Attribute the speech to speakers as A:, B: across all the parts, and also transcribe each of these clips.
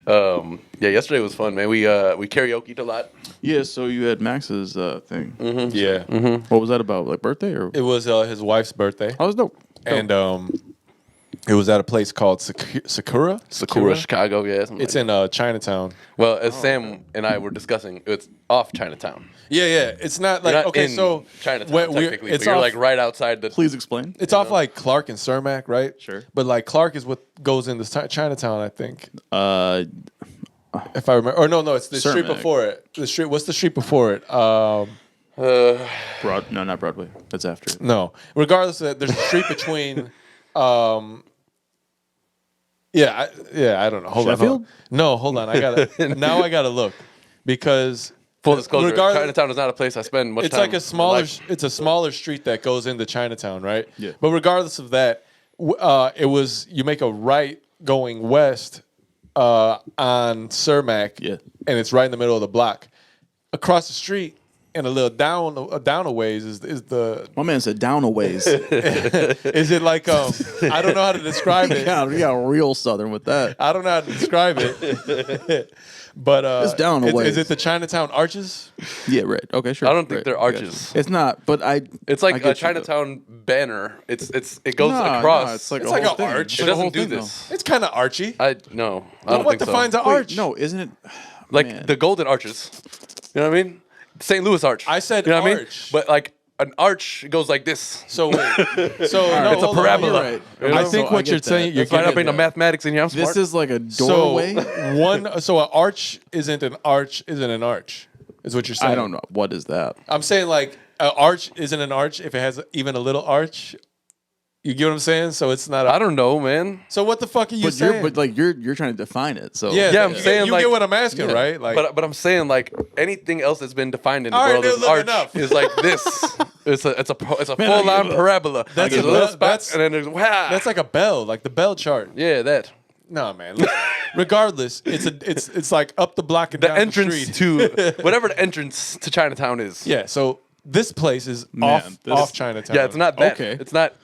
A: Yeah, yesterday was fun, man. We karaoke'd a lot.
B: Yeah, so you had Max's thing.
C: Yeah.
B: What was that about? Like birthday or?
C: It was his wife's birthday.
B: Oh, that was dope.
C: And it was at a place called Sakura.
A: Chicago, yeah.
C: It's in Chinatown.
A: Well, as Sam and I were discussing, it's off Chinatown.
C: Yeah. It's not like
A: You're not
C: okay.
A: in
C: So
A: Chinatown technically,
C: it's
A: but you're
C: off,
A: like right outside the.
B: Please explain.
C: It's off like Clark and Cermak, right?
B: Sure.
C: But like Clark is what goes into Chinatown, I think. If I remember, or no, it's the street
B: Cermak.
C: before it. The street. What's the street before it?
B: No, not Broadway. That's after it.
C: No. Regardless of that, there's a street between. I don't know. Hold
B: Sheffield?
C: on. No, hold on. I gotta look because
A: Full disclosure,
C: regardless-
A: Chinatown is not a place I spend much
C: it's
A: time.
C: like a smaller. It's a smaller street that goes into Chinatown, right?
B: Yeah.
C: But regardless of that, it was you make a right going west on Cermak,
B: Yeah.
C: and it's right in the middle of the block. Across the street and a little down a ways is the.
B: My man said down a ways.
C: Is it like I don't know how to describe it.
B: You got real southern with that.
C: I don't know how to describe it. But
B: It's down a ways.
C: Is it the Chinatown Arches?
B: Yeah, right. Okay, sure.
A: I don't think
B: Right.
A: they're
B: I got
A: arches.
B: you. It's not, but
A: It's
B: I
A: like a
B: get you, though.
A: Chinatown banner. It goes
B: No,
A: across.
B: no, it's like
C: It's
B: a
C: like
B: whole
C: an
B: thing.
C: arch.
B: It's
A: It
B: like a whole
A: doesn't do
B: thing, though.
A: this.
C: It's kind of archy.
A: I don't
C: What
A: think
C: defines
A: so.
C: an arch?
B: No, isn't it?
A: Like
B: Man.
A: the Golden Arches. You know what I mean? St. Louis Arch.
C: I said
A: you know what I mean?
C: arch.
A: But like an arch goes like this.
C: So wait. So no,
A: It's a
C: hold on,
A: parabola.
C: you're right.
A: You know?
C: I think
B: So I
C: what
B: get
C: you're
B: that.
C: saying. You're
B: That's
A: Right
B: I
A: up
B: get
A: into
B: that.
A: mathematics and I'm
B: This
A: smart.
B: is like a doorway.
C: So an arch isn't an arch. Isn't an arch. Is what you're saying.
B: I don't know. What is that?
C: I'm saying like an arch isn't an arch if it has even a little arch. You get what I'm saying? So it's not.
A: I don't know, man.
C: So what the fuck are you
B: But
C: saying?
B: you're trying to define it. So
C: yeah,
A: Yeah, I'm
C: you
A: saying,
C: you
A: like-
C: get what I'm asking,
B: Yeah.
C: right? Like,
A: But I'm saying like anything else that's been defined in the
C: All right,
A: world
C: dude,
A: as
C: look,
A: arch
C: enough.
A: is like this. It's a
B: Man, I
A: full on
B: give up.
A: parabola.
C: That's
A: There's
C: a
A: a little
C: bell-
A: spot
C: that's-
A: and then there's wow.
C: that's like a bell, like the bell chart.
A: yeah, that.
C: No, man. Look, regardless, it's like up the block and
A: The
C: down
A: entrance
C: the street.
A: to whatever the entrance to Chinatown is.
C: Yeah. So this place is
B: Man, this-
C: off Chinatown.
A: Yeah, it's not that.
B: Okay.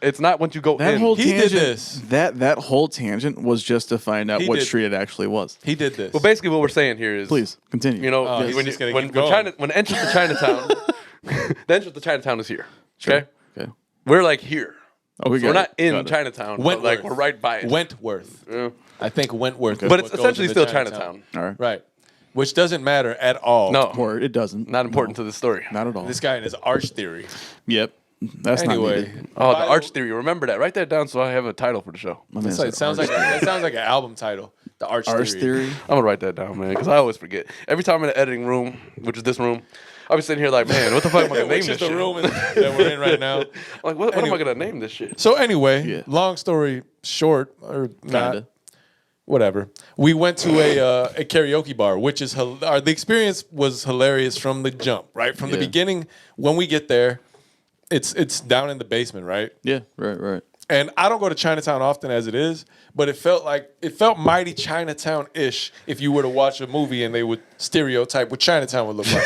A: It's not once you go
B: that
A: in.
B: whole
C: He did
B: tangent.
C: this.
B: That whole tangent was just to find out
C: He
B: what
C: did.
B: street it actually was.
C: He did this.
A: Well, basically, what we're saying here is,
B: Please continue.
A: you know,
C: Oh, he's
A: when
C: just
A: you,
C: gonna
A: when,
C: keep
A: when,
C: going.
A: China, when the entrance to Chinatown, the entrance to Chinatown is here. Okay,
B: Okay.
A: we're like here.
B: Oh, we
A: So we're
B: got
A: not
B: it.
A: in
B: Got it.
A: Chinatown, but
C: Wentworth.
A: like we're right by it.
C: Wentworth.
A: Yeah.
C: I think Wentworth. is
A: But
C: what
A: it's
C: goes
A: essentially
C: into
A: still Chinatown.
B: All right.
C: Right. Which doesn't matter at all.
A: No,
B: Or it doesn't.
A: not important to the story.
B: Not at all.
C: This guy and his arch theory.
B: Yep. That's
C: Anyway.
B: not needed.
A: Oh,
C: By
A: the arch theory. Remember that. Write that down so I have a title for the show.
B: My man
C: It's like,
B: said
C: sounds like that sounds like an album title. The arch
B: arch theory.
A: I'm gonna write that down, man, because I always forget. Every time I'm in the editing room, which is this room, I'll be sitting here like, man, what the fuck am I gonna name
C: Which
A: this
C: is the
A: shit?
C: room that we're in right now.
A: Like, what am I
C: Anyway.
A: gonna name this shit?
C: So anyway,
B: Yeah.
C: long story short, or not,
B: Kinda.
C: whatever. We went to a karaoke bar, which is the experience was hilarious from the jump, right? From the
B: Yeah.
C: beginning, when we get there, it's down in the basement, right?
B: Yeah. Right.
C: And I don't go to Chinatown often as it is, but it felt mighty Chinatown-ish if you were to watch a movie and they would stereotype what Chinatown would look like.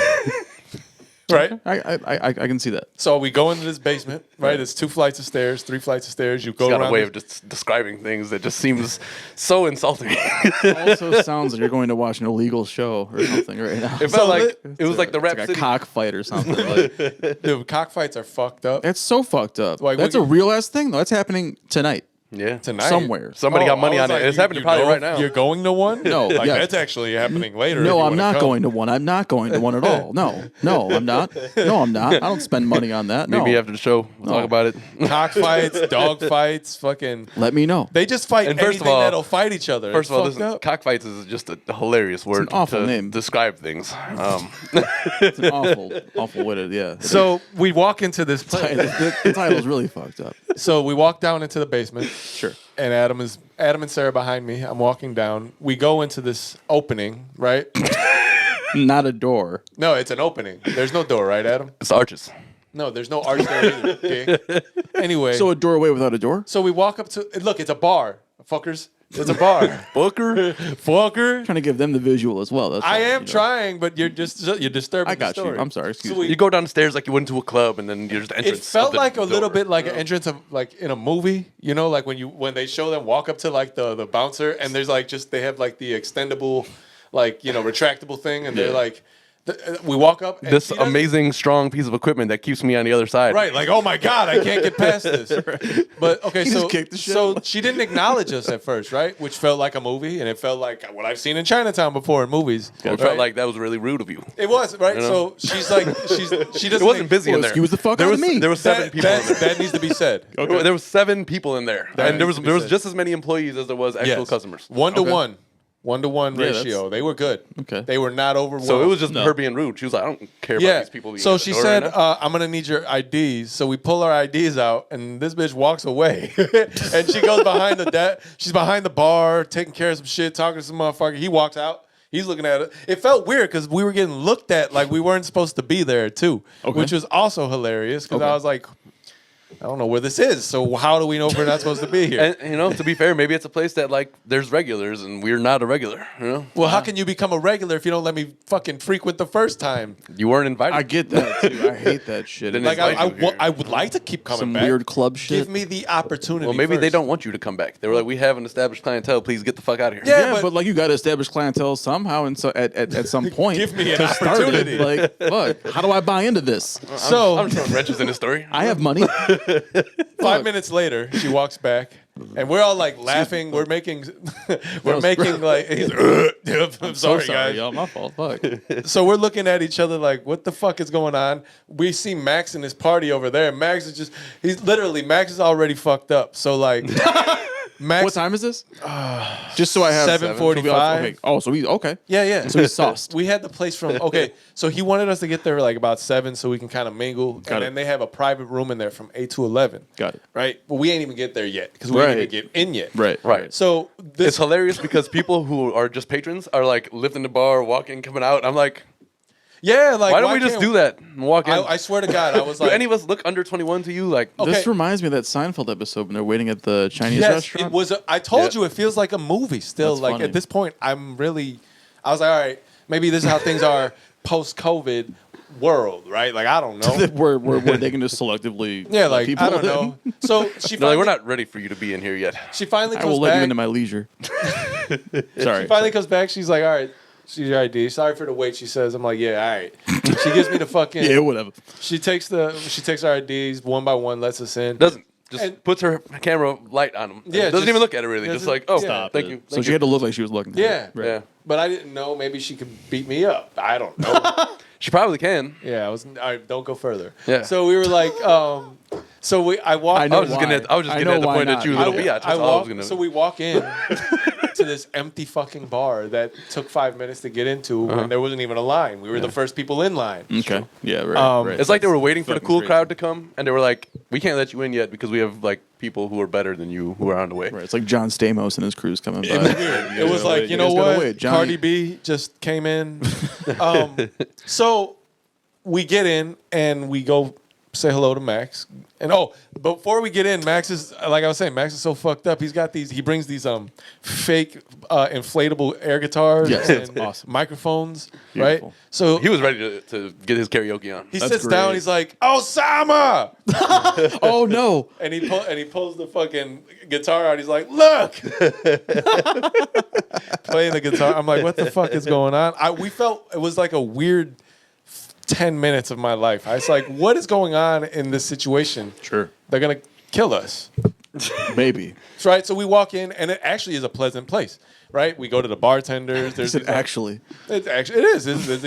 C: Right?
B: I can see that.
C: So we go into this basement, right? It's 2 flights of stairs, 3 flights of stairs. You go
A: It's got
C: around.
A: a way of just describing things that just seems so insulting.
B: Also sounds like you're going to watch an illegal show or something right now.
A: It felt like it was like the
B: It's
A: Rap
B: like
A: City.
B: a cockfight or something. Like,
C: the cockfights are fucked up.
B: that's so fucked up.
C: Like,
B: That's
C: we
B: a
C: can-
B: real ass thing though. That's happening tonight.
A: Yeah,
C: Tonight.
B: Somewhere.
A: Somebody got money
C: I
A: on
C: was
A: it. It's happening
C: you
A: probably
C: know
A: right now.
C: You're going to one?
B: No,
C: Like,
B: yes.
C: that's actually happening later.
B: No,
C: if you
B: I'm
C: wanna
B: not
C: come.
B: going to one. I'm not going to one at all. No, I'm not. No, I'm not. I don't spend money on that. No.
A: Maybe after the show, we'll talk about it.
C: Cockfights, dog fights, fucking.
B: Let me know.
C: They just fight
A: And first of
C: anything
A: all-
C: that'll fight each other.
A: First of all,
C: It's
A: this
C: fucked up.
A: cockfights is just a hilarious word
B: awful
A: to
B: name.
A: describe things.
B: It's an awful way to, yeah.
C: So we walk into this place.
B: The title's really fucked up.
C: So we walk down into the basement.
B: Sure.
C: And Adam and Sarah behind me. I'm walking down. We go into this opening, right?
B: Not a door.
C: No, it's an opening. There's no door, right, Adam?
A: It's arches.
C: No, there's no arch there either. Dick. Anyway,
B: So a doorway without a door?
C: so we walk up to look. It's a bar, fuckers. It's a bar.
A: Booker.
C: Fucker.
B: Trying to give them the visual as well. That's
C: I
B: all,
C: am
B: you know.
C: trying, but you're disturbing
B: I got
C: the
B: you.
C: story.
B: I'm sorry. Excuse
C: So
B: me.
A: You go downstairs like you went to a club, and then you're just
C: It
A: entrance.
C: felt
A: of the
C: like a little
A: door.
C: bit like an entrance of like in a movie, you know, like when they show them walk up to like the bouncer and there's like just they have like the extendable, like retractable thing, and they're like, we walk up. And
A: This
C: she doesn't-
A: amazing, strong piece of equipment that keeps me on the other side.
C: Right, like oh my god, I can't get past this. But okay,
B: He
C: so
B: just kicked the shit
C: so
B: out.
C: she didn't acknowledge us at first, right? Which felt like a movie, and it felt like what I've seen in Chinatown before in movies.
A: It felt like that was really rude of you.
C: it was right.
A: You know?
C: So she's like she doesn't.
A: It wasn't busy in
B: Well,
A: there.
B: excuse the fuck
A: there
B: out
A: was
B: of me.
A: there was seven people in there.
C: That needs to be said.
A: There was 7 people in there, and there was
C: needs to be said.
A: just as many employees as there was actual
C: Yes.
A: customers.
C: 1-to-1. 1-to-1
B: Yeah,
C: ratio.
B: that's-
C: They were good.
B: Okay.
C: They were not overwhelmed.
A: So it was just
B: No.
A: her being rude. She was like, I don't care about
C: yeah.
A: these people. being
C: So
A: at the
C: she
A: door
C: said,
A: right now.
C: I'm gonna need your IDs. So we pull our IDs out, and this bitch walks away, and she goes behind the she's behind the bar, taking care of some shit, talking to some motherfucker. He walks out. He's looking at it. It felt weird because we were getting looked at like we weren't supposed to be there too, which was also hilarious because I was like, I don't know where this is. So how do we know if we're not supposed to be here?
A: And to be fair, maybe it's a place that like there's regulars and we're not a regular. You know,
C: Well, how can you become a regular if you don't let me fucking frequent the first time?
A: you weren't invited.
B: I get that too. I hate that shit.
A: Didn't
C: Like
A: invite you here.
C: I would like to keep coming
B: Some
C: back.
B: weird club shit.
C: Give me the opportunity.
A: Well, maybe they
C: first.
A: don't want you to come back. They were like, we have an established clientele. Please get the fuck out of here.
C: Yeah,
B: Yeah,
C: but-
B: but like you got to establish clientele somehow, and so at some point,
C: Give me an
B: to start it.
C: opportunity.
B: Like, fuck, how do I buy into this?
C: So
A: I'm throwing wrenches in the story.
B: I have money.
C: 5 minutes later, she walks back, and we're all like laughing. We're making, like. I'm sorry, guys.
B: y'all. My fault. Fuck.
C: So we're looking at each other like, what the fuck is going on? We see Max and his party over there. Max is Max is already fucked up. So like, Max.
B: What time is this? Just so I have
C: 7:45.
B: Okay. Oh, so we okay.
C: Yeah.
B: So he's sauced.
C: We had the place from so he wanted us to get there like about 7 so we can kind of mingle, and
B: it.
C: then they have a private room in there from 8 to 11.
B: Got it.
C: Right, but we ain't even get there yet because we ain't even get in yet.
A: Right.
C: So
A: It's
C: this,
A: hilarious because people who are just patrons are like lifting the bar, walking, coming out. I'm like,
C: yeah, like
A: why don't we just
C: can't-
A: do that and walk in?
C: I swear to God, I was
A: Do
C: like,
A: any of us look under 21 to you? Like,
C: Okay.
B: This reminds me of that Seinfeld episode when they're waiting at the Chinese
C: yes,
B: restaurant.
C: it was. I told
A: Yeah.
C: you, it feels like a movie still.
B: That's
C: like
B: funny.
C: at this point, I was like, all right, maybe this is how things are post-COVID world, right? Like I don't know.
B: where they can just selectively
C: Yeah,
B: let
C: like
B: people
C: I don't
B: in.
C: know. So she
A: they're like, we're
C: finally,
A: not ready for you to be in here yet.
C: she finally
B: I
C: comes
B: will let you
C: back.
B: into my leisure. Sorry.
C: She finally comes back. She's like, all right. She's your ID. Sorry for the wait. She says, I'm like, yeah, all right. She gives me the fucking.
B: Yeah, whatever.
C: She takes our IDs one by one, lets us in.
A: Doesn't. Just
C: And-
A: puts her camera light on him.
C: Yeah,
A: Doesn't
C: just-
A: even look at it really.
C: doesn't-
A: Just like, oh,
C: Stop
A: thank
B: it.
A: you.
B: So
A: thank
B: she
A: you.
B: had to look like she was looking.
C: Yeah.
A: Yeah.
C: But I didn't know. Maybe she could beat me up. I don't know.
A: She probably can.
C: Yeah, I was. All right, don't go further.
A: Yeah.
C: So we were like, I walked.
B: I
A: I
B: know
A: was just
B: why.
A: getting at, I was just
B: I
A: getting
B: know
A: at the
B: why
A: point
B: not.
A: that you
B: I
A: little
B: wa-
A: biatch. That's all I was gonna.
C: So we walk in to this empty fucking bar that took 5 minutes to get into, and there wasn't even a line. We were the first people in line.
B: Okay. Yeah. Right. right.
A: It's like they were waiting for the
B: fucking
A: cool
B: crazy.
A: crowd to come, and they were like, "We can't let you in yet because we have like people who are better than you who are on the way."
B: Right. It's like John Stamos and his crew's coming by.
C: It was like, you know what? Cardi B just came in. So we get in and we go say hello to Max. And before we get in, Max is like I was saying, Max is so fucked up. He brings these fake inflatable air guitars
B: Yes,
C: and
B: that's awesome.
C: microphones,
B: Beautiful.
C: right? So
A: He was ready to get his karaoke on.
C: he
B: That's
C: sits down.
B: great.
C: He's like, Osama,
B: Oh no.
C: and he pulls the fucking guitar out. He's like, look, playing the guitar. I'm like, what the fuck is going on? We felt it was like a weird 10 minutes of my life. I was like, what is going on in this situation?
B: Sure.
C: They're gonna kill us,
B: Maybe.
C: right? So we walk in, and it actually is a pleasant place, right? We go to the bartenders.
B: He
C: There's
B: said
C: these,
B: actually.
C: it is. There's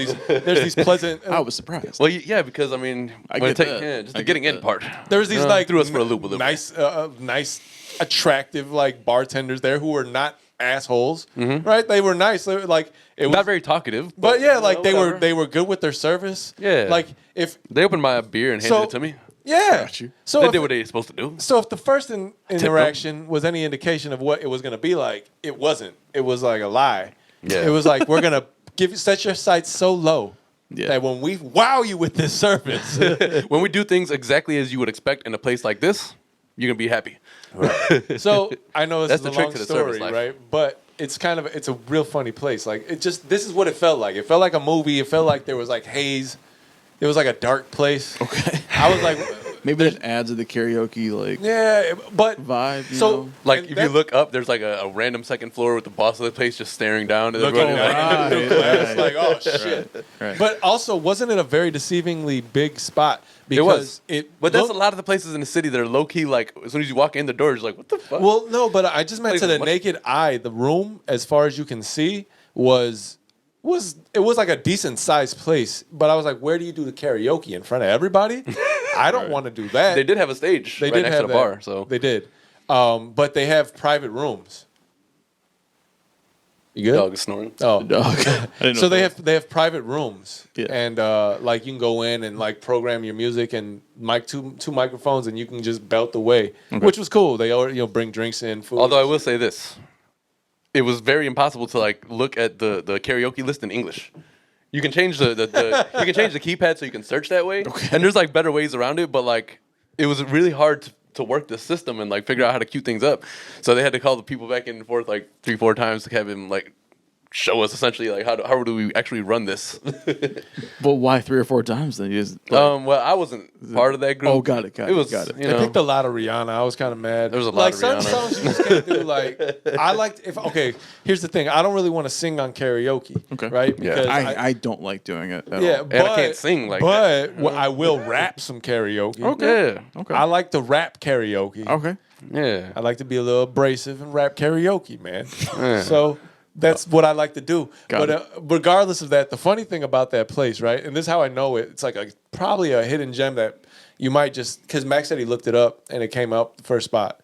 C: these pleasant.
B: I was surprised.
A: Well, yeah, because I mean,
B: I
A: when
B: get
A: it
B: that.
A: just
B: I
A: the
B: get
A: getting in
B: that.
A: part.
C: There's these like
A: threw us for a loop a little bit.
C: nice, attractive like bartenders there who were not assholes, right? They were nice. They were like it was
A: Not very talkative,
C: but yeah,
A: you
C: like
A: know,
C: they
A: whatever.
C: were good with their service.
A: Yeah.
C: like if
A: They opened my beer and handed
C: So-
A: it to me.
C: yeah.
B: Got you.
C: So
A: They
C: if,
A: did what they were supposed to do.
C: so if the first interaction was any indication of what it was going to be like, it wasn't. It was like a lie.
A: Yeah.
C: It was like we're gonna set your sights so low
B: Yeah.
C: that when we wow you with this service,
A: When we do things exactly as you would expect in a place like this, you're gonna be happy.
C: So I know this
A: That's
C: is a
A: the trick
C: long
A: to the service
C: story,
A: life.
C: right? But it's a real funny place. Like this is what it felt like. It felt like a movie. It felt like there was like haze. It was like a dark place.
B: Okay.
C: I was like,
B: Maybe that adds to the karaoke like
C: yeah, but
B: vibe. You
C: so
B: know?
A: Like
C: and
A: if
C: that-
A: you look up, there's like a random second floor with the boss of the place just staring down. And
C: looking
A: everybody,
C: like through
B: Right,
C: glass,
B: right.
C: like oh shit.
B: Right.
C: But also, wasn't it a very deceivingly big spot?
A: It was.
C: Because
A: But that's
C: looked-
A: a lot of the places in the city that are low key. Like as soon as you walk in the door, it's like, what the fuck?
C: Well, no, but I just meant
A: Like,
C: to the
A: what-
C: naked eye, the room, as far as you can see, was like a decent sized place. But I was like, where do you do the karaoke in front of everybody? I don't want to do that.
A: They did have a stage
C: They
A: right
C: did
A: next
C: have
A: to the
C: that.
A: bar. So
C: they did, but they have private rooms. You good?
A: dog is snoring.
C: Oh,
B: Dog. I didn't know
C: so
B: that.
C: they have private rooms,
B: Yeah.
C: and like you can go in and like program your music and two microphones, and you can just belt away, which was cool. They already bring drinks in, food.
A: Although I will say this, it was very impossible to like look at the karaoke list in English. You can change the you can change the keypad so you can search that way, and there's like better ways around it. But like it was really hard to work the system and like figure out how to cue things up. So they had to call the people back and forth like 3-4 times to have him like show us essentially like how do we actually run this.
B: But why 3 or 4 times then? You just,
A: Well, I wasn't part of that group.
B: Oh, got it,
A: It was
B: got it.
A: You
C: They
A: know,
C: picked a lot of Rihanna. I was kind of mad.
A: There was a lot
C: like
A: of
C: certain
A: Rihanna.
C: songs you just can't do. Like I liked if okay. Here's the thing. I don't really want to sing on karaoke.
B: Okay.
C: Right?
A: Yeah.
C: Because
B: I don't like doing it at
C: yeah,
B: all.
C: but
A: I can't sing like
C: but I will rap some karaoke.
A: yeah,
B: Okay.
C: I like to rap karaoke.
B: Okay.
A: yeah.
C: I like to be a little abrasive and rap karaoke, man. So that's what I like to do.
B: Got
C: But regardless of that, the funny thing about that place, right? And this is how I know it. It's like probably a hidden gem that you might just because Max said he looked it up and it came up the first spot.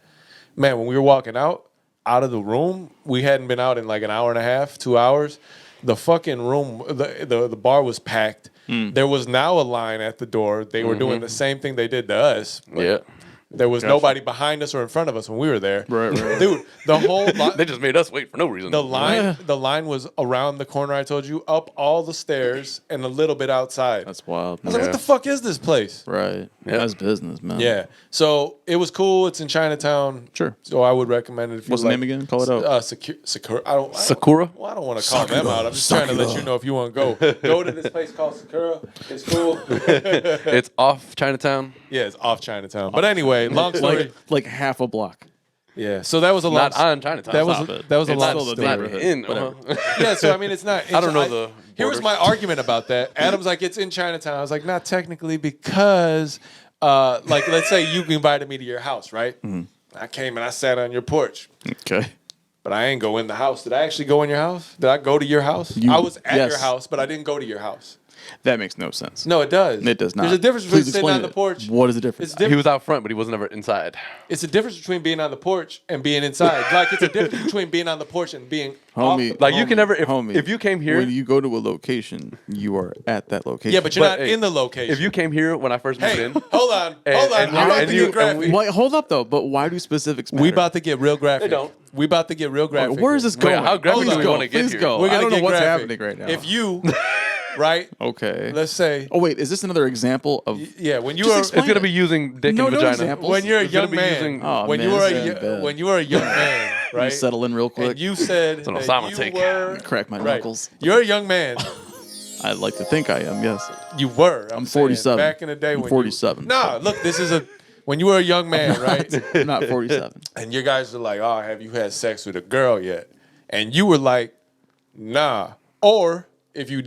C: Man, when we were walking out of the room, we hadn't been out in like an hour and a half, 2 hours. The fucking room, the bar was packed. There was now a line at the door. They were doing the same thing they did to us. but
A: Yeah.
C: There was nobody behind us or in front of us when we were there.
B: Right.
C: Dude, the whole
A: They just made us wait for no reason.
C: the line was around the corner I told you, up all the stairs and a little bit outside.
B: That's wild.
C: I was like, what the fuck is this place?
B: Right.
A: Yeah.
B: That's business, man.
C: Yeah. So it was cool. It's in Chinatown.
B: Sure.
C: So I would recommend it if you
B: What's the
C: like.
B: name again? Call it out.
C: Sakura. I don't
A: Sakura?
C: Well, I don't want to call them out. I'm just trying to let you know if you want to go. Go to this place called Sakura. It's cool.
A: It's off Chinatown.
C: Yeah, it's off Chinatown. But anyway, long story.
B: Like half a block.
C: Yeah. So that was a long.
A: Not on Chinatown.
C: That was
B: Stop it.
C: that was a
B: It's
C: long
B: still the
C: story.
B: neighborhood.
A: in.
B: Whatever.
C: Yeah, so I mean, it's not.
A: I don't know the
C: Here was
A: borders.
C: my argument about that. Adam's like, it's in Chinatown. I was like, not technically because, like, let's say you invited me to your house, right? I came and I sat on your porch,
B: Okay.
C: but I ain't go in the house. Did I actually go in your house? Did I go to your house?
B: You-
C: I was at
B: yes.
C: your house, but I didn't go to your house.
B: That makes no sense.
C: No, it does.
B: It does not.
C: There's a difference between
B: Please
C: sitting
B: explain
C: on the
B: it.
C: porch.
B: What is the difference?
C: It's
A: He
C: different.
A: was out front, but he was never inside.
C: It's a difference between being on the porch and being inside. Like it's a difference between being on the porch and being
B: Homie,
C: off.
A: Like you can never
B: homie,
A: if you came here.
B: when you go to a location, you are at that location.
C: Yeah, but you're
A: But,
C: not
A: hey,
C: in the location.
A: If you came here when I first moved
C: hey,
A: in,
C: hold on,
A: And-
C: hold on.
A: and
C: We're
A: you-
C: about
A: and
C: to
A: you-
C: get graphic.
A: and
B: Wait, hold up though. But why do specifics matter?
C: We about to get real graphic.
A: They don't.
C: We about to get real graphic.
B: Where is this
A: Wait,
B: going?
A: how graphic
B: Please
A: do we
B: go.
A: wanna get
B: Please
A: here?
B: go.
C: We're
B: I
C: gonna
B: don't know
C: get
B: what's
C: graphic.
B: happening right now.
C: If you, right?
B: Okay.
C: Let's say,
B: Oh wait, is this another example of?
C: yeah, when you
B: Just
C: were
B: explain
A: it's gonna be using dick
B: No,
A: and
B: no
A: vagina.
B: examples.
C: when you're a
A: It's gonna
C: young
A: be
C: man,
A: using-
B: Oh,
C: when
B: man,
C: you were
B: this is bad.
C: when you were a young man,
B: You
C: right?
B: settle in real quick.
C: And you said
A: an
C: that
A: Osama
C: you
A: take.
C: were
B: Crack my
C: right.
B: knuckles.
C: You're a young man.
B: I like to think I am. Yes.
C: You were.
B: I'm
C: saying,
B: 47.
C: Back in the day,
B: I'm
C: when
B: 47.
C: Nah, look, this is when you were a young man, right?
B: I'm not 47.
C: And you guys are like, oh, have you had sex with a girl yet? And you were like, nah. Or if you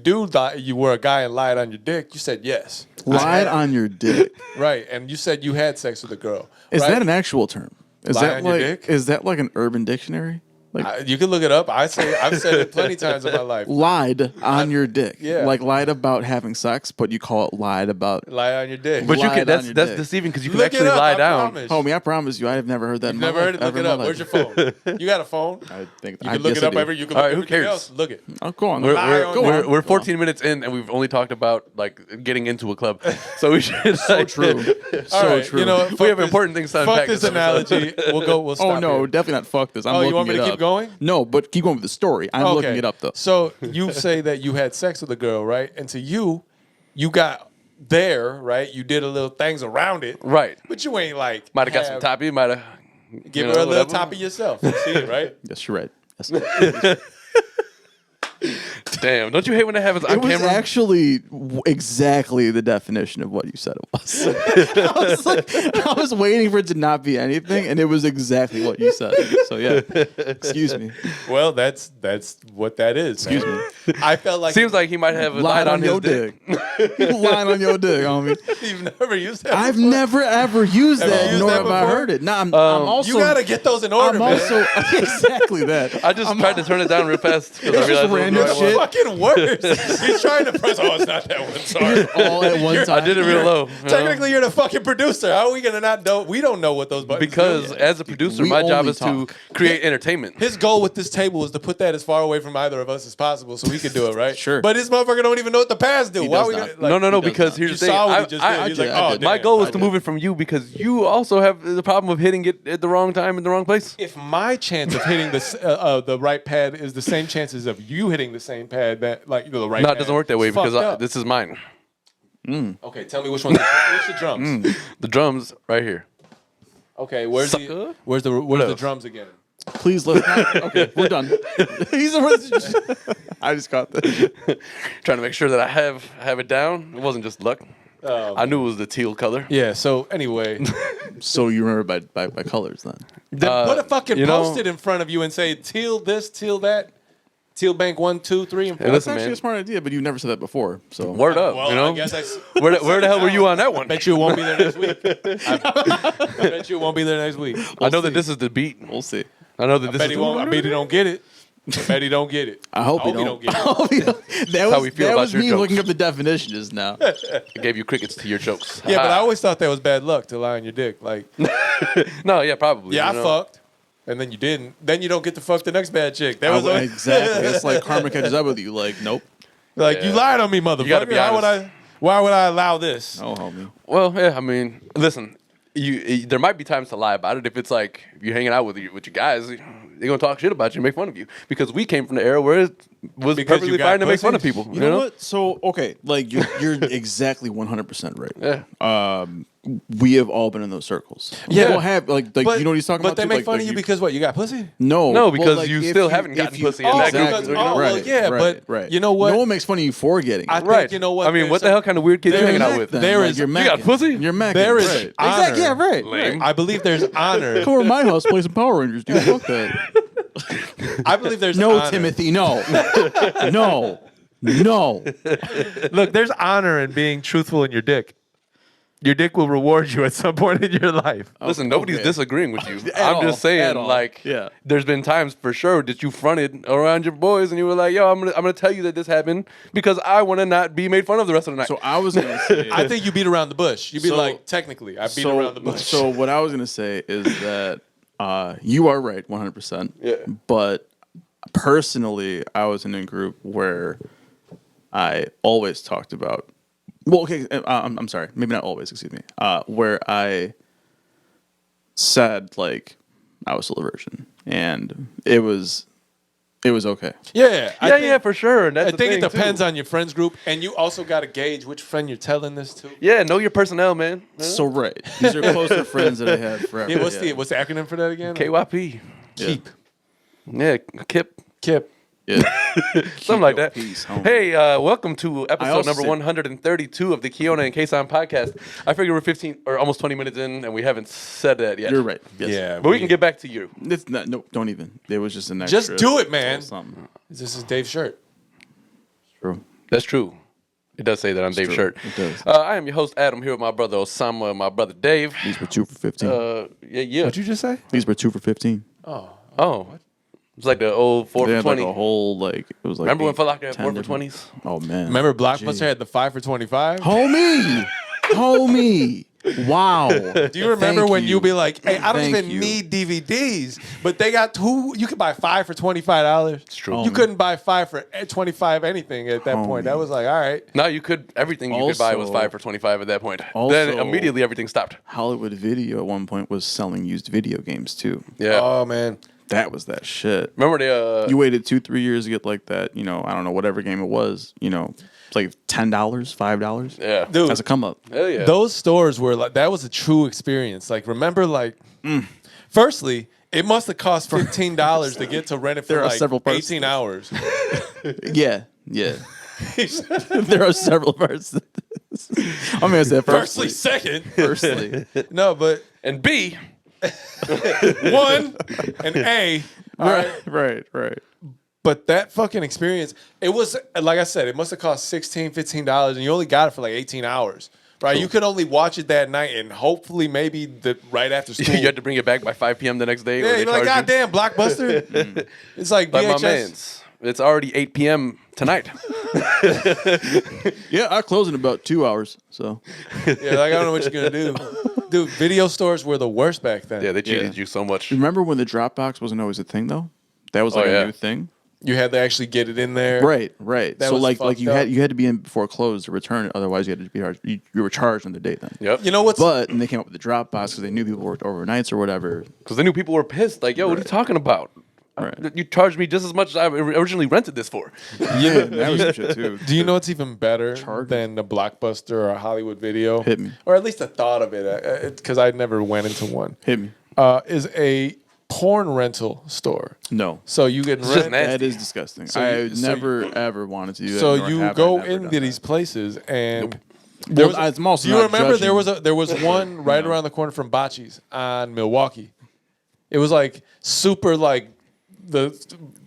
C: you were a guy and lied on your dick, you said yes.
B: Lied on your dick.
C: Right. And you said you had sex with a girl.
B: Is
C: right?
B: that an actual term? Is
C: Lie
B: that
C: on your
B: like
C: dick?
B: is that like an urban dictionary? Like
C: You can look it up. I've said it plenty times in my life.
B: lied on your dick.
C: yeah.
B: Like lied about having sex, but you call it lied about.
C: Lie on your dick.
A: But you
B: Lied
A: can.
B: on
A: That's
B: your
A: that's
B: dick.
A: deceiving because you can
C: Look it
A: actually
C: up,
A: lie
C: I
A: down.
C: promise.
B: Homie, I promise you, I have never heard that.
C: You've
B: in my
C: never heard
B: life,
C: it? Look
B: ever
C: it
B: in my
C: up.
B: life.
C: Where's your phone? You got a phone?
B: I think
C: You
B: I
C: can look
B: guess
C: it
B: I
C: up
B: do.
C: every. You can
A: All
C: look
A: right, who
C: everything
A: cares?
C: else. Look it.
B: Oh, go on.
A: We're,
C: Lie
A: we're,
C: on
B: go
A: we're,
B: on.
A: we're
B: Go on.
A: 14 minutes in and we've only talked about like getting into a club. So we should.
B: So true.
C: All
B: So
C: right,
B: true.
C: You know, what?
A: We
C: Fuck
A: have
C: this-
A: important things to
C: Fuck
A: unpack
C: this
A: this episode.
C: analogy. We'll stop
B: Oh no,
C: here.
B: definitely not. Fuck this. I'm
C: Oh, you
B: looking
C: want me
B: it
C: to keep
B: up.
C: going?
B: No, but keep going with the story. I'm looking it up though.
C: So you say that you had sex with a girl, right? And to you, you got there, right? You did a little things around it,
A: Right.
C: but you ain't like
A: Might have got some toppy. Might have.
C: Give her a little toppy yourself. You see it, right?
B: Yes, you're right. Yes.
A: Damn! Don't you hate when that happens on
B: It was
A: camera?
B: actually exactly the definition of what you said it was. I was waiting for it to not be anything, and it was exactly what you said. So yeah, excuse me.
C: Well, that's what that is.
B: Excuse me.
C: I felt like
A: Seems like he might have a light on
B: your
A: his dick.
B: Line on your dick, homie.
C: you've never used that.
B: I've
C: before.
B: never ever used
C: Have you
B: that,
C: used
B: nor
C: that
B: have I
C: before?
B: heard it. Nah, I'm also.
C: You gotta get those in order,
B: I'm
C: man.
B: also exactly that.
A: I just tried to turn it down real fast because I
B: It's
A: realized
B: just
A: it was
B: random
A: the right
B: shit.
A: one.
C: Fucking worse. He's trying to press. Oh, it's not that one. Sorry.
B: All at one time.
A: I did it real low. you know?
C: Technically, you're the fucking producer. How are we gonna not know? We don't know what those buttons
A: Because
C: do.
A: as a producer,
B: We
A: my job
B: only
A: is
B: talk.
A: to create entertainment.
C: His goal with this table is to put that as far away from either of us as possible, so we can do it, right?
B: Sure.
C: But this motherfucker don't even know what the pads do. Why
B: does
C: we
B: not.
C: gonna,
A: No,
B: He does
A: because
B: not.
A: here's
C: You
A: the thing.
C: saw what he just did. He's like,
B: I
C: oh,
B: did.
A: My
C: damn.
A: goal is
B: I
A: to
B: did.
A: move it from you because you also have the problem of hitting it at the wrong time in the wrong place.
C: If my chance of hitting the right pad is the same chances of you hitting the same pad, that like the right.
A: No,
C: pad,
A: it doesn't work that way
C: it's
A: because
C: fucked up.
A: this is mine.
C: Okay, tell me which one. What's the drums?
A: The drums right here.
C: Okay, where's
A: Sucker.
C: the
A: else?
C: drums again?
B: Please let's not. Okay, we're done. He's a. I just got that.
A: Trying to make sure that I have it down. It wasn't just luck.
C: Oh,
A: I knew it was the teal color.
C: Yeah. So anyway,
B: So you remember by colors then?
C: then put a fucking
A: you know-
C: post-it in front of you and say teal this, teal that, teal bank 1, 2, 3, and 4.
A: Hey,
B: That's
A: listen,
B: actually
A: man.
B: a smart idea, but you've never said that before. So
A: Word up,
C: Well,
A: you know.
C: I guess I
A: Where the hell were you on that one?
C: bet you it won't be there next week. I bet you it won't be there next week.
A: I know that this is the beat.
B: we'll see.
A: I know that
C: I
A: this
C: bet
A: is
C: he won't. I bet he don't get it. I bet he don't get it.
B: I hope you
C: he
B: don't.
C: get
B: I
C: it.
B: hope you don't. That
A: how
B: was,
A: we feel
B: that
A: about
B: was
A: your
B: me
A: jokes.
B: looking up the definition just now.
A: I gave you crickets to your jokes.
C: Yeah, but I
A: Ha.
C: always thought that was bad luck to lie on your dick. Like,
A: No, yeah, probably.
C: yeah,
A: you
C: I
A: know.
C: fucked, and then you didn't. Then you don't get to fuck the next bad chick. That was
B: Exactly. It's like karma catches up with you. Like, nope.
C: like
A: Yeah.
C: you lied on me,
A: gotta
C: motherfucker.
A: be
C: How would
A: honest.
C: I? Why would I allow this?
B: Oh, homie.
A: Well, yeah, I mean, listen, there might be times to lie about it if it's like you're hanging out with your guys. They're gonna talk shit about you, and make fun of you, because we came from the era where it was
C: Because
A: perfectly
C: you got
A: fine to make
C: pussy?
A: fun of people.
B: You know what? So okay, like you're exactly 100% right.
A: Yeah.
B: We have all been in those circles.
C: Yeah.
B: People have like
C: But
B: you know what he's talking
C: but
B: about.
C: they
B: too?
C: make
B: Like,
C: fun
B: like
C: of you because what? You got pussy?
B: No,
A: No,
B: well,
A: because
B: like,
A: you
B: if
A: still haven't gotten pussy in
C: Oh,
A: that
C: because-
A: group.
C: oh, well, yeah, but
B: right.
C: you know what?
B: No one makes fun of you for getting.
C: I
B: it.
C: think,
A: Right.
C: you know what?
A: I mean,
C: there's
A: what the
C: some-
A: hell kind of weird kid you
C: there
A: hanging
C: is-
A: out with?
B: Then,
C: there
B: like,
C: is-
B: you're
C: you
A: got
B: macking.
A: pussy?
B: You're macking.
C: There is
B: right.
C: honor.
B: Exactly. Yeah, right.
A: Lame.
B: right.
C: I believe there's honor.
B: Come over to my house, play some Power Rangers, dude. Fuck that.
C: I believe there's
B: No,
C: honor.
B: Timothy. No. No. No.
C: Look, there's honor in being truthful in your dick. Your dick will reward you at some point in your life.
A: Listen, nobody's
B: okay.
A: disagreeing with you.
B: At
A: I'm
B: all,
A: just saying,
B: at all.
A: like,
B: Yeah.
A: there's been times for sure that you fronted around your boys and you were like, "Yo, I'm gonna tell you that this happened because I want to not be made fun of the rest of the night."
B: So I was gonna say.
C: I think you beat around the bush. You'd be
B: So-
C: like, technically, I beat around the bush.
B: So what I was gonna say is that you are right, 100%.
A: Yeah.
B: But personally, I was in a group where I always talked about. Well, okay, I'm sorry. Maybe not always. Excuse me. Where I said like I was still a virgin, and it was okay.
C: yeah, I think,
A: yeah, for sure. And that's
C: I
A: the
C: think it
A: thing,
C: depends
A: too.
C: on your friends group, and you also got to gauge which friend you're telling this to.
A: Yeah, know your personnel, man.
B: So right, these are closer friends that I had forever.
C: Yeah, what's the acronym for that again?
A: KYP.
C: Keep.
A: Yeah, Kip.
C: Kip.
B: Yeah.
A: Something like
B: your
A: that.
B: peace, homie.
A: Hey, welcome to episode
B: also
A: number
B: said-
A: 132 of the Kiona and Kasson podcast. I figure we're 15 or almost 20 minutes in, and we haven't said that yet.
B: You're right. Yes.
C: Yeah,
A: But we can get back to you.
B: It's not. No, don't even. It was just an extra.
C: Just do it, man.
B: Something.
C: This is Dave's shirt.
B: True.
A: That's true. It does say that on Dave's
B: true.
A: shirt.
B: It does.
A: I am your host, Adam, here with my brother Osama and my brother Dave.
B: These were 2 for 15.
A: Yeah.
C: What'd you just say?
B: These were 2 for 15.
A: Oh. It's like the old 4
B: They
A: for
B: had
A: 20.
B: like a whole like it was like.
A: Remember when
B: 8,
A: Foot Locker had
B: 10
A: 4 for
B: different-
A: 20s?
B: Oh man.
C: Remember Blockbuster had the 5 for 25?
B: Homie, homie. Wow.
C: Do you remember
B: Thank
C: when
B: you.
C: you be like, "Hey, I don't
B: Thank
C: even
B: you.
C: need DVDs," but they got two. You could buy 5 for $25. It's
A: true.
C: You couldn't buy 5 for 25 anything at that point. That was like, all right.
A: No, you could. Everything you could buy was
B: Also-
A: 5 for 25 at that point. Then
B: Also-
A: immediately everything stopped.
B: Hollywood Video at one point was selling used video games too.
A: Yeah.
C: Oh man.
B: That was that shit.
A: Remember the
B: You waited 2-3 years to get like that. You know, I don't know whatever game it was. You know, It's like $10, $5.
A: Yeah.
C: Dude,
B: That's a come up.
A: Hell yeah.
C: those stores were like, that was a true experience. Like, remember, like, firstly, it must have cost $15 to get to rent it for
B: There are
C: like
B: several parts
C: 18 hours.
B: Yeah. There are several parts. I'm gonna say
C: Firstly,
B: firstly.
C: second.
B: Firstly.
C: No, but
A: And B,
C: one and A. All right.
B: Right.
C: But that fucking experience, it was, like I said, it must have cost $15 and you only got it for like 18 hours. Right? You could only watch it that night and hopefully maybe right after school.
A: you had to bring it back by 5 p.m. the next day.
C: Yeah,
A: or they
C: you're like,
A: charge you.
C: goddamn, Blockbuster. It's like
A: Like my
C: VHS.
A: man's. It's already 8 p.m. tonight.
B: Yeah, I close in about 2 hours. So
C: Yeah, like, I don't know what you're going to do. Dude, video stores were the worst back then.
A: Yeah, they cheated you so much.
B: remember when the Dropbox wasn't always a thing though? That was like
A: yeah.
B: a new thing.
C: You had to actually get it in there.
B: Right.
C: That
B: So
C: was
B: like
C: fucked
B: you
C: up.
B: had to be in before it closed to return it. Otherwise, you had to be charged. You were charged on the date then.
A: Yep.
C: You know what's...
B: But and they came up with the Dropbox because they knew people worked overnights or whatever.
A: Because they knew people were pissed. Like, yo, what are you talking about?
B: Right.
A: You charged me just as much as I originally rented this for.
B: Yeah, that was some shit too.
C: Do you know what's even better
B: Chargers.
C: than the Blockbuster or Hollywood Video?
B: Hit me.
C: Or at least the thought of it, because I never went into one.
B: Hit me.
C: Is a porn rental store.
B: No.
C: So you get
A: just
C: rent.
A: nasty.
B: That is disgusting.
C: So
B: I
C: you- so
B: never ever wanted to do that.
C: So
B: nor
C: you
B: have I
C: go
B: never
C: into
B: done
C: these places and
B: that. Well, I'm also
C: do you
B: not
C: remember
B: judging.
C: there was one right around the corner from Bocce's on Milwaukee. It was like super like the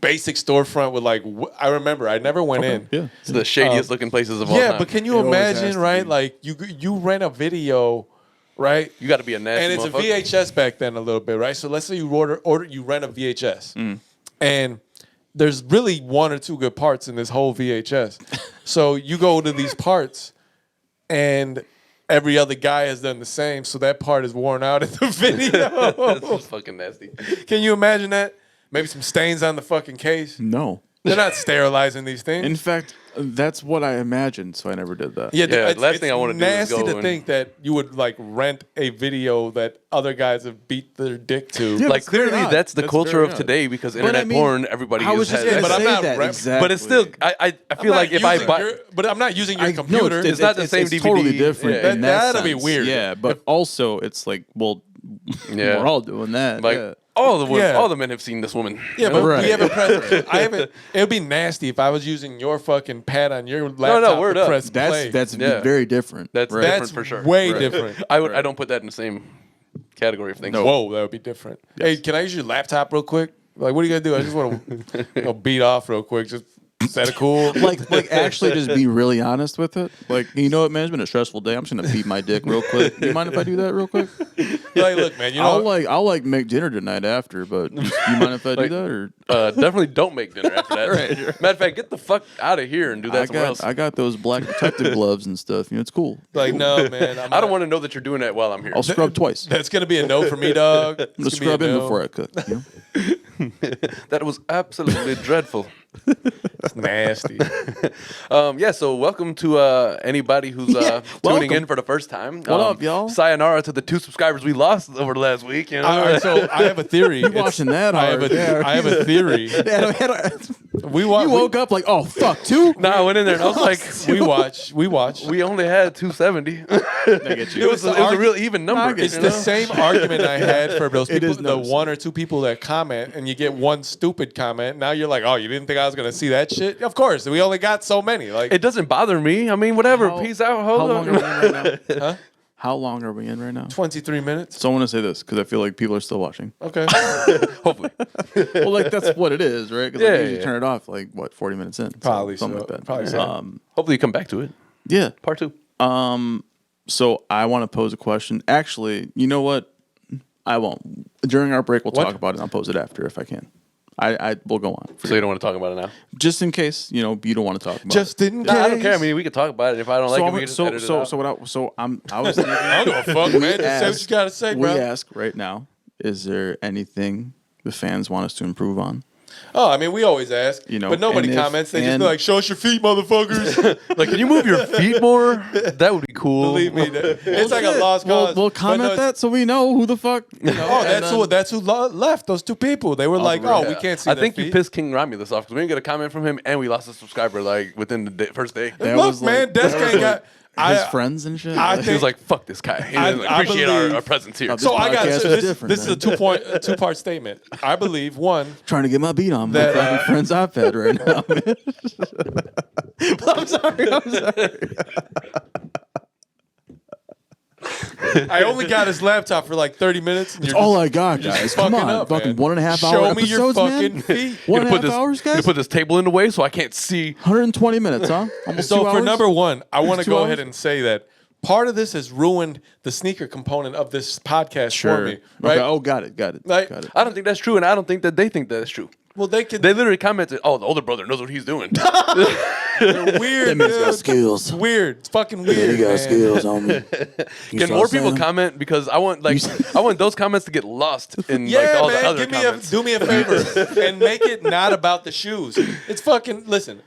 C: basic storefront with like I remember I never went in.
B: Yeah.
A: It's the shadiest looking places of all
C: Yeah,
A: time.
C: but can you
B: It always has
C: imagine,
B: to
C: right?
B: be.
C: Like you rent a video, right?
A: You got to be a nasty
C: And it's a
A: motherfucker.
C: VHS back then a little bit, right? So let's say you you rent a VHS, and there's really one or two good parts in this whole VHS. So you go to these parts, and every other guy has done the same, so that part is worn out in the video.
A: This is fucking nasty.
C: Can you imagine that? Maybe some stains on the fucking case.
B: No.
C: They're not sterilizing these things.
B: In fact, that's what I imagined, so I never did that.
C: Yeah,
A: Yeah, the last thing I wanna do is
C: nasty
A: go
C: to
A: and-
C: think that you would like rent a video that other guys have beat their dick to.
B: Yeah,
A: Like,
B: that's very
A: clearly,
B: odd.
A: that's the
B: That's
A: culture
B: very
A: of
B: odd.
A: today because
B: But
A: internet
B: I mean,
A: porn, everybody
B: I was
A: has.
B: just gonna
C: but I'm
B: say
C: not
B: that
C: rep-
B: exactly.
A: But it's still, I feel like if I buy.
C: but I'm not using your
B: I know
C: computer.
A: It's not the same
B: it's
A: DVD.
B: totally different.
A: Yeah.
B: in that
C: That'd be
B: sense.
C: weird.
B: Yeah, but also it's like, well,
A: Yeah.
B: we're all doing that.
A: Like,
B: yeah.
A: all the women,
C: Yeah.
A: all the men have seen this woman.
C: Yeah, but
B: Right.
C: we haven't pressed. I haven't. It would be nasty if I was using your fucking pad on your laptop
A: word
C: to
A: up.
C: press play.
B: That's
A: Yeah.
B: very different.
A: That's
B: right?
A: different
C: That's
A: for sure.
C: way
B: Right.
C: different.
A: I don't put that in the same category of things.
C: Whoa, that would be different. Hey, can I use your laptop real quick? Like, what are you gonna do? I just want to beat off real quick. Just set it cool.
B: like actually just be really honest with it. Like, you know what, man, it's been a stressful day. I'm just gonna beat my dick real quick. You mind if I do that real quick?
C: Like, look, man. You know,
B: I'll make dinner tonight after, but you mind if I do that or
A: Definitely don't make dinner after that. Matter of fact, get the fuck out of here and do that somewhere else.
B: I got those black protective gloves and stuff. You know, it's cool.
C: like, no, man.
A: I don't want to know that you're doing that while I'm here.
B: I'll scrub twice.
C: That's gonna be a no for me, dog.
B: I'm gonna scrub in before I cook. You know?
A: That was absolutely dreadful.
C: It's nasty.
A: Yeah, so welcome to anybody who's tuning
B: welcome.
A: in for the first time.
B: What up, y'all?
A: Sayonara to the 2 subscribers we lost over the last week. You know?
C: All right, so I have a theory.
B: You watching that
C: I have
B: hard.
C: a,
B: Yeah.
C: I have a theory. We watch.
B: You woke up like, oh fuck, two?
A: Nah, I went in there and I was like,
C: We watch. We watch.
A: we only had 270.
B: get
A: It was a real even number.
C: It's
A: you
C: the
A: know?
C: same argument I had for those
B: It
C: people,
B: is
C: the
B: noticeable.
C: 1 or 2 people that comment, and you get one stupid comment. Now you're like, oh, you didn't think I was gonna see that shit? Of course, we only got so many. Like,
A: It doesn't bother me. I mean, whatever.
B: How-
A: Peace out.
B: How
A: Hold
B: long
A: on.
B: are we in right now?
C: Huh?
B: How long are we in right now?
C: 23 minutes.
B: So I want to say this because I feel like people are still watching.
C: Okay.
A: Hopefully.
B: Well, like that's what it is, right? Because
A: Yeah,
B: I usually
A: yeah.
B: turn it off like what 40 minutes in,
C: Probably
B: something
C: so.
B: like that.
C: Probably so.
A: Hopefully you come back to it.
B: Yeah.
A: Part 2.
B: So I want to pose a question. Actually, you know what? I won't. During our break, we'll
C: What?
B: talk about it. And I'll pose it after if I can. I will go on
A: So you don't want to talk about it now?
B: just in case you don't want to talk about.
C: Just
B: it.
C: in case.
A: Nah, I don't care. I mean, we could talk about it. If I don't like
B: So
A: it, we can just edit it out.
B: I was thinking.
C: I don't give a fuck, man. Just say what you gotta say,
B: we
C: bro.
B: ask right now: is there anything the fans want us to improve on?
C: Oh, I mean, we always ask,
B: You know,
C: but nobody
B: and if-
C: comments. They just
B: and-
C: be like, "Show us your feet, motherfuckers."
A: Like, can you move your feet more? That would be cool.
C: Believe me, it's like a lost cause.
B: We'll
C: But
B: comment
C: no,
B: that so we know who the fuck. You know,
C: Oh,
B: and
C: that's who left. Those 2 people. They were like,
B: really?
C: "Oh, we can't see."
A: I
C: their
A: think you
C: feet.
A: pissed King Romulus off because we didn't get a comment from him, and we lost a subscriber like within the first day.
B: That
C: Look,
B: was like-
C: man, Desk
B: that was
C: ain't
B: like
C: got
B: his friends and shit.
C: I
A: He
C: think-
A: was like, "Fuck this guy." He
C: I-
A: doesn't
C: I
A: appreciate
C: believe-
A: our presence here.
B: This
C: So I got
B: podcast
C: so
B: is
C: this,
B: different,
C: this is a
B: man.
C: two-part statement. I believe one.
B: trying to get my beat on
C: That,
B: my fucking friend's iPad right now, man. I'm sorry.
C: I only got his laptop for like 30 minutes. And
B: That's
C: you're
B: all
C: just-
B: I got,
C: you're just
B: guys. Come
C: fucking
B: on,
C: up,
B: fucking
C: man.
B: 1.5 hour
C: Show me your
B: episodes,
C: fucking
B: man.
C: feet.
B: One and a
A: put
B: half
A: this,
B: hours,
A: you
B: guys.
A: put this table in the way so I can't see.
B: 120 minutes, huh? Almost
C: So
B: 2
C: for
B: hours?
C: number one, I want to
B: 2
C: go
B: hours?
C: ahead and say that part of this has ruined the sneaker component of this podcast for me. Right?
B: Okay. Oh, got it.
C: Like-
B: got it.
A: I don't think that's true, and I don't think that they think that is true.
C: Well, they can.
A: They literally commented, "Oh, the older brother knows what he's doing."
C: They're weird.
B: That man's got
C: dude.
B: skills.
C: It's weird. It's fucking weird. man.
B: homie.
A: Can more people comment because I want those comments to get lost in
C: Yeah,
A: like all the
C: man.
A: other comments.
C: Do me a favor and make it not about the shoes. It's fucking. Listen,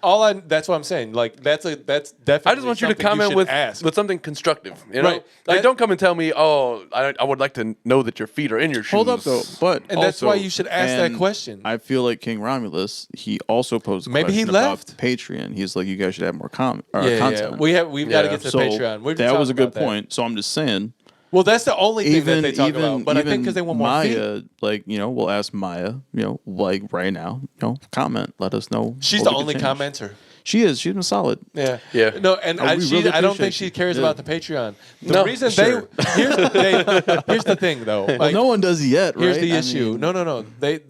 C: that's what I'm saying. Like that's definitely.
A: I just want you to
C: something
A: comment
C: should
A: with
C: ask.
A: something constructive. You know,
C: Right.
A: like don't come and tell me, "Oh, I would like to know that your feet are in your shoes."
B: Hold up, though. But
C: And that's
B: also-
C: why you should ask that
B: and
C: question.
B: I feel like King Romulus, he also posed a
C: Maybe he
B: question
C: left.
B: about Patreon. He's like, you guys should have more content.
C: Yeah. We've got to
A: Yeah.
C: get to the
B: So
C: Patreon. We've been
B: that was a
C: talking
B: good
C: about that.
B: point. So I'm just saying,
C: Well, that's the only thing that they talk
B: even
C: about. But I think
B: even
C: because they want more
B: Maya,
C: feet.
B: like we'll ask Maya, like right now, comment, let us know.
C: She's
B: what
C: the
B: we
C: only
B: could change.
C: commenter.
B: She is. She's been solid.
C: Yeah.
A: Yeah.
C: No, and
B: Oh, we really
C: I don't
B: appreciate
C: think she
B: you.
C: cares
B: Yeah.
C: about the Patreon. The
A: No,
C: reason
B: sure.
C: here's the thing though.
B: Well,
C: Like,
B: no one does yet, right?
C: here's the
B: I
C: issue.
B: mean,
C: No. The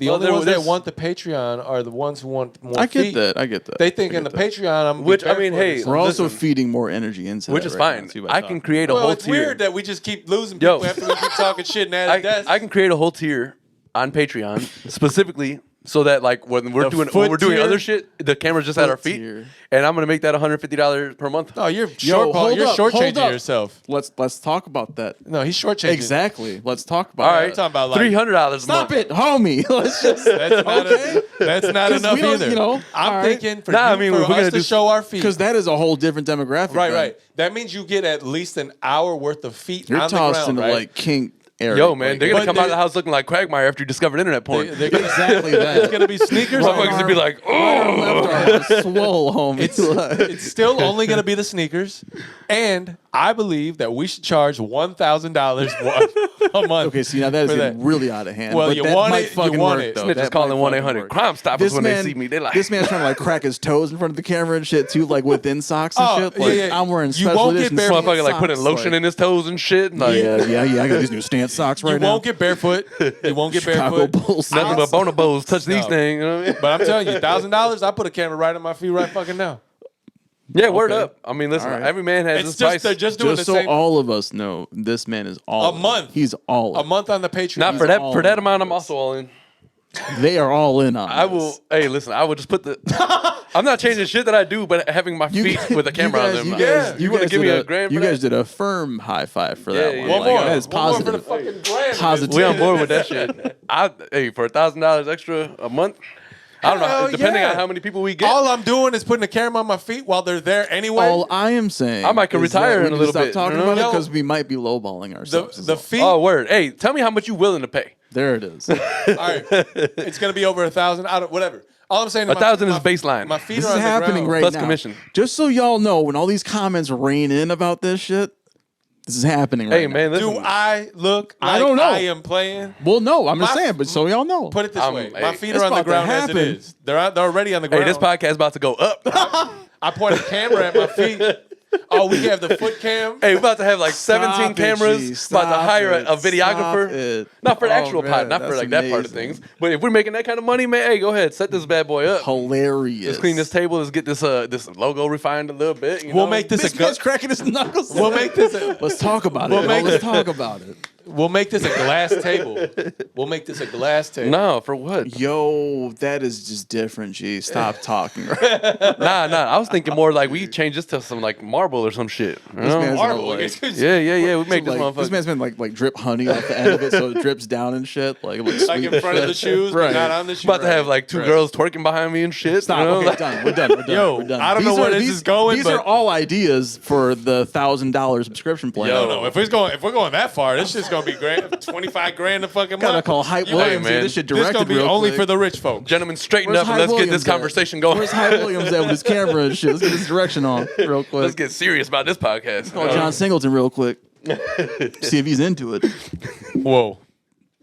A: Well,
C: only ones that
A: there's-
C: want the Patreon are the ones who want more
B: I get
C: feet.
B: that. I get that.
C: They think
B: I
C: in the
B: get that.
C: Patreon, I'm
A: Which, I mean, hey,
B: We're also
A: listen,
B: feeding more energy into
A: which
B: that
A: is
B: right
A: fine.
B: now, too, by
A: I
B: talking.
A: can create a
C: Well,
A: whole
C: it's
A: tier.
C: weird that we just keep losing
A: Yo.
C: people after we keep talking shit and at desk.
A: I can create a whole tier on Patreon specifically so that like when we're
C: The
A: doing
C: foot tier?
A: other shit, the camera's just at our
B: Foot
A: feet,
B: tier.
A: and I'm gonna make that $150 per month.
C: No, you're
B: Yo, hold
C: you're
B: up, hold
C: shortchanging
B: up.
C: yourself.
B: Let's talk about that.
C: No, he's shortchanging.
B: Exactly. Let's talk about
A: All
B: that.
A: right,
C: We're talking about, like,
A: $300 a
B: Stop
A: month.
B: it, homie. Let's just.
C: That's not,
B: Okay.
C: that's not
B: 'Cause
C: enough
B: we don't,
C: either.
B: you know,
C: I'm
B: all right.
C: thinking for,
A: Nah, I
C: you-
A: mean,
C: for
A: we're gonna
C: us to
A: do-
C: show our feet.
B: Because that is a whole different demographic.
C: Right,
B: then.
C: right. That means you get at least an hour worth of feet
B: You're
C: on the
B: tossed
C: ground,
B: into
C: right?
B: like kink area.
A: Yo, man,
B: like,
A: they're gonna
C: But
A: come out of
C: they-
A: the house looking like Quagmire after you discovered internet porn.
C: They're gonna-
B: exactly
C: It's
B: that.
C: gonna be sneakers.
B: Right.
C: on
A: Motherfuckers would be like,
B: Right
A: oh.
B: arm, left arm, swole, homie.
C: It's still only going to be the sneakers, and I believe that we should charge $1,000 a month.
B: Okay, see now that is
C: for
B: getting really out of hand.
C: Well,
B: but
C: you
B: that
C: want
B: might
C: it, you
B: fucking
C: want
B: work,
C: it.
B: though.
A: Snitches
B: That
A: calling
B: might fucking
A: 1-800
B: work.
A: Crime Stoppers when
B: man,
A: they see me. They like,
B: this man's trying to like crack his toes in front of the camera and shit too, like within socks and
C: Oh,
B: shit. Like
C: yeah.
B: I'm wearing
C: You
B: special
C: won't get
B: edition
C: bare-
A: motherfucker like
B: socks,
A: putting lotion in his toes and shit. Like,
B: Yeah, I got these new stance socks right
C: You
B: now.
C: won't get barefoot. You won't get
B: Chicago
C: barefoot.
B: Bulls.
A: nothing but bonobos touch these
C: No.
A: things. You know what I mean?
C: But I'm telling you, $1,000, I put a camera right on my feet right fucking now.
A: Yeah, word
B: Okay.
A: up. I mean, listen,
B: All right.
A: every man has
C: It's
A: his
C: just
A: price.
C: they're just doing
B: Just
C: the
B: so
C: same.
B: all of us know, this man is all
C: A month.
B: He's all
C: A
B: in.
C: month on the Patreon.
A: Not for
B: He's
A: that.
B: all
A: For that
B: in
A: amount,
B: on
A: I'm also all in.
B: They are all in on.
A: I
B: this.
A: will. Hey, listen. I will just put the. I'm not changing shit that I do, but having my feet with a camera on them. You want to give me a grand?
B: You
A: for
B: guys
A: that?
B: did a firm high five for that
A: Yeah,
B: one.
A: yeah.
C: One
B: Like,
C: more.
B: That is
C: One more for
B: positive.
C: the fucking grand.
B: Positive.
A: We on board with that shit. Hey, for $1,000 extra a month. I don't know.
C: Hell
A: Depending
C: yeah.
A: on how many people we get.
C: All I'm doing is putting a camera on my feet while they're there anyway.
B: All I am saying,
A: I might could
B: is
A: retire
B: that
A: in
B: we
A: a
B: need to
A: little
B: stop
A: bit,
B: talking
A: you know?
B: about it
C: Yo,
B: because we might be lowballing ourselves.
C: the
B: is all.
C: feet.
A: Oh, word. Hey, tell me how much you willing to pay.
B: There it is.
C: All right, it's gonna be over 1,000. I don't. Whatever. All I'm saying is
A: 1,000 is baseline.
C: My feet
B: This
C: are
B: is
C: on the
B: happening
C: ground.
B: right
A: Plus
B: now.
A: commission.
B: Just so y'all know, when all these comments rain in about this shit, this is happening right
A: Hey,
B: now.
A: man, listen.
C: Do I look? Like
B: I don't know.
C: I am playing.
B: Well, no, I'm just
C: My-
B: saying, but so y'all know.
C: Put it this way: my
A: hey,
C: feet
B: it's
C: are on the
B: about to
C: ground as it
B: happen.
C: is. They're already on the
A: Hey,
C: ground.
A: this podcast about to go up.
C: I point a camera at my feet. Oh, we have the foot cam.
A: Hey, we're about to have like 17
B: Stop it,
A: cameras.
B: G.
A: About to
B: Stop
A: hire
B: it.
A: a videographer.
B: Stop it.
A: Not for the
B: Oh,
A: actual
B: man,
A: pod, not for
B: that's
A: like that part of
B: amazing.
A: things. But if we're making that kind of money, man, hey, go ahead, set this bad boy up.
B: Hilarious.
A: Let's clean this table. Let's get this this logo refined a little bit. You
C: We'll
A: know?
C: make this
B: This
C: a gun.
B: man's cracking his knuckles.
C: We'll make this.
B: Let's talk about
C: We'll
B: it.
C: make
B: Let's
C: it-
B: talk about it.
C: We'll make this a glass table. We'll make this a glass table.
A: No, for what?
B: Yo, that is just different, G. Stop talking.
A: Nah. I was thinking more like we change this to some like marble or some shit. You know?
B: man's
C: Marble.
B: like-
A: Yeah. We make this
B: Like,
A: motherfucker.
B: this man's been like drip honey off the end of it, so it drips down and shit. Like
C: Like in front of the shoes, but
B: Right.
C: not on the shoes.
A: about to have like two girls twerking behind me and shit.
B: Stop.
A: You know?
B: Okay,
A: Like-
B: done. We're done. We're done.
C: Yo,
B: We're done.
C: I don't know where this is going,
B: These
C: but-
B: are all ideas for the $1,000 subscription plan.
C: No. If we're going that far, this shit's gonna be grand. 25 grand a fucking
B: Gotta
C: month.
B: call Hype
C: You
B: Williams.
A: man.
B: Get this shit
C: This
B: directed
C: gonna be
B: real
C: only
B: quick.
C: for the rich folks.
A: Gentlemen, straighten
B: Where's
A: up and
B: Hype
A: let's get
B: Williams
A: this
B: at?
A: conversation going.
B: Where's Hype Williams at with his camera and shit? Let's get this direction on real quick.
A: Let's get serious about this podcast.
B: Call John Singleton real quick. See if he's into it.
C: Whoa.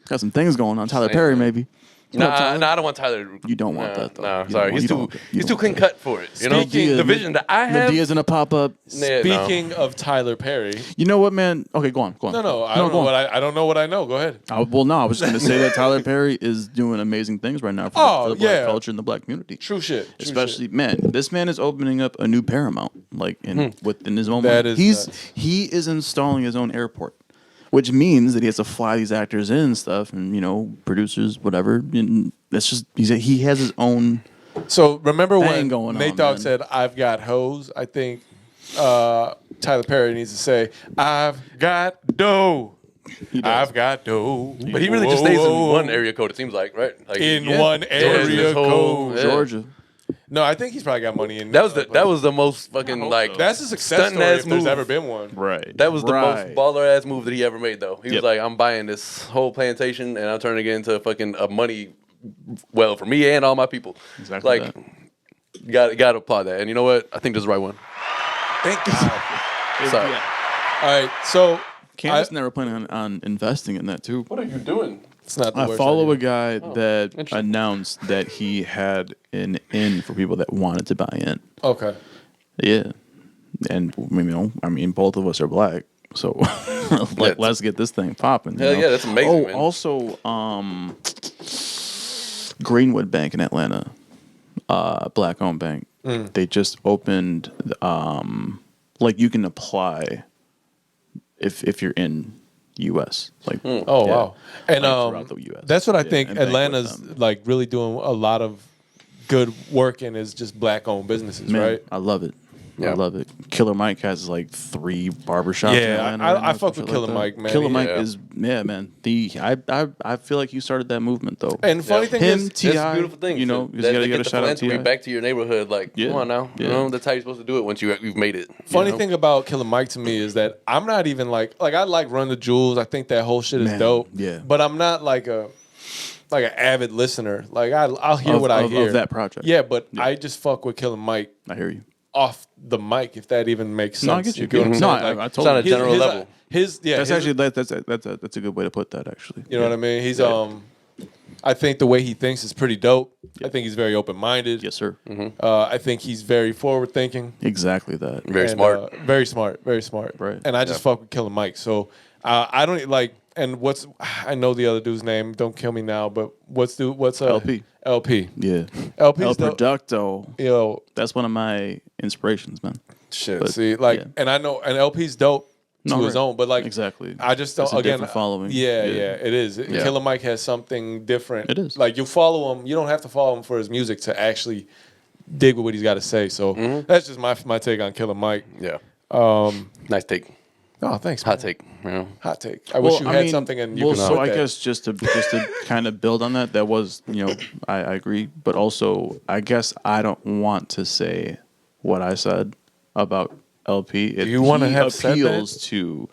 B: Got some things going on. Tyler Perry, maybe. Come on,
A: Nah,
B: Tyler.
A: I don't want Tyler.
B: You don't want that, though.
A: Nah,
B: You
A: sorry.
B: don't
A: He's
B: want-
A: too
B: you
A: he's
B: don't
A: too clean
B: want
A: cut for it. You know,
B: Medea-
A: the vision that I have.
B: Medea's in a pop up.
A: Nah, no.
C: Speaking of Tyler Perry.
B: You know what, man? Okay, go on.
C: No, I don't
B: go
C: know
B: on.
C: what I don't know what I know. Go ahead.
B: Well, no, I was just going to say that Tyler Perry is doing amazing things right now for,
C: Oh,
B: the black
C: yeah.
B: culture and the black community.
C: True shit.
B: Especially, man, this man is opening up a new Paramount, like within his own.
C: That
B: mind.
C: is
B: He is installing his own airport, which means that he has to fly these actors in and stuff, and producers, whatever. And that's just he has his own.
C: So remember
B: Thing
C: when
B: going
C: Nate
B: on,
C: Dogg
B: man.
C: said, "I've got hoes." I think Tyler Perry needs to say, "I've got dough."
B: He does.
C: I've got dough.
A: But he really just stays in one area code. It seems like, right? Like,
C: In
A: yeah.
C: one area
A: this whole-
C: code.
A: yeah.
B: Georgia.
C: No, I think he's probably got money in.
A: That was the most fucking like.
C: That's a success
A: stunting
C: story
A: ass
C: if there's
A: move.
C: ever been one.
B: Right.
A: That was the
B: Right.
A: most baller ass move that he ever made, though. He was
B: Yep.
A: like, "I'm buying this whole plantation and I'm turning it into fucking a money well for me and all my people."
B: Exactly
A: Like,
B: that.
A: got to applaud that. And you know what? I think this is the right one.
C: Thank God.
A: Sorry.
C: All right, so
B: Candace never planning on investing in that too.
A: What are you doing?
C: it's not the
B: I
C: worst
B: follow a
C: idea.
B: guy that
A: interesting.
B: announced that he had an in for people that wanted to buy in.
C: Okay.
B: Yeah, and I mean, both of us are black, so let's get this thing popping.
A: Hell yeah, that's amazing,
B: Oh,
A: man.
B: also, Greenwood Bank in Atlanta, black-owned bank. They just opened. Like you can apply if you're in U.S. Like
C: Oh
B: yeah.
C: wow. And
B: Like, throughout the US.
C: that's what I
B: Yeah,
C: think
B: and bank with
C: Atlanta's
B: them.
C: like really doing a lot of good work in is just black owned businesses,
B: Man,
C: right?
B: I love it.
A: Yeah.
B: I love it. Killer Mike has like 3 barbershops. in
C: Yeah,
B: Atlanta
C: I
B: right now,
C: fuck
B: some
C: with
B: shit
C: Killer
B: that.
C: Mike, man.
B: Killer Mike
A: Yeah.
B: is man. I feel like you started that movement though.
C: And funny thing
B: Him,
C: is,
B: T.I.,
A: That's a beautiful thing.
B: you know,
A: to-
B: you
A: that-
B: gotta
A: to
B: get a
A: the
B: shout out to
A: philanthropy
B: T.I.
A: back to your neighborhood. Like,
B: Yeah.
A: come on now. You
B: Yeah.
A: know, that's how you're supposed to do it once you've made it.
C: funny
B: you know?
C: thing about Killer Mike to me is that I'm not even like I like Run the Jewels. I think that whole shit is
B: Man,
C: dope.
B: yeah.
C: But I'm not like an avid listener. Like I'll hear what I
B: of
C: hear.
B: that project.
C: Yeah, but I just fuck with Killer Mike
B: I hear you.
C: off the mic, if that even makes sense.
B: No, I get you.
C: get what I'm
B: No,
C: saying?
B: I
C: Like,
B: totally.
A: on a general level.
C: His
B: That's actually that's a good way to put that. Actually,
C: you know what I mean? He's I think the way he thinks is pretty dope. I think he's very open minded.
B: Yes, sir.
C: I think he's very forward thinking.
B: Exactly that.
A: Very
C: And,
A: smart.
C: Very smart. Very smart.
B: Right.
C: And I just fuck with Killer Mike. So I don't like. And I know the other dude's name. Don't kill me now. But what's
B: LP.
C: LP.
B: Yeah.
C: LP's
B: El
C: dope.
B: Producto.
C: Yo,
B: That's one of my inspirations, man.
C: shit.
B: But,
C: See, like,
B: yeah.
C: and I know, and LP's dope to
B: No,
C: his
B: right.
C: own. But like,
B: Exactly.
C: I just don't.
B: It's a
C: Again,
B: different following.
C: Yeah,
B: Yeah.
C: it is.
A: Yeah.
C: Killer Mike has something different.
B: It is.
C: Like you follow him. You don't have to follow him for his music to actually dig with what he's got to say. So that's just my take on Killer Mike.
A: Yeah. Nice take.
C: Oh, thanks.
A: Hot
C: man.
A: take. You know?
C: Hot take. I wish you had something and you could
B: so
C: put
B: I
C: that.
B: guess just to kind of build on that was I agree, but also I guess I don't want to say what I said about LP. If
C: you wanna
B: he
C: have said that?
B: appeals to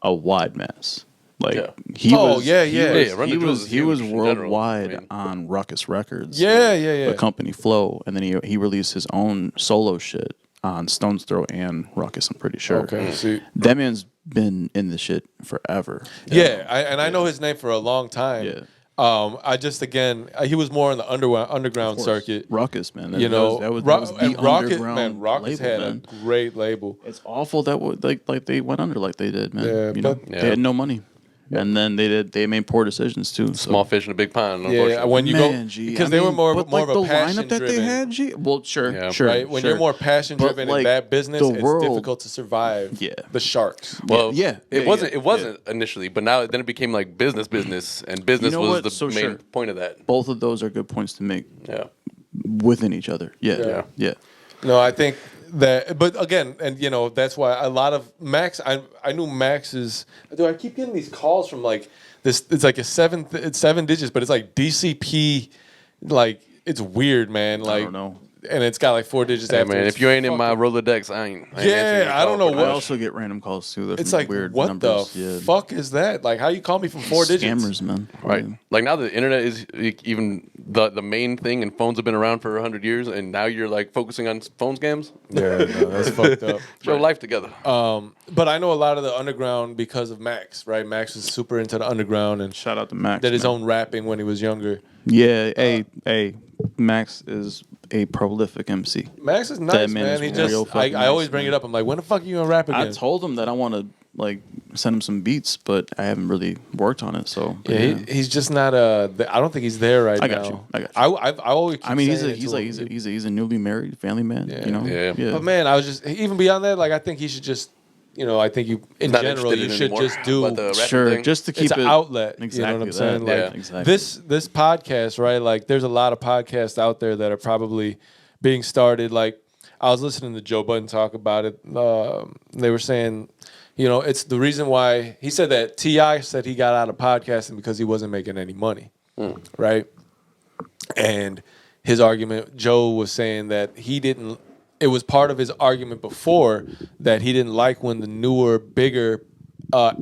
B: a wide mass. Like
A: Yeah.
B: he
C: Oh,
B: was,
C: yeah,
B: he
C: yeah.
B: was,
A: Yeah, Run the
B: he
A: Jewels
B: was,
A: is
B: he was
A: huge in general.
B: worldwide
A: I mean-
B: on Ruckus Records.
C: Yeah, yeah.
B: The company Flow, and then he released his own solo shit on Stone's Throw and Ruckus. I'm pretty sure.
C: Okay. See.
B: That man's been in the shit forever.
C: Yeah, I know his name for a long time.
B: Yeah.
C: I just he was more in the underground circuit.
B: Ruckus, man.
C: You know,
B: that was the
C: and Rocket,
B: underground
C: man, Rockets
B: label,
C: had
B: man.
C: a great label.
B: It's awful that like they went under like they did, man.
C: Yeah,
B: you know,
C: but-
A: Yeah.
B: they had no money. and then they made poor decisions too. So.
A: Small fish in a big pond.
C: Yeah,
A: Unfortunately.
C: when you
B: Man,
C: go
B: G,
C: because
B: I
C: they were
B: mean,
C: more
B: but,
C: more
B: like,
C: of a
B: the
C: passion
B: lineup that
C: driven.
B: they had. G, well, sure,
A: Yeah.
B: sure,
C: Right, when
B: sure.
C: you're more passion
B: But,
C: driven
B: like,
C: in that business,
B: the
C: it's
B: world-
C: difficult to survive.
B: Yeah.
C: The sharks.
A: Well,
B: yeah,
A: it
B: yeah,
A: wasn't.
B: yeah,
A: It wasn't initially, but now then it became like business, and business
B: know
A: was
B: what?
A: the
B: So
A: main
B: sure.
A: point of that.
B: Both of those are good points to make
A: Yeah.
B: within each other. Yeah,
C: Yeah.
B: yeah.
C: No, I think that, but again, and that's why a lot of Max. I knew Max's. Do I keep getting these calls from like this? It's like it's 7 digits, but it's like DCP. Like it's weird, man. Like
B: don't know.
C: and it's got like 4 digits
A: Hey
C: after.
A: man,
C: It's
A: if you ain't in my
C: fucking-
A: Rolodex, I ain't
C: Yeah,
A: answering your
C: I don't
A: call
C: know
A: pretty
C: what-
B: I
A: much.
B: also get random calls too. They're
C: It's
B: from
C: like
B: weird
C: what
B: numbers.
C: the
B: yeah.
C: fuck is that? Like how you call me from 4 digits?
B: Scammers, man.
A: Right.
B: Yeah.
A: Like now the internet is even the main thing, and phones have been around for 100 years, and now you're like focusing on phone scams.
C: Yeah, no, that's fucked up.
A: Show life together.
C: But I know a lot of the underground because of Max, right? Max was super into the underground and
B: Shout out to Max.
C: did his
B: man.
C: own rapping when he was younger.
B: Yeah, hey, Max is a prolific MC.
C: Max is nice,
B: man
C: man.
B: is
C: He
B: real
C: just
B: fucking
C: I always
B: nice,
C: bring
B: man.
C: it up. I'm like, when the fuck are you gonna rap again?
B: I told him that I want to like send him some beats, but I haven't really worked on it. So but
C: yeah, he's just not I don't think he's there right
B: I
C: now.
B: got you. I got you.
C: I always. Keep
B: I mean,
C: saying it to him.
B: he's a newly married family man.
C: Yeah.
B: You know,
A: Yeah.
C: But man, I was just even beyond that. Like I think he should just I think you in
A: Not
C: general
A: interested
C: you
A: in
C: should
A: anymore
C: just do.
A: about the rapping
B: sure,
A: thing.
B: just to keep
C: It's an
B: it
C: outlet.
B: Exactly
C: You know what I'm
B: that.
C: saying? Like
A: Yeah.
B: exactly.
C: this podcast, right? Like there's a lot of podcasts out there that are probably being started. Like I was listening to Joe Budden talk about it. They were saying, it's the reason why he said that T.I. said he got out of podcasting because he wasn't making any money, right? And his argument, Joe was saying that he didn't. It was part of his argument before that he didn't like when the newer, bigger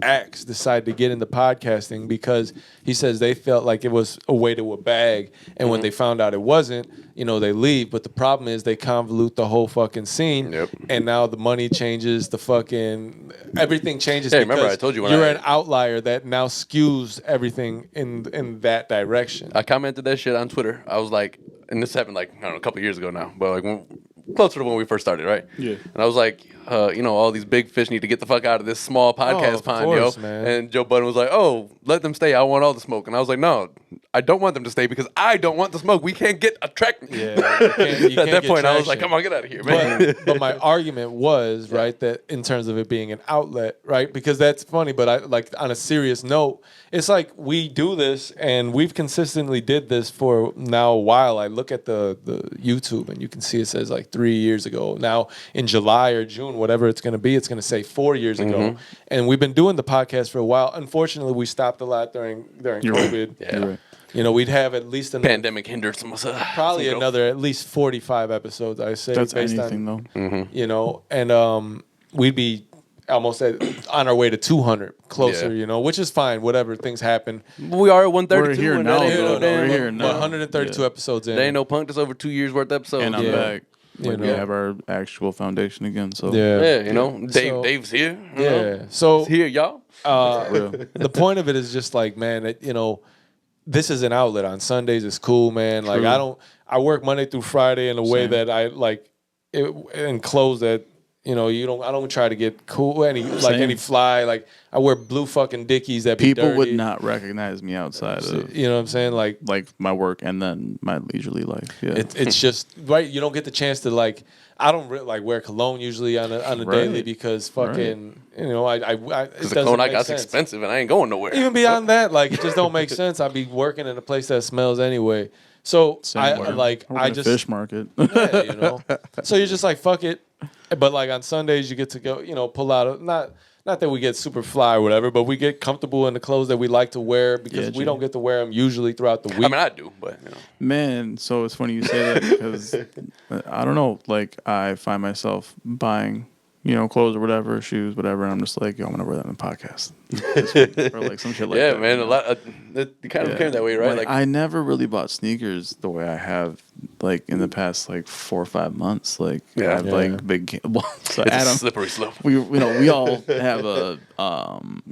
C: acts decided to get into podcasting because he says they felt like it was a way to a bag, and when they found out it wasn't, they leave. But the problem is they convolute the whole fucking scene,
A: Yep.
C: and now the money changes, the fucking everything changes.
A: Hey, remember
C: because
A: I told you when
C: you're
A: I-
C: an outlier that now skews everything in that direction.
A: I commented that shit on Twitter. I was like, and this happened like I don't know, a couple years ago now, but like closer to when we first started, right?
B: Yeah.
A: And I was like, all these big fish need to get the fuck out of this small podcast
C: of
A: pond,
C: course,
A: yo.
C: man.
A: And Joe Budden was like, oh, let them stay. I want all the smoke. And I was like, no, I don't want them to stay because I don't want the smoke. We can't get a track.
C: Yeah, you can't
A: At that
C: get
A: point, I was like,
C: traction.
A: come on, get out of here, man.
C: But my argument was right that in terms of it being an outlet, right? Because that's funny, but I like on a serious note, it's like we do this and we've consistently did this for now a while. I look at the YouTube and you can see it says like 3 years ago. Now in July or June, whatever it's going to be, it's going to say 4 years ago. And we've been doing the podcast for a while. Unfortunately, we stopped a lot during
B: You're right.
C: COVID.
A: Yeah.
B: You're right.
C: We'd have at least another,
A: Pandemic hindered some
C: probably
A: some growth.
C: another at least 45 episodes. I say
B: That's
C: based
B: anything
C: on
B: though.
C: and we'd be almost on our way to 200 closer,
A: Yeah.
C: which is fine. Whatever, things happen.
A: We are at 132.
B: We're here
A: and
B: now,
A: that ain't
B: though.
A: no damn-
B: We're here
C: We're
B: now.
C: 132
B: Yeah.
C: episodes in.
A: There ain't no punk that's over 2 years worth of episodes.
B: And I'm
C: Yeah.
B: back.
C: You
B: Like, we
C: know.
B: have our actual foundation again. So
C: Yeah.
A: Yeah,
C: So-
A: Dave's here. you
C: Yeah.
A: know.
C: So
A: He's here, y'all.
B: real.
C: the point of it is just like, man, this is an outlet. On Sundays, it's cool, man. Like
B: True.
C: I work Monday through Friday in a way
B: Same.
C: that I like it and close that. I don't try to get cool any
B: Same.
C: fly. Like I wear blue fucking Dickies that be
B: People
C: dirty.
B: would not recognize me outside of
C: You know what I'm saying? Like
B: my work and then my leisurely life. Yeah.
C: it's just right. You don't get the chance to like. I don't wear cologne usually on a
B: Right.
C: daily because fucking it
A: Because the
C: doesn't
A: clone I
C: make
A: got's
C: sense.
A: expensive and I ain't going nowhere.
C: Even beyond that, like it just don't make sense. I'd be working in a place that smells anyway. So
B: Same way.
C: like
B: I work
C: I
B: in a
C: just
B: fish market.
C: yeah. So you're just like fuck it. But like on Sundays you get to go pull out not that we get super fly or whatever, but we get comfortable in the clothes that we like to wear because
B: Yeah,
C: we
B: Jay.
C: don't get to wear them usually throughout the week.
A: I mean, I do, but
B: Man, so it's funny you say that because I don't know. Like I find myself buying, clothes or whatever, shoes, whatever, and I'm just like, yo, I'm gonna wear that on the podcast, or like some shit like
A: yeah,
B: that.
A: man,
B: you
A: a
B: know?
A: lot. It kind of
B: Yeah.
A: became that way, right?
B: Like, I never really bought sneakers the way I have, like in the past, like 4 or 5 months. Like
A: Yeah.
B: I have
C: Yeah.
B: like big. Well, so
A: it's a
B: Adam,
A: slippery slope.
B: we all have a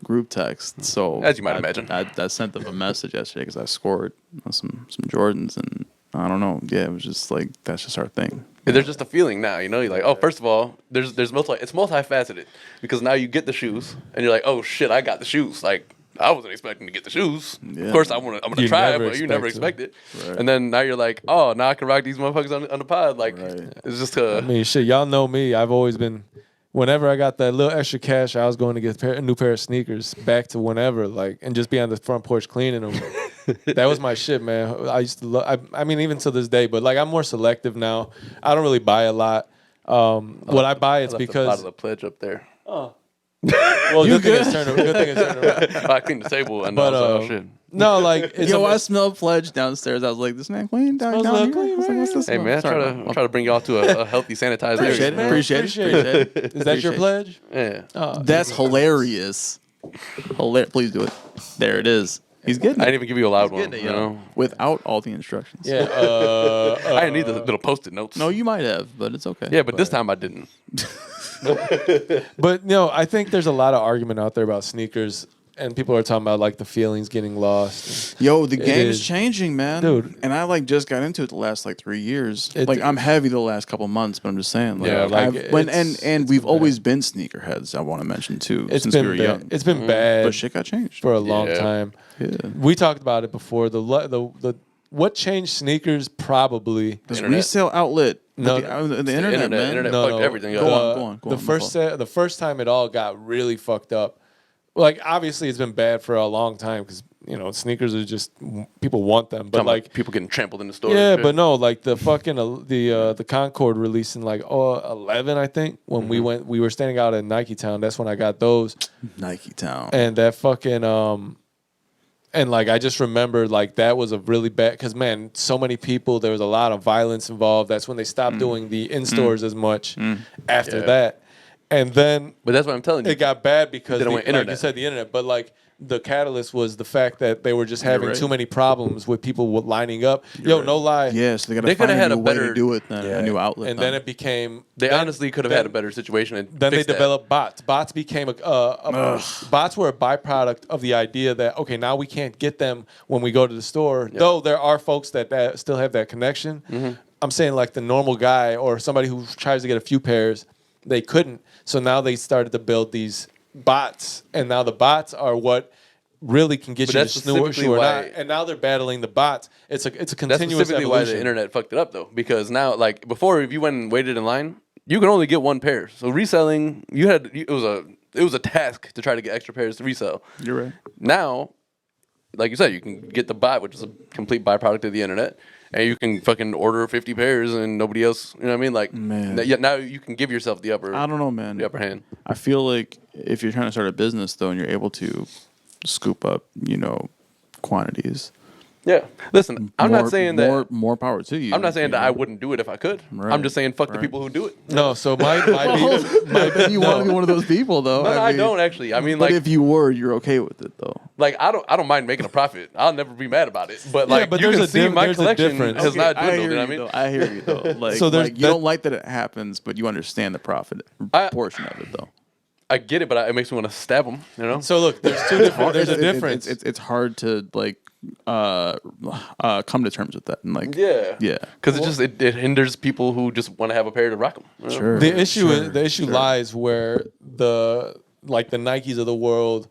B: group text. So
A: As you might imagine.
B: I sent them a message yesterday because I scored on some Jordans, and I don't know. Yeah, it was just like that's just our thing.
A: There's just a feeling now, You're like, oh, first of all, there's it's multifaceted because now you get the shoes and you're like, oh shit, I got the shoes. Like I wasn't expecting to get the shoes.
B: Yeah.
A: Of course, I'm gonna
C: You
A: try it,
C: never
A: but you never
C: expect
A: expect it.
B: Right.
A: And then now you're like, oh, now I can rock these motherfuckers on the pod. Like,
B: Right.
A: it's just
C: I mean, shit, y'all know me. I've always been. Whenever I got that little extra cash, I was going to get a new pair of sneakers back to whenever, like, and just be on the front porch cleaning them. That was my shit, man. I used to love. I mean, even to this day, but like, I'm more selective now. I don't really buy a lot. What I buy, it's
A: I left a
C: because.
A: bottle of pledge up there.
C: Well, good thing it's turned. Good thing it's turned around.
A: I cleaned the table and
C: But
A: I was like, oh shit.
C: no, like, it's
B: Yo, I smelled Pledge downstairs. I was like, this man clean down
C: Smells a
B: here.
C: little clean,
B: I was like, what's this
A: Hey
B: smell?
A: man, I
B: Sorry,
A: try to bring y'all to a healthy, sanitized
B: Appreciate
A: area.
B: it. Appreciate it.
C: Is that your pledge?
A: Yeah.
B: That's hilarious. Please do it. There it is. He's getting
A: I
B: it
A: didn't even give you a loud one.
B: getting it,
A: You know,
B: without all the instructions.
C: Yeah.
A: I didn't need the little post-it notes.
B: No, you might have, but it's okay.
A: Yeah, but this time I didn't.
C: But no, I think there's a lot of argument out there about sneakers, and people are talking about like the feelings getting lost.
B: Yo, the game is
C: is.
B: changing, man.
C: Dude.
B: And I like just got into it the last like 3 years.
C: It-
B: like I'm heavy the last couple months, but I'm just saying. Like,
C: Yeah, like,
B: and we've always been sneakerheads. I want to mention too,
C: It's
B: since
C: been
B: we were
C: bad.
B: young.
C: It's been bad
B: But shit got changed.
C: for a long
A: Yeah.
C: time.
B: Yeah.
C: We talked about it before. The what changed sneakers probably.
B: This
A: Internet.
B: resale outlet.
C: No,
B: the internet, man.
A: internet
C: No,
A: fucked
C: no.
A: everything
B: Go
A: up.
B: on, go
C: the
B: on,
C: the first time it all got really fucked up. Like obviously it's been bad for a long time because sneakers are just people want them, but
A: Talking about
C: like
A: people getting trampled in the store.
C: yeah,
A: and shit.
C: but no, like the fucking the Concord release in like 11 I think when we were standing out at ChinaTown. That's when I got those
B: Nike Town.
C: and that fucking and like I just remember like that was a really bad because man, so many people, there was a lot of violence involved. That's when they stopped doing the in stores as much after
A: Yeah.
C: that, and then
A: But that's what I'm telling you.
C: it got bad because
A: Then it went
C: like you
A: internet.
C: said, the internet. But like the catalyst was the fact that they were just having
B: right.
C: too many problems with people lining up. No lie.
B: Yeah, so they got
A: They
B: to find
A: coulda had
B: a
A: a
B: new way
A: better-
B: to do it then,
C: Yeah.
B: a new outlet.
C: And then it became.
A: They
C: then-
A: honestly could have
C: then-
A: had a better situation. And
C: Then they
A: fixed that.
C: developed bots. Bots became bots were a byproduct of the idea that okay, now we can't get them when we go to the store. Though there are folks that still have that connection.
A: Mm-hmm.
C: I'm saying like the normal guy or somebody who tries to get a few pairs, they couldn't. So now they started to build these bots, and now the bots are what really can get
A: But
C: you to
A: that's
C: snore
A: specifically
C: or
A: why-
C: not. And now they're battling the bots. It's a
A: That's
C: continuous
A: specifically why
C: evolution.
A: the internet fucked it up, though. Because now, like before, if you went and waited in line, you could only get one pair. So reselling, it was a task to try to get extra pairs to resell.
B: You're right.
A: Now, like you said, you can get the bot, which is a complete byproduct of the internet, and you can fucking order 50 pairs and nobody else. You know what I mean? Like,
B: Man.
A: now you can give yourself the upper
B: I don't know, man.
A: the upper hand.
B: I feel like if you're trying to start a business, though, and you're able to scoop up, quantities.
A: Yeah. Listen, I'm not saying that.
B: more power to you.
A: I'm not saying that I wouldn't do it if I could.
B: Right,
A: I'm just saying fuck the
B: right.
A: people who do it.
C: No, so my
B: Maybe you want to be one of those people, though.
A: No, I
B: mean,
A: don't actually. I mean,
B: But
A: like,
B: if you were, you're okay with it, though.
A: like I don't mind making a profit. I'll never be mad about it. But like,
C: but
A: you
C: there's
A: can
C: a
A: see
C: diff-
A: my
C: there's a
A: collection
C: difference.
A: has not
B: I
A: dwindled.
B: hear
A: You know what I
B: you,
A: mean?
B: though. I hear you, though. Like,
C: So there's
B: you
C: that-
B: don't like that it happens, but you understand the profit portion of it, though.
A: I get it, but it makes me want to stab them. You know?
C: So look, there's two different. There's a
B: It's-
C: difference.
B: It's hard to like come to terms with that and like
A: Yeah.
B: yeah.
A: Because it hinders people who just want to have a pair to rock them. You know?
B: Sure.
C: The issue lies where the Nikes of the world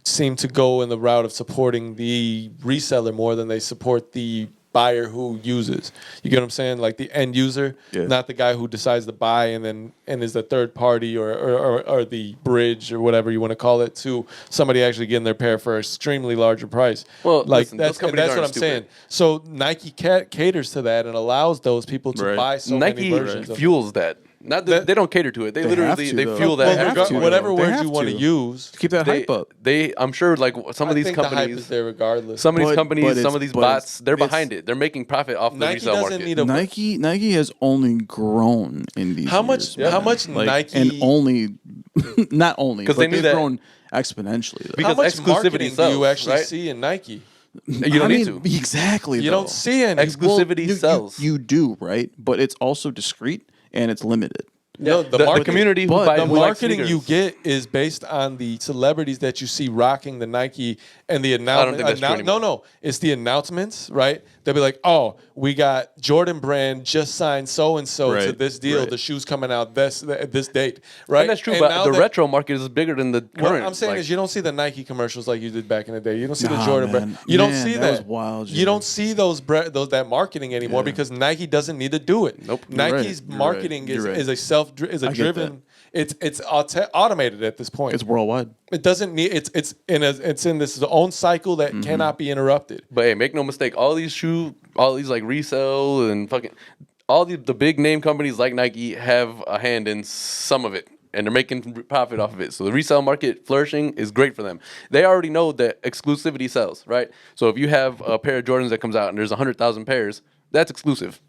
C: seem to go in the route of supporting the reseller more than they support the buyer who uses. You get what I'm saying? Like the end user,
B: Yeah.
C: not the guy who decides to buy and is the third party or the bridge or whatever you want to call it to somebody actually getting their pair for an extremely larger price.
A: Well,
C: like
A: listen, those
C: that's
A: companies
C: what I'm
A: aren't
C: saying.
A: stupid.
C: So Nike caters to that and allows those people to
B: Right.
C: buy so many
A: Nike
C: versions of
A: fuels that. Not that they don't cater to it. They literally
B: have to,
A: they
B: though.
A: fuel
B: They
A: that.
B: have
A: every
B: to,
A: time.
C: whatever
B: They
C: words
B: have
C: you want to
B: to.
C: use.
B: Keep that
A: They,
B: hype up.
A: I'm sure like some of
C: I
A: these
C: think the hype is
A: companies,
C: there regardless.
A: some of these
B: But
A: companies, some of these bots, they're
C: it's-
A: behind it. They're making profit off the
C: Nike
A: resale
C: doesn't
A: market.
C: need a
B: Nike has only grown in these
C: How
B: years,
C: much- how
B: man.
C: much Nike-
B: and only not only
A: 'Cause
B: but
A: they knew
B: they've
A: that-
B: grown exponentially. Though.
A: Because
C: How much
A: exclusivity
C: marketing do you
A: sells,
C: actually
A: right?
C: see in Nike?
A: You don't
B: I
A: need
B: mean,
A: to.
B: exactly.
C: You
B: though.
C: don't see any.
A: Exclusivity sells.
B: You do, right? But it's also discreet and it's limited.
C: No,
A: the
C: marketing-
A: community who
B: but
A: buys
C: The
A: who likes
C: marketing you
A: sneakers.
C: get is based on the celebrities that you see rocking the Nike and the
A: I don't
C: announcement.
A: think that's true anymore.
C: No, it's the announcements, right? They'll be like, "Oh, we got Jordan Brand just signed so and so to
B: Right,
C: this deal.
B: right.
C: The shoe's coming out this date, right?"
A: And that's true,
C: And
A: but
C: now
A: the
C: that-
A: retro market is bigger than the
C: What
A: current.
C: I'm saying
A: like,
C: is, you don't see the Nike commercials like you did back in the day. You don't see the
B: Nah,
C: Jordan
B: man.
C: brand. You don't
B: Man,
C: see
B: that
C: that.
B: was wild,
C: You don't
B: Jay.
C: see those that marketing anymore
B: Yeah.
C: because Nike doesn't need to do it.
A: Nope.
B: You're right.
C: Nike's
B: You're
C: marketing
B: right. You're right.
C: is a
B: I get
C: driven. It's automated at this point.
B: It's worldwide.
C: It doesn't need. It's in this own cycle that
B: Mm-hmm.
C: cannot be interrupted.
A: but hey, make no mistake, all these like resell and fucking, all the big name companies like Nike have a hand in some of it, and they're making profit off of it. So the resale market flourishing is great for them. They already know that exclusivity sells, right? So if you have a pair of Jordans that comes out and there's 100,000 pairs, that's exclusive.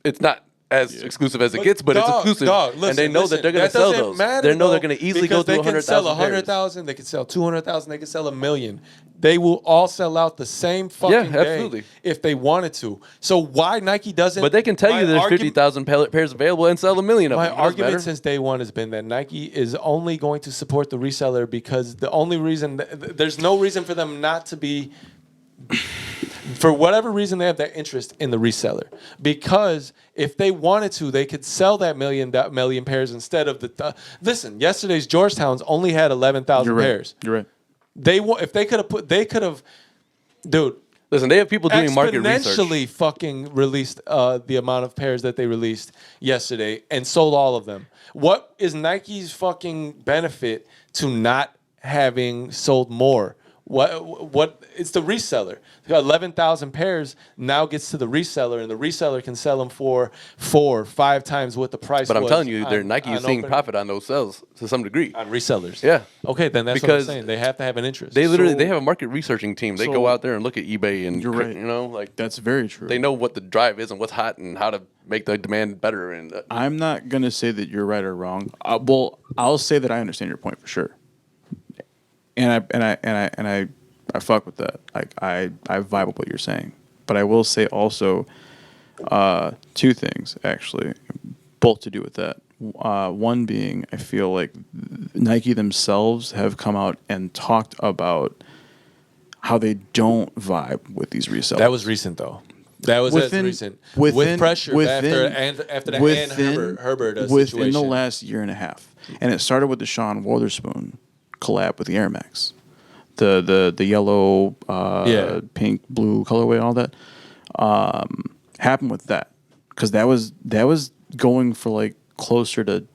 A: It's not as exclusive as it gets, but it's exclusive, and they know that they're going to sell those. They know they're going to easily go through
C: They can sell
A: 100,000 pairs.
C: 100,000. They can sell 200,000. They can sell 1 million. They will all sell out the same fucking day
A: absolutely.
C: if they wanted to. So why Nike doesn't?
A: But they can tell
C: my
A: you there's
C: argument-
A: 50,000 pairs available and sell 1 million of
C: My
A: them. That's
C: argument
A: better.
C: since day one has been that Nike is only going to support the reseller because the only reason there's no reason for them not to be. For whatever reason, they have that interest in the reseller because if they wanted to, they could sell that million pairs instead of the. Listen, yesterday's Georgetowns only had 11,000
B: You're right.
C: pairs.
B: You're right.
C: If they could have, dude.
A: Listen, they have people doing market research.
C: Exponentially fucking released the amount of pairs that they released yesterday and sold all of them. What is Nike's fucking benefit to not having sold more? What it's the reseller. 11,000 pairs now gets to the reseller, and the reseller can sell them for 4 or 5 times what the price was.
A: But I'm telling you,
C: on-
A: Nike is
C: on
A: seeing
C: open-
A: profit on those sales to some degree.
C: on resellers.
A: Yeah.
C: Okay, then that's
A: Because
C: what I'm saying. They have to have an interest.
A: They literally
B: So-
A: they have a market researching team. They
B: so-
A: go out there and look at eBay and
B: You're right.
A: you know, like
B: That's very true.
A: they know what the drive is and what's hot and how to make the demand better. And
B: I'm not gonna say that you're right or wrong. Well, I'll say that I understand your point for sure, and I fuck with that. Like I vibe with what you're saying, but I will say also 2 things actually, both to do with that. One being, I feel like Nike themselves have come out and talked about how they don't vibe with these resellers.
C: That was recent though. That was as recent. With pressure after the Ann Herbert
B: within
C: situation.
B: the last year and a half, and it started with the Sean Wotherspoon collab with the Air Max, the yellow, pink, blue colorway, and all that happened with that because that was going for like closer to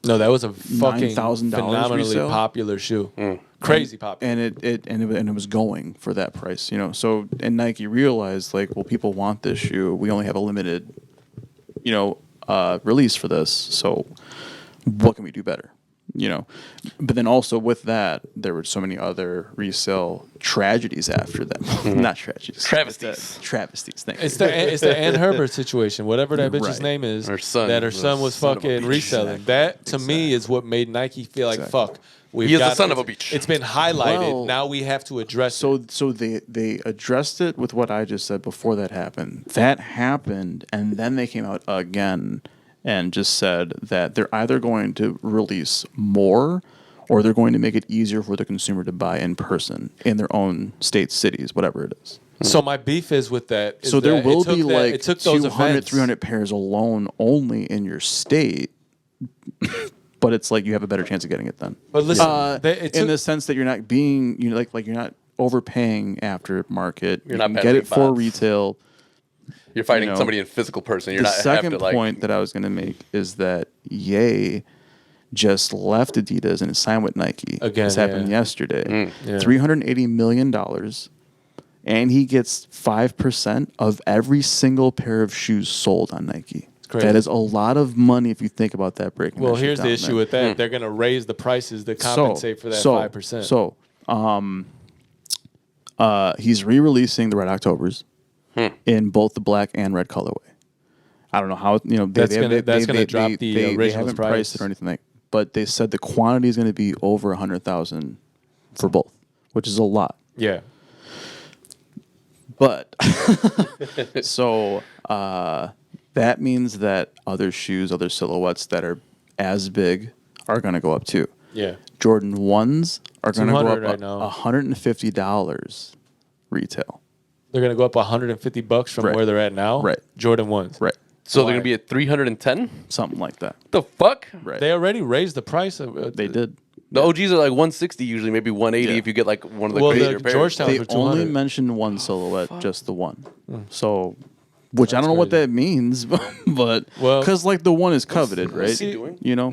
C: No, that was a fucking
B: $9,000
C: phenomenally
B: resale.
C: popular shoe. Crazy popular.
B: and it was going for that price, you know. So and Nike realized like, well, people want this shoe. We only have a limited, you know, release for this. So what can we do better, you know? But then also with that, there were so many other resale tragedies after that. Not tragedies,
A: Travesties.
B: Travesties. Thank
C: It's
B: you.
C: the Ann Herbert situation. Whatever that bitch's
B: Right.
C: name is,
A: Her son
C: that her
A: was
C: son was
B: son of a
C: fucking
B: bitch.
C: reselling.
B: Exactly.
C: That to me is what made Nike feel like
B: Exactly.
C: fuck. We've
A: He is the
C: got-
A: son of a bitch.
C: It's been highlighted.
B: Well,
C: now we have to address it.
B: So they addressed it with what I just said before that happened. That happened, and then they came out again and just said that they're either going to release more or they're going to make it easier for the consumer to buy in person in their own states, cities, whatever it is.
C: So my beef is with that. is
B: So there
C: that
B: will
C: it took
B: be
C: that-
B: like
C: it took those
B: 200,
C: events.
B: 300 pairs alone only in your state. But it's like you have a better chance of getting it then.
C: But listen,
B: in the sense that you're not being, you know, like you're not overpaying aftermarket.
A: You're
B: you
A: not
B: can get
A: peddling
B: it for
A: bots.
B: retail.
A: You're fighting
B: you know,
A: somebody in physical person. You're
B: The
A: not
B: second
A: have to, like,
B: point that I was going to make is that Ye just left Adidas and signed with Nike.
C: Again,
B: This happened
C: yeah.
B: yesterday.
C: Yeah.
B: $380 million, and he gets 5% of every single pair of shoes sold on Nike.
C: crazy.
B: That is a lot of money if you think about that breaking.
C: Well,
B: that shit
C: here's the
B: down,
C: issue
B: man.
C: with that. They're going to raise the prices to compensate for that 5%.
B: So, he's re-releasing the Red Octobers in both the black and red colorway. I don't know how, you know,
C: That's gonna drop the
B: they
C: original's
B: haven't
C: price.
B: priced it or anything like, but they said the quantity is going to be over 100,000 for both, which is a lot.
C: yeah.
B: But so that means that other shoes, other silhouettes that are as big are going to go up too.
C: Yeah.
B: Jordan 1s are going to go
C: 200
B: up
C: right now.
B: $150 retail.
C: They're gonna go up $150 from
B: Right.
C: where they're at now.
B: Right.
C: Jordan 1s.
B: Right.
A: So
C: Why?
A: they're gonna be at 310.
B: Something like that.
A: The fuck?
B: Right.
C: They already raised the price of.
B: They did.
A: The OGs are like 160 usually, maybe 180
B: Yeah.
A: if you get like one of the
C: Well,
A: crazier
C: the
A: pairs.
C: Georgetown-
B: They
C: for
B: only
C: 200.
B: mentioned one silhouette, just the one. So, which I don't know what
C: crazy.
B: that means, but
C: Well-
B: because like the one is coveted, right?
C: he
A: doing?
B: You know,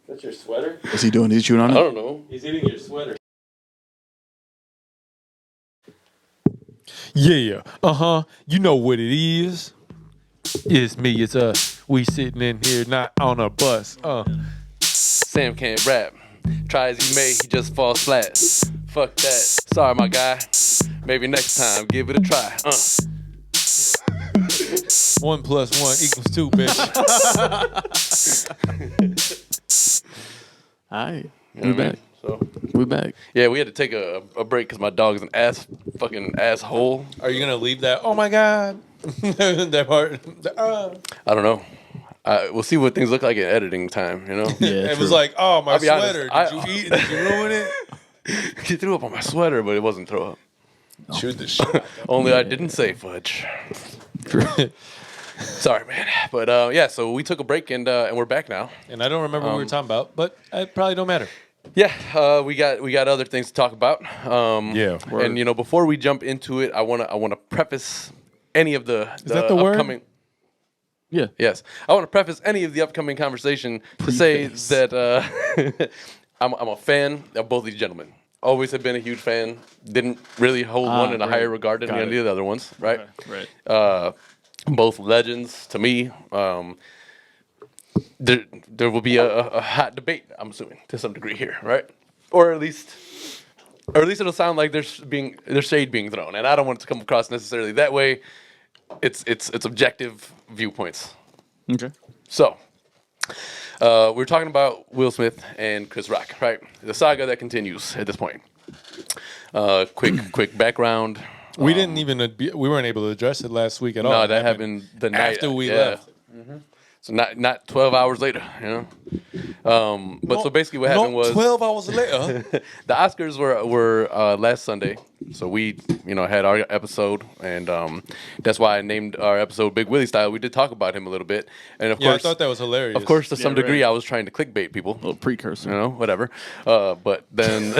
C: That's your sweater.
B: what's he doing? He's chewing on
A: I
B: it.
A: don't know.
C: He's eating your sweater. Yeah. You know what it is. It's me. It's us. We sitting in here, not on a bus.
A: Sam can't rap. Try as he may, he just falls flat. Fuck that. Sorry, my guy. Maybe next time, give it a try.
C: 1 + 1 = 2, bitch.
B: Hi,
A: You know
B: we
A: what I mean?
B: back.
A: So
B: We back.
A: yeah, we had to take a break because my dog's an fucking asshole.
C: Are you gonna leave that? Oh my god. That part.
A: I don't know. We'll see what things look like in editing time. You know.
B: Yeah,
C: It
B: true.
C: was like, oh, my
A: I'll be honest,
C: sweater.
A: I-
C: Did you eat it? Did you ruin it?
A: He threw up on my sweater, but it wasn't throw up.
C: Shoot the shit.
A: Only I didn't say fudge. Sorry, man. But yeah, so we took a break and we're back now.
C: And I don't remember what we were talking about, but it probably don't matter.
A: Yeah, we got other things to talk about.
C: Yeah, word.
A: And you know, before we jump into it, I wanna preface any of the
C: that the word?
A: upcoming.
B: Yeah.
A: Yes, I want to preface any of the upcoming conversation to say
B: Preface.
A: that I'm a fan of both these gentlemen. Always have been a huge fan. Didn't really hold one in a
B: right.
A: higher regard than
B: Got
A: any
B: it.
A: of the other ones, right?
B: Right.
A: Both legends to me. There will be a hot debate, I'm assuming, to some degree here, right? Or at least it'll sound like there's shade being thrown, and I don't want it to come across necessarily that way. It's objective viewpoints.
B: Okay.
A: So, we're talking about Will Smith and Chris Rock, right? The saga that continues at this point. Quick background.
C: We didn't even we weren't able to address it last week at all.
A: No,
C: It
A: that happened the night
C: after we
A: yeah.
C: left.
A: So not 12 hours later, you know. But so basically, what happened was
C: 12 hours later.
A: the Oscars were last Sunday. So we had our episode, and that's why I named our episode Big Willie Style. We did talk about him a little bit, and of
C: Yeah,
A: course,
C: I thought that was hilarious.
A: of course, to some
B: right.
A: degree, I was trying to clickbait people.
B: A little precursor.
A: You know, whatever. But then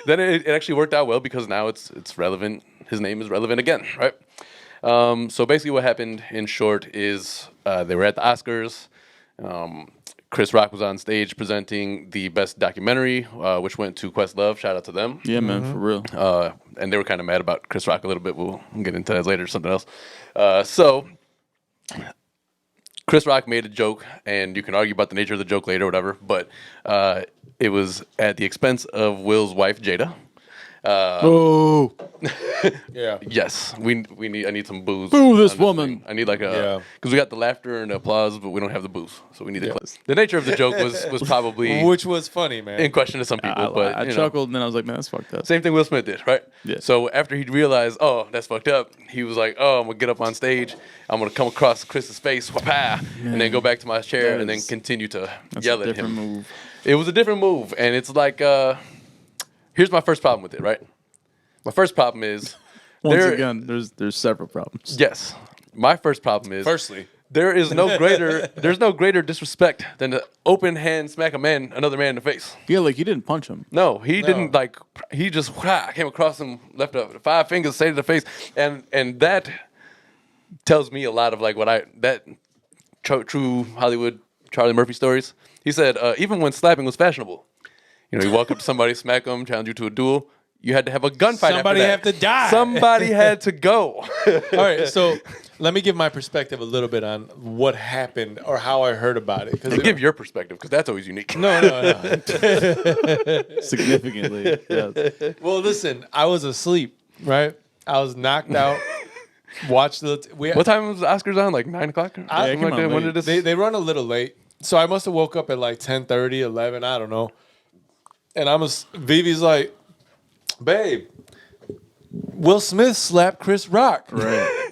A: then it actually worked out well because now it's relevant. His name is relevant again, right? So basically, what happened in short is they were at the Oscars. Chris Rock was on stage presenting the best documentary, which went to Questlove. Shout out to them.
B: Yeah, man, for real.
A: And they were kind of mad about Chris Rock a little bit. We'll get into that later, something else. So Chris Rock made a joke, and you can argue about the nature of the joke later or whatever, but it was at the expense of Will's wife, Jada.
B: Oh,
C: Yeah.
A: Yes, I need some booze.
B: Boo this
A: on
B: woman.
A: thing. I need like
C: Yeah.
A: because we got the laughter and the applause, but we don't have the booze, so we need
C: Yeah.
A: the nature of the joke was probably
C: Which was funny, man.
A: in question to some people, but
B: I
A: you know.
B: chuckled and then I was like, man, that's fucked up.
A: Same thing Will Smith did, right?
B: Yeah.
A: So after he realized, oh, that's fucked up, he was like, oh, I'm gonna get up on stage, I'm gonna come across Chris's face, wha-pa, and then go back to my chair
B: That
A: and then
B: is-
A: continue to
B: That's
A: yell
B: a
A: at
B: different
A: him.
B: move.
A: It was a different move, and it's like, here's my first problem with it, right? My first problem is
B: Once again, there's several problems.
A: yes. My first problem is
C: Firstly.
A: there is no greater disrespect than to open hand smack another man in the face.
B: Yeah, like you didn't punch him.
A: No, he didn't he just came across him, left up 5 fingers, straight to the face, and that tells me a lot of like true Hollywood Charlie Murphy stories. He said even when slapping was fashionable, you walk up to somebody, smack them, challenge you to a duel. You had to have a gunfight.
C: Somebody
A: after that.
C: have to die.
A: Somebody had to go.
C: All right, so let me give my perspective a little bit on what happened or how I heard about it.
A: And give your perspective because that's always unique.
C: No.
B: Significantly. Yes.
C: Well, listen, I was asleep, right? I was knocked out. Watched the.
A: What time was the Oscars on? Like 9 o'clock?
B: it
A: Something
B: came
A: like
B: on
A: that? When
B: late.
A: did this?
C: They run a little late, so I must have woke up at like 10:30, 11, I don't know. And Vivi's like, babe, Will Smith slapped Chris Rock.
B: Right.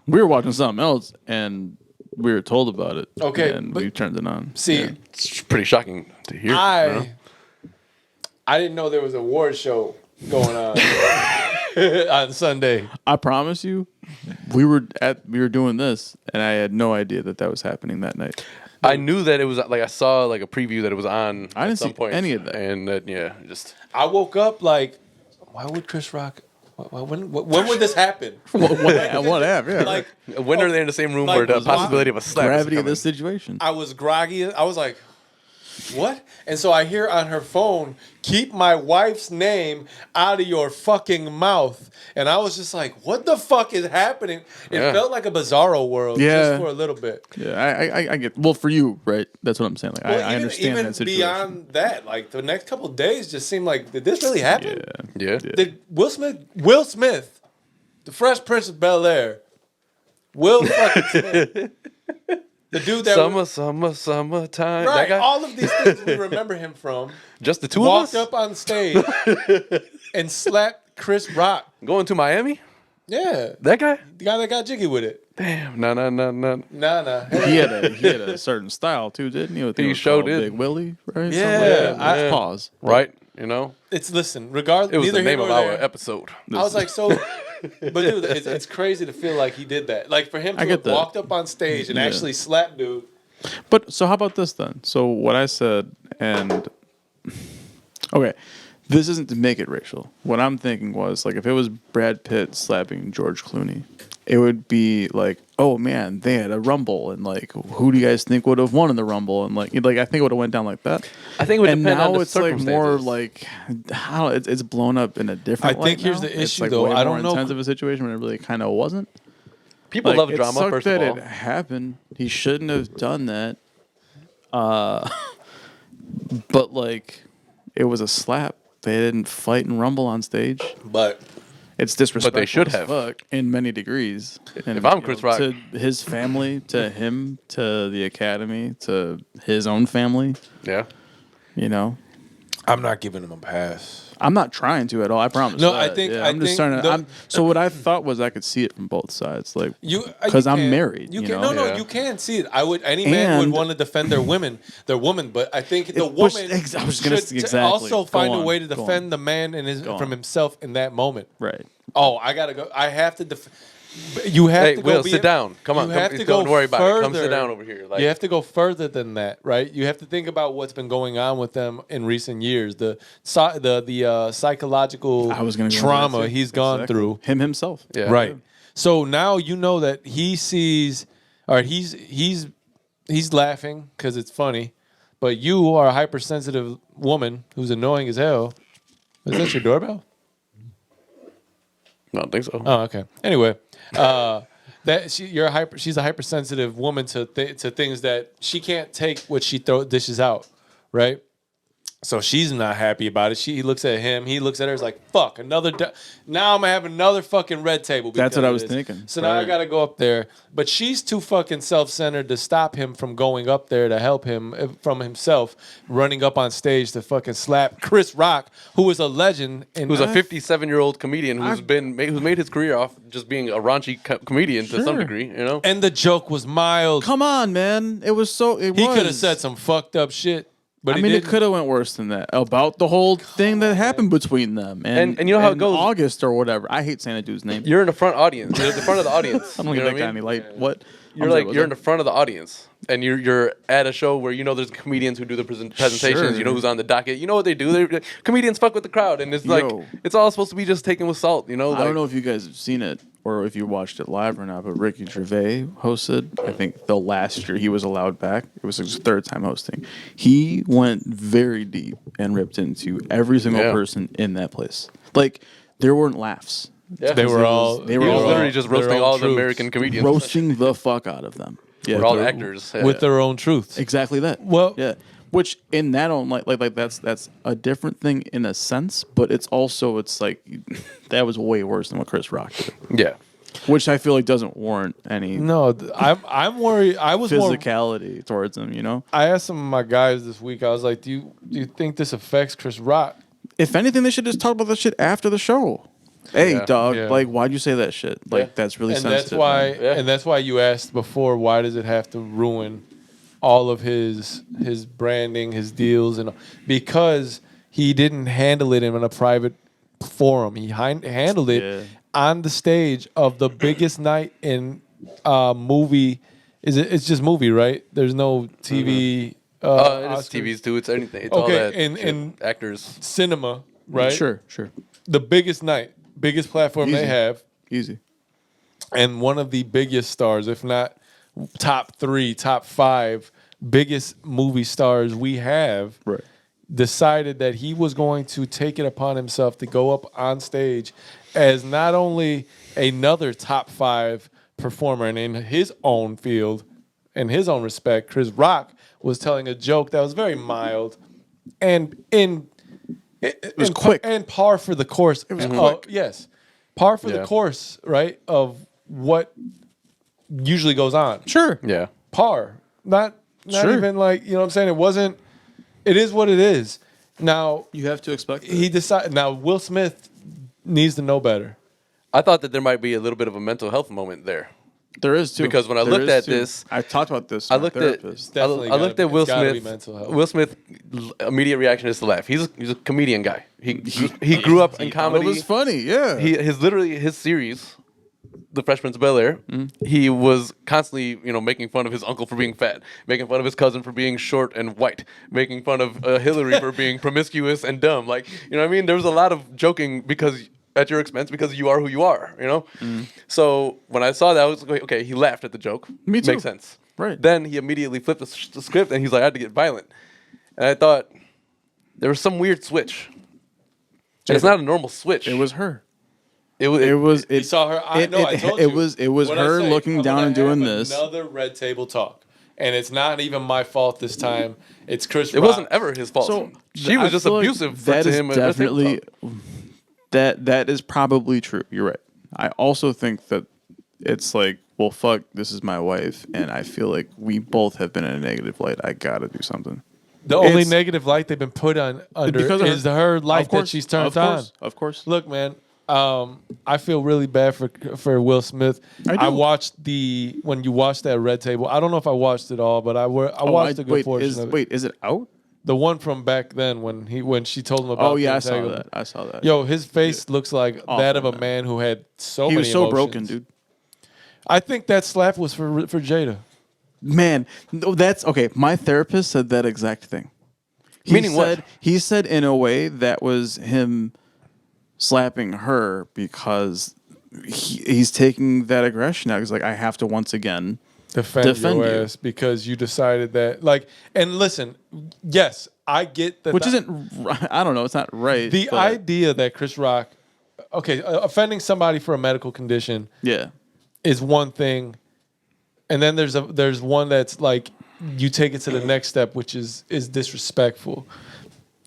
B: We were watching something else and we were told about it.
C: Okay,
B: And
C: but-
B: we turned it on.
C: See,
B: Yeah.
A: It's pretty shocking to hear. you know?
C: I didn't know there was an award show going on on Sunday.
B: I promise you, we were doing this, and I had no idea that was happening that night.
A: I knew that it was like I saw like a preview that it was on.
B: I didn't
A: at some
B: see
A: point,
B: any of that.
A: and just
C: I woke up like, why would Chris Rock? When would this happen?
B: What happened? Yeah.
C: Like,
A: when are they in the same room
C: like,
A: where the
C: was
A: possibility of a slap?
B: Gravity
A: is
B: of
A: coming?
B: this situation.
C: I was groggy. I was like, what? And so I hear on her phone, keep my wife's name out of your fucking mouth. And I was just like, what the fuck is happening? It
A: Yeah.
C: felt like a bizarro world
B: Yeah.
C: just for a little bit.
B: Yeah, I get. Well, for you, right? That's what I'm saying. Like,
C: Well,
B: I understand
C: even
B: that situation.
C: beyond that, like the next couple of days just seemed like, did this really happen?
A: Yeah.
C: Did Will Smith, the Fresh Prince of Bel-Air, Will fucking Smith, the dude that
A: Summertime.
C: right,
A: That guy?
C: all of these things we remember him from,
A: Just the two
C: walked
A: of us
C: up on stage and slapped Chris Rock.
A: going to Miami.
C: Yeah,
A: That guy?
C: the guy that got jiggy with it.
A: Damn. No.
C: Nah.
B: He had a certain style too, didn't he?
A: He sure did.
B: Big Willie, right?
C: Yeah,
B: Something like that.
C: I-
B: Pause.
A: Right. You know,
C: Listen, regardless,
A: it was
C: neither
A: the name
C: here
A: of
C: nor
A: our
C: there.
A: episode.
C: I was like, so, but dude, it's crazy to feel like he did that. Like for him to
B: I
C: have
B: get that.
C: walked up on stage and
B: Yeah.
C: actually slapped dude.
B: But so how about this then? So what I said, and okay, this isn't to make it racial. What I'm thinking was like if it was Brad Pitt slapping George Clooney, it would be like, oh man, they had a rumble, and like, who do you guys think would have won in the rumble? And like I think it would have went down like that.
A: I think it would
B: and
A: depend
B: now
A: on the
B: it's like more
A: circumstances.
B: like how it's blown up in a different.
C: I think
B: light
C: here's
B: now.
C: the
B: It's,
C: issue,
B: like,
C: though.
B: way
C: I
B: more
C: don't know-
B: intense of a situation when it really kind of wasn't.
A: People
B: Like,
A: love
B: it
A: drama,
B: sucked
A: first of
B: that
A: all.
B: it happened. He shouldn't have done that. But like, it was a slap. They didn't fight and rumble on stage.
C: But
B: It's disrespectful.
A: should
B: as
A: have.
B: fuck in many degrees. And,
A: If I'm
B: you
A: Chris
B: know,
A: Rock-
B: to his family, to him, to the Academy, to his own family,
A: Yeah.
B: you know,
C: I'm not giving him a pass.
B: I'm not trying to at all. I promise.
C: No,
B: that.
C: I think-
B: Yeah,
C: I
B: I'm just
C: think
B: trying to.
C: the-
B: So what I thought was I could see it from both sides, like
C: You
B: 'Cause I'm
C: can-
B: married,
C: You
B: you
C: can
B: know?
C: no,
A: Yeah.
C: you can see it. Any man would
B: And-
C: want to defend their woman, but I think the
B: which-
C: woman
B: I was gonna
C: should
B: say exactly.
C: also
B: Go
C: find a
B: on,
C: way to
B: go
C: defend
B: on.
C: the man and
B: Go
C: from
B: on.
C: himself in that moment.
B: right.
C: Oh, I gotta go. I have to. You have
A: Hey,
C: to go.
A: Will, sit down. Come on.
C: You
A: Come,
C: have to
A: don't
C: go
A: worry about it. Come sit
C: further.
A: down over here. Like,
C: You have to go further than that, right? You have to think about what's been going on with them in recent years. The psychological
B: I was going to
C: trauma he's gone through.
B: Him himself.
A: Yeah.
C: Right. So now you know that he sees, or he's laughing because it's funny, but you are a hypersensitive woman who's annoying as hell. Is that your doorbell?
A: I don't think so.
C: Oh, okay. Anyway, she's a hypersensitive woman to things that she can't take what she dishes out, right? So she's not happy about it. He looks at him. He looks at her. He's like, "Fuck, another." Now I'm gonna have another fucking red table.
B: That's what
C: because
B: I
C: of
B: was
C: this.
B: thinking.
C: So now I
B: Right.
C: gotta go up there. But she's too fucking self-centered to stop him from going up there to help him from himself, running up on stage to fucking slap Chris Rock, who is a legend.
A: Who's a 57-year-old comedian who's made his career off just being a raunchy comedian to some
B: Sure.
A: degree, you know?
C: And the joke was mild.
B: Come on, man. It was so.
C: He could have said some fucked up shit. But
B: I mean, it
C: didn't.
B: could have went worse than that about the whole thing that happened between them. And
A: you know how it
B: in
A: goes.
B: August or whatever. I hate saying a dude's name.
A: You're in the front audience. You're at the front of the audience.
B: I don't
A: you
B: get
A: know
B: that
A: what I
B: guy
A: mean?
B: any light. What?
A: You're in the front of the audience, and you're at a show where you know there's comedians who do the presentations.
B: Sure.
A: You know who's on the docket. You know what they do. Comedians fuck with the crowd, and it's like
B: Yo.
A: it's all supposed to be just taken with salt. You know,
B: I don't know if you guys have seen it or if you watched it live or not, but Ricky Gervais hosted. I think the last year he was allowed back. It was his third time hosting. He went very deep and ripped into every single
A: Yeah.
B: person in that place. Like there weren't laughs.
A: Yeah.
C: They were all.
B: They
A: He
B: were
A: was
B: all
A: literally just
C: their
A: roasting
C: own
A: all the
C: truths.
A: American comedians,
B: roasting the fuck out of them. Yeah,
A: We're all
B: they're-
A: actors Yeah.
C: with their own truths.
B: Exactly that.
C: Well-
B: yeah. Which in that own like that's a different thing in a sense, but it's like that was way worse than what Chris Rock did.
A: Yeah.
B: Which I feel like doesn't warrant any
C: No, I'm worried. I was more.
B: physicality towards him, you know?
C: I asked some of my guys this week. I was like, "Do you think this affects Chris Rock?"
B: If anything, they should just talk about that shit after the show. Hey,
A: Yeah.
B: dog,
C: Yeah.
B: like why'd you say that shit? Like
A: Yeah.
B: that's really
C: And
B: sensitive.
C: that's why.
A: Yeah.
C: And that's why you asked before. Why does it have to ruin all of his branding, his deals, and because he didn't handle it in a private forum. He handled it on the stage of the biggest night in movie. It's just movie, right? There's no TV.
A: It's
C: Oscars.
A: TVs too. It's anything. It's all that.
C: in
A: Actors.
C: cinema, right?
B: Sure.
C: The biggest night, biggest platform they
B: Easy.
C: have,
B: Easy.
C: and one of the biggest stars, if not top 3, top 5 biggest movie stars we have,
B: Right.
C: decided that he was going to take it upon himself to go up on stage as not only another top 5 performer and in his own field, in his own respect. Chris Rock was telling a joke that was very mild and it
B: was quick.
C: and par for the course. It was
B: quick.
C: Yes, par for the
A: Yeah.
C: course, right, of what usually goes on.
B: Sure.
A: Yeah.
C: Par, not
B: Sure.
C: even like, you know what I'm saying. It wasn't. It is what it is. Now
B: You have to expect that.
C: he decided. Now Will Smith needs to know better.
A: I thought that there might be a little bit of a mental health moment there.
B: There is too.
A: Because when I
B: There
A: looked
B: is,
A: at
B: too.
A: this,
B: I talked about this.
A: I
B: with my
A: looked at
B: therapist.
C: Definitely
A: I looked
C: gotta
A: at
C: be-
A: Will
C: it's gotta be
A: Smith.
C: mental health.
A: Will Smith immediate reaction is to laugh. He's a comedian guy. He grew up in
B: It
A: comedy.
B: was funny. Yeah.
A: His series, The Fresh Prince of Bel-Air, he was constantly, making fun of his uncle for being fat, making fun of his cousin for being short and white, making fun of Hillary for being promiscuous and dumb. Like, you know what I mean? There was a lot of joking at your expense because you are who you are, So when I saw that, I was like, okay, he laughed at the joke.
B: Me too.
A: Makes sense.
B: Right.
A: Then he immediately flipped the script and he's like, I had to get violent. And I thought there was some weird switch. And it's not a normal switch.
B: It was her.
A: It was.
B: It was.
C: He
B: It
C: saw her. I told
B: it
C: you.
B: was. It was
C: What'd I
B: her
C: say?
B: looking
C: I'm
B: down
C: gonna
B: and doing
C: have
B: this.
C: Another red table talk, and it's not even my fault this time. It's Chris.
A: It wasn't ever his fault.
B: So
A: she was
B: I
A: just
B: feel like
A: abusive
B: that
A: to
B: is
A: him. at Red Table
B: definitely
A: Talk.
B: that is probably true. You're right. I also think that it's like, well, fuck, this is my wife, and I feel like we both have been in a negative light. I gotta do something.
C: The only
B: It's-
C: negative light they've been put on under
B: Because of
C: is her light
B: Of course,
C: that she's turned
B: of course,
C: on.
B: Of course.
C: Look, man, I feel really bad for Will Smith.
B: I do.
C: watched when you watched that Red Table. I don't know if I watched it all, but I watched a good portion of it.
B: Is it out?
C: The one from back then when she told him about.
B: Oh yeah,
C: the
B: I saw
C: entanglement.
B: that. I saw that.
C: Yo, his face looks like
B: Awful,
C: that of a
B: man.
C: man who had so
B: he
C: many
B: was so
C: emotions.
B: broken, dude.
C: I think that slap was for Jada.
B: Man, no, that's okay. My therapist said that exact thing.
A: Meaning what?
B: He said in a way that was him slapping her because he's taking that aggression out. He's like, I have to once again
C: Defend
B: defend
C: your
B: you.
C: ass because you decided that. Like, and listen, yes, I get that.
B: Which isn't, I don't know, it's not right.
C: the
B: but
C: idea that Chris Rock, okay, offending somebody for a medical condition
B: Yeah.
C: is one thing, and then there's one that's like you take it to the next step, which is disrespectful.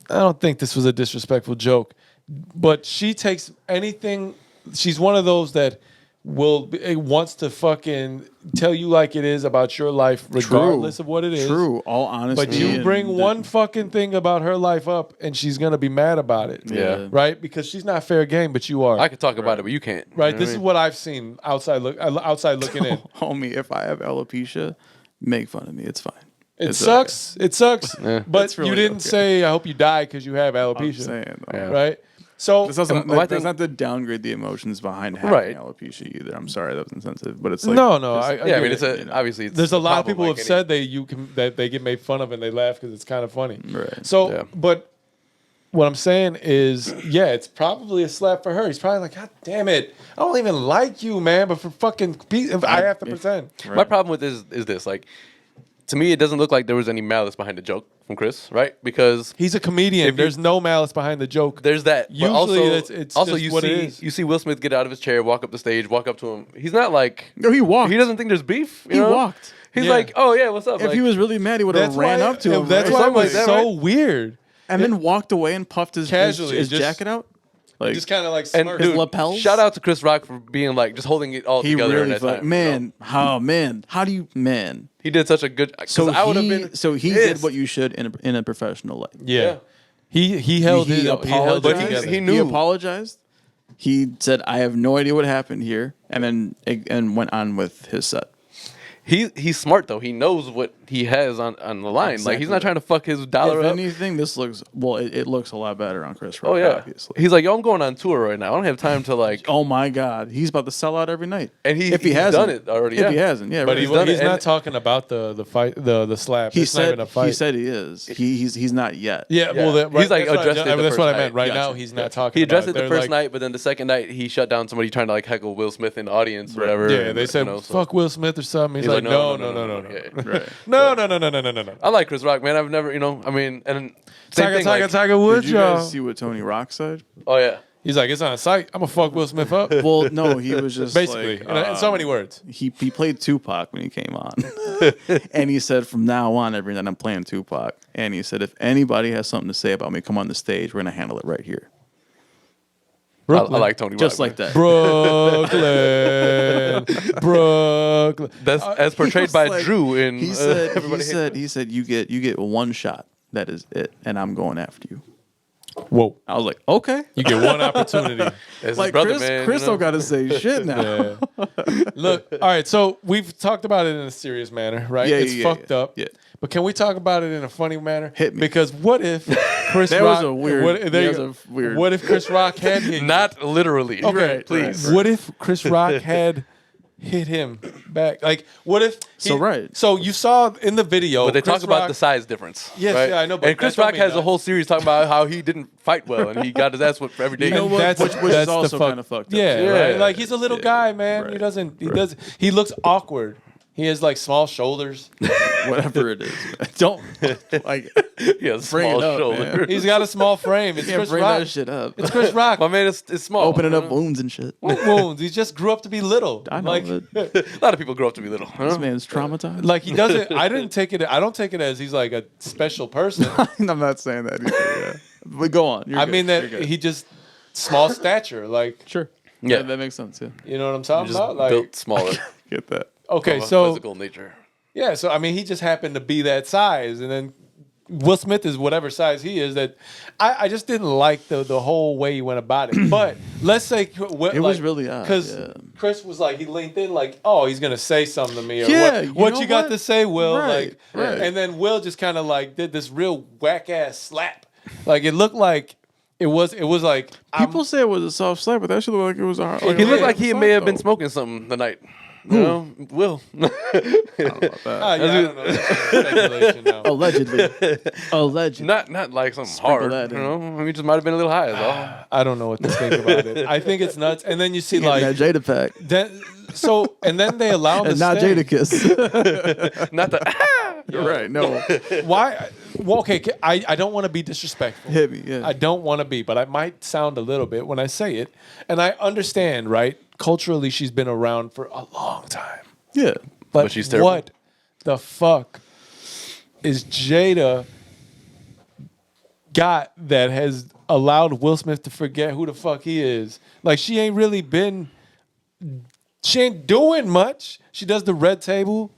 C: I don't think this was a disrespectful joke, but she takes anything. She's one of those that wants to fucking tell you like it is about your life, regardless of what it is.
B: True, all honesty.
C: But you
B: and
C: bring
B: the-
C: one fucking thing about her life up, and she's gonna be mad about it.
A: Yeah.
C: Right, because she's not fair game, but you are.
A: I could talk about it, but you can't. You
C: Right.
A: know
C: This
A: I
C: is
A: mean?
C: what I've seen outside looking in.
B: Homie, if I have alopecia, make fun of me. It's fine.
C: It
B: It's
C: sucks. It sucks. But
B: It's really
C: you didn't
B: okay.
C: say I hope you die because you have
B: I'm
C: alopecia.
B: saying, though.
A: Yeah.
C: Right. So
B: That's also,
A: my
B: that's
A: thing-
B: not to downgrade the emotions behind having
A: Right.
B: alopecia either. I'm sorry, that was insensitive, but it's like
C: no.
B: just-
C: I
A: Yeah, I
C: get
A: mean,
C: it.
A: it's obviously it's
C: There's a lot of
A: problem
C: people who
A: like
C: have
A: any-
C: said that they get made fun of and they laugh because it's kind of funny.
B: Right.
C: So,
A: Yeah.
C: but what I'm saying is, yeah, it's probably a slap for her. He's probably like, God damn it, I don't even like you, man. But for fucking, I have to pretend.
A: My problem with this is this. Like, to me, it doesn't look like there was any malice behind the joke from Chris, right? Because
C: He's a comedian.
A: If you-
C: There's no malice behind the joke.
A: there's that. But
C: Usually
A: also,
C: it's
A: also
C: just
A: you
C: what it
A: see
C: is.
A: you see Will Smith get out of his chair, walk up the stage, walk up to him. He's not like
B: No, he walked.
A: he doesn't think there's beef. You
B: He
A: know?
B: walked.
A: He's
C: Yeah.
A: like, oh yeah, what's up?
B: If
A: Like,
B: he was really mad, he would have ran up to him.
C: That's
B: right?
C: why it
A: Something
C: was
A: like that,
C: so
A: right?
C: weird.
B: and then walked away and puffed his
C: Casually,
B: his
C: just-
B: jacket out. Like
C: Just kind of like
A: and
C: smirk.
A: dude,
B: lapels?
A: shout out to Chris Rock for being like just holding it all
B: he
A: together
B: really
A: in that
B: felt,
A: time.
B: man. Oh man, how do you man?
A: He did such a good.
B: So
A: I would have been.
B: he
A: pissed.
B: did what you should in a professional light.
C: Yeah. He held
B: he
C: it. He held it
B: apologized.
C: together.
A: he
B: He
A: knew.
B: apologized. He said, "I have no idea what happened here," and then went on with his set.
A: He's smart though. He knows what he has on the line. Like he's not trying to fuck his dollar
B: If
A: up.
B: anything, this looks it looks a lot better on Chris Rock.
A: Oh yeah.
B: Obviously.
A: He's like, yo, I'm going on tour right now. I don't have time to like.
B: Oh my God, he's about to sell out every night.
A: And
B: if he
A: he's
B: hasn't
A: done it already.
B: If
A: Yeah.
B: he hasn't, yeah.
C: But
B: right.
C: he's
A: done
C: not
A: it.
C: talking about the fight, the slap.
B: He
C: It's not
B: said
C: even a fight.
B: he said he is. He's not yet.
C: Yeah,
A: Yeah.
C: well,
A: He's like
C: that's what I
A: addressed it the
C: that's what
A: first
C: I meant.
A: night.
C: Right
B: Gotcha.
C: now, he's not talking.
A: He addressed
C: about
A: it the
C: They're
A: first
C: like,
A: night, but then the second night he shut down somebody trying to like heckle Will Smith in the audience, or
B: Right.
A: whatever.
C: Yeah,
A: and,
C: they said
A: you know, so-
C: fuck Will Smith or something. He's
A: He's
C: like, no.
A: Yeah.
B: Right.
C: No.
A: I like Chris Rock, man. I've never, I mean, and same thing, like-
C: Tiger Woods,
B: Did you
C: y'all.
B: guys see what Tony Rock said?
A: Oh yeah.
C: He's like, it's on site. I'm gonna fuck Will Smith up.
B: Well, no, he was just
C: Basically,
B: like,
C: in so many words.
B: He played Tupac when he came on, and he said from now on every night I'm playing Tupac. And he said if anybody has something to say about me, come on the stage. We're gonna handle it right here,
A: I like Tony Rock.
B: just like
A: man.
B: that.
C: Brooklyn.
A: That's as portrayed
B: was
A: by
B: like-
A: Drew in.
B: He said
A: Everybody Hates
B: he said you get one shot. That is it, and I'm going after you.
C: Whoa.
B: I was like, okay.
C: You get one opportunity.
A: It's his
B: Like
A: brother,
B: Chris,
A: man.
B: Chris don't got to say shit now.
C: Yeah. Look, all right, so we've talked about it in a serious manner, right?
B: Yeah,
C: It's
B: yeah,
C: fucked
B: yeah.
C: up.
B: Yeah.
C: But can we talk about it in a funny manner?
B: Hit me.
C: Because what if Chris
B: That
C: Rock
B: was a weird-
C: What, there you
B: that
C: go.
B: was a weird-
C: What if Chris Rock had hit you?
A: Not literally.
C: Okay,
B: Right,
A: please.
B: right.
C: What if Chris Rock had hit him back? Like, what if?
B: So, right.
C: So you saw in the video,
A: But they
C: Chris
A: talk about
C: Rock-
A: the size difference.
C: Yes,
A: right?
C: yeah, I know, but
A: And Chris
C: that don't
A: Rock
C: mean
A: has a
C: that.
A: whole series talking about how he didn't fight well and he got his ass whipped every day.
B: You know
C: And
B: what?
C: that's
B: Which is
C: that's the
B: also
C: fuck-
B: kinda fucked up.
C: Yeah,
A: Yeah.
C: right. Like he's a little
B: Yeah.
C: guy, man. He
B: Right.
C: doesn't. He does. He looks awkward. He has like small shoulders.
B: Whatever it is, don't like.
A: He has
B: Bring
A: small
B: it up,
A: shoulders.
B: man.
C: He's got a small frame. It's
B: Can't
C: Chris
B: bring
C: Rock.
B: that shit up.
C: It's Chris Rock.
A: My man, it's small.
B: Opening up
A: you know?
B: wounds and shit.
C: What wounds? He just grew up to be little.
B: I know
C: like,
B: that.
A: A lot of people grow up to be little.
B: This man's traumatized.
C: like he doesn't. I don't take it as he's like a special person.
B: I'm not saying that either. Yeah. But go on. You're
C: I
B: good.
C: mean
B: You're
C: that
B: good.
C: he just small stature. Like
B: Sure.
A: Yeah.
B: That makes sense. Yeah.
C: you know what I'm talking
A: Just
C: about? Like
A: built smaller.
B: Get that.
C: okay,
A: of a
C: so
A: physical nature.
C: yeah, so I mean, he just happened to be that size, and then Will Smith is whatever size he is. That I just didn't like the whole way he went about it. But let's say
B: It was really odd,
C: because
B: yeah.
C: Chris was like he leaned in like, oh, he's gonna say something to me or
B: Yeah,
C: what?
B: you
C: What
B: know
C: you got
B: what?
C: to say, Will?
B: Right,
C: Like,
B: right.
C: and then Will just kind of like did this real whack ass slap. Like it looked like it was like
B: People say it was a soft slap, but that should look like it was a hard.
A: He
C: Yeah.
A: looked like he
B: slap,
A: may have been
B: though.
A: smoking something the night. You know, Will.
B: I don't know about that.
C: I don't know. That's speculation now.
B: Allegedly. Allegedly.
A: not like something
B: Sprinkle
A: hard.
B: that
A: You
B: in.
A: know, I mean, he just might have been a little high. Is all.
C: I don't know what to think about it. I think it's nuts. And then you see
B: Getting
C: like
B: that Jada pack.
C: and then they allow him
B: And
C: to
B: not
C: stay.
B: Jada kiss.
A: Not the.
B: You're right. No.
C: Why? Well, okay, I don't want to be disrespectful.
B: Hit me. Yeah.
C: I don't want to be, but I might sound a little bit when I say it. And I understand, right? Culturally, she's been around for a long time.
B: Yeah.
C: But
A: she's terrible.
C: what the fuck is Jada got that has allowed Will Smith to forget who the fuck he is? Like, she ain't doing much. She does the red table,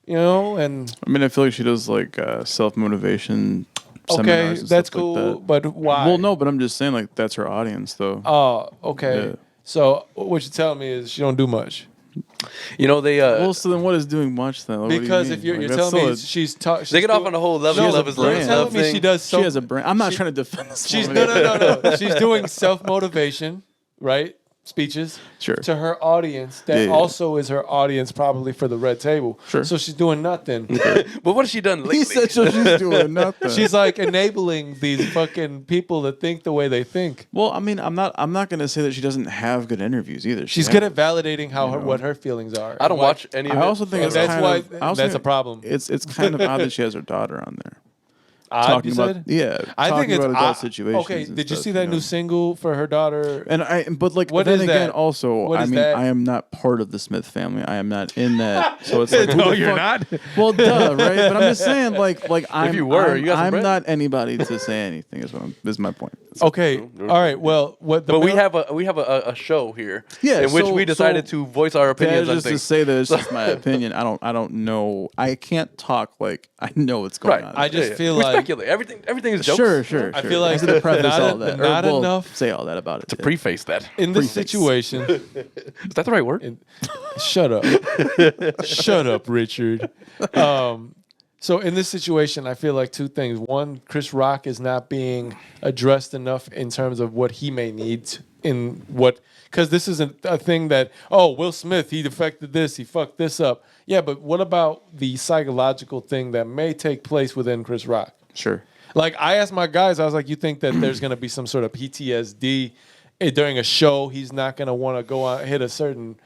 C: you know, and
B: I mean, I feel like she does like self motivation.
C: okay, that's cool, but why?
B: Well, no, but I'm just saying like that's her audience though.
C: Oh, okay.
B: Yeah.
C: So what you're telling me is she don't do much.
A: You know they.
B: Well, so then what is doing much then? What do you
C: Because
B: mean?
C: if you're
B: Like,
C: telling
B: that's
C: me
B: still
C: she's
A: they get off on a whole level
B: has
A: of
B: a
A: his love
B: brand.
C: You're telling me
A: thing.
C: she does
B: she has a brand. I'm not trying to defend this.
C: She's
B: woman.
C: no. She's doing self-motivation, right? Speeches
B: Sure.
C: to her audience that
B: Yeah, yeah.
C: also is her audience probably for the red table.
B: Sure.
C: So she's doing nothing.
A: But what has she done lately?
B: He said so she's doing nothing.
C: She's like enabling these fucking people to think the way they think.
B: Well, I mean, I'm not gonna say that she doesn't have good interviews either.
C: She's good at validating what her feelings are.
A: I don't
C: Why-
A: watch any of it.
B: I also think
C: And
B: it's
C: that's
B: kind
C: why
B: of, I also
C: that's
B: think
C: a problem.
B: It's kind of odd that she has her daughter on there.
C: Odd,
B: Talking
C: you
B: about
C: said?
B: yeah,
C: I think
B: talking
C: it's
B: about adult
C: odd.
B: situations.
C: Okay,
B: and
C: did you
B: stuff,
C: see that
B: know.
C: new single for her daughter?
B: But like
C: What
B: then
C: is
B: again,
C: that?
B: also,
C: What
B: I
C: is
B: mean,
C: that?
B: I am not part of the Smith family. I am not in that. So it's like, who
C: No,
B: the
C: you're
B: fuck-
C: not.
B: Well, duh, right? But I'm just saying, like I'm.
A: you were,
B: I'm,
A: you got some
B: I'm
A: bread?
B: not anybody to say anything. Is my point.
C: Okay, all right. Well, what?
A: But we have a show here,
B: Yeah,
A: in which
B: so-
A: we decided
B: so
A: to voice our
B: That
A: opinions
B: is
A: on
B: just to
A: things.
B: say that it's just my opinion. I don't know. I can't talk like I know what's going
A: Right.
B: on.
C: I just
A: Yeah,
C: feel
A: we
C: like
A: speculate. Everything is jokes.
B: Sure.
C: I feel like
B: I said to preface
C: not-
B: all that.
C: not
B: well,
C: enough-
B: Say all that about it.
A: To preface that.
C: in this
B: Preface.
C: situation.
A: Is that the right word?
C: Shut up. Shut up, Richard. So in this situation, I feel like two things. One, Chris Rock is not being addressed enough in terms of what he may need in what, because this isn't a thing that, oh, Will Smith, he defected this, he fucked this up. Yeah, but what about the psychological thing that may take place within Chris Rock?
B: Sure.
C: Like, I asked my guys, I was like, you think that there's going to be some sort of PTSD during a show? He's not going to want to go out and hit a certain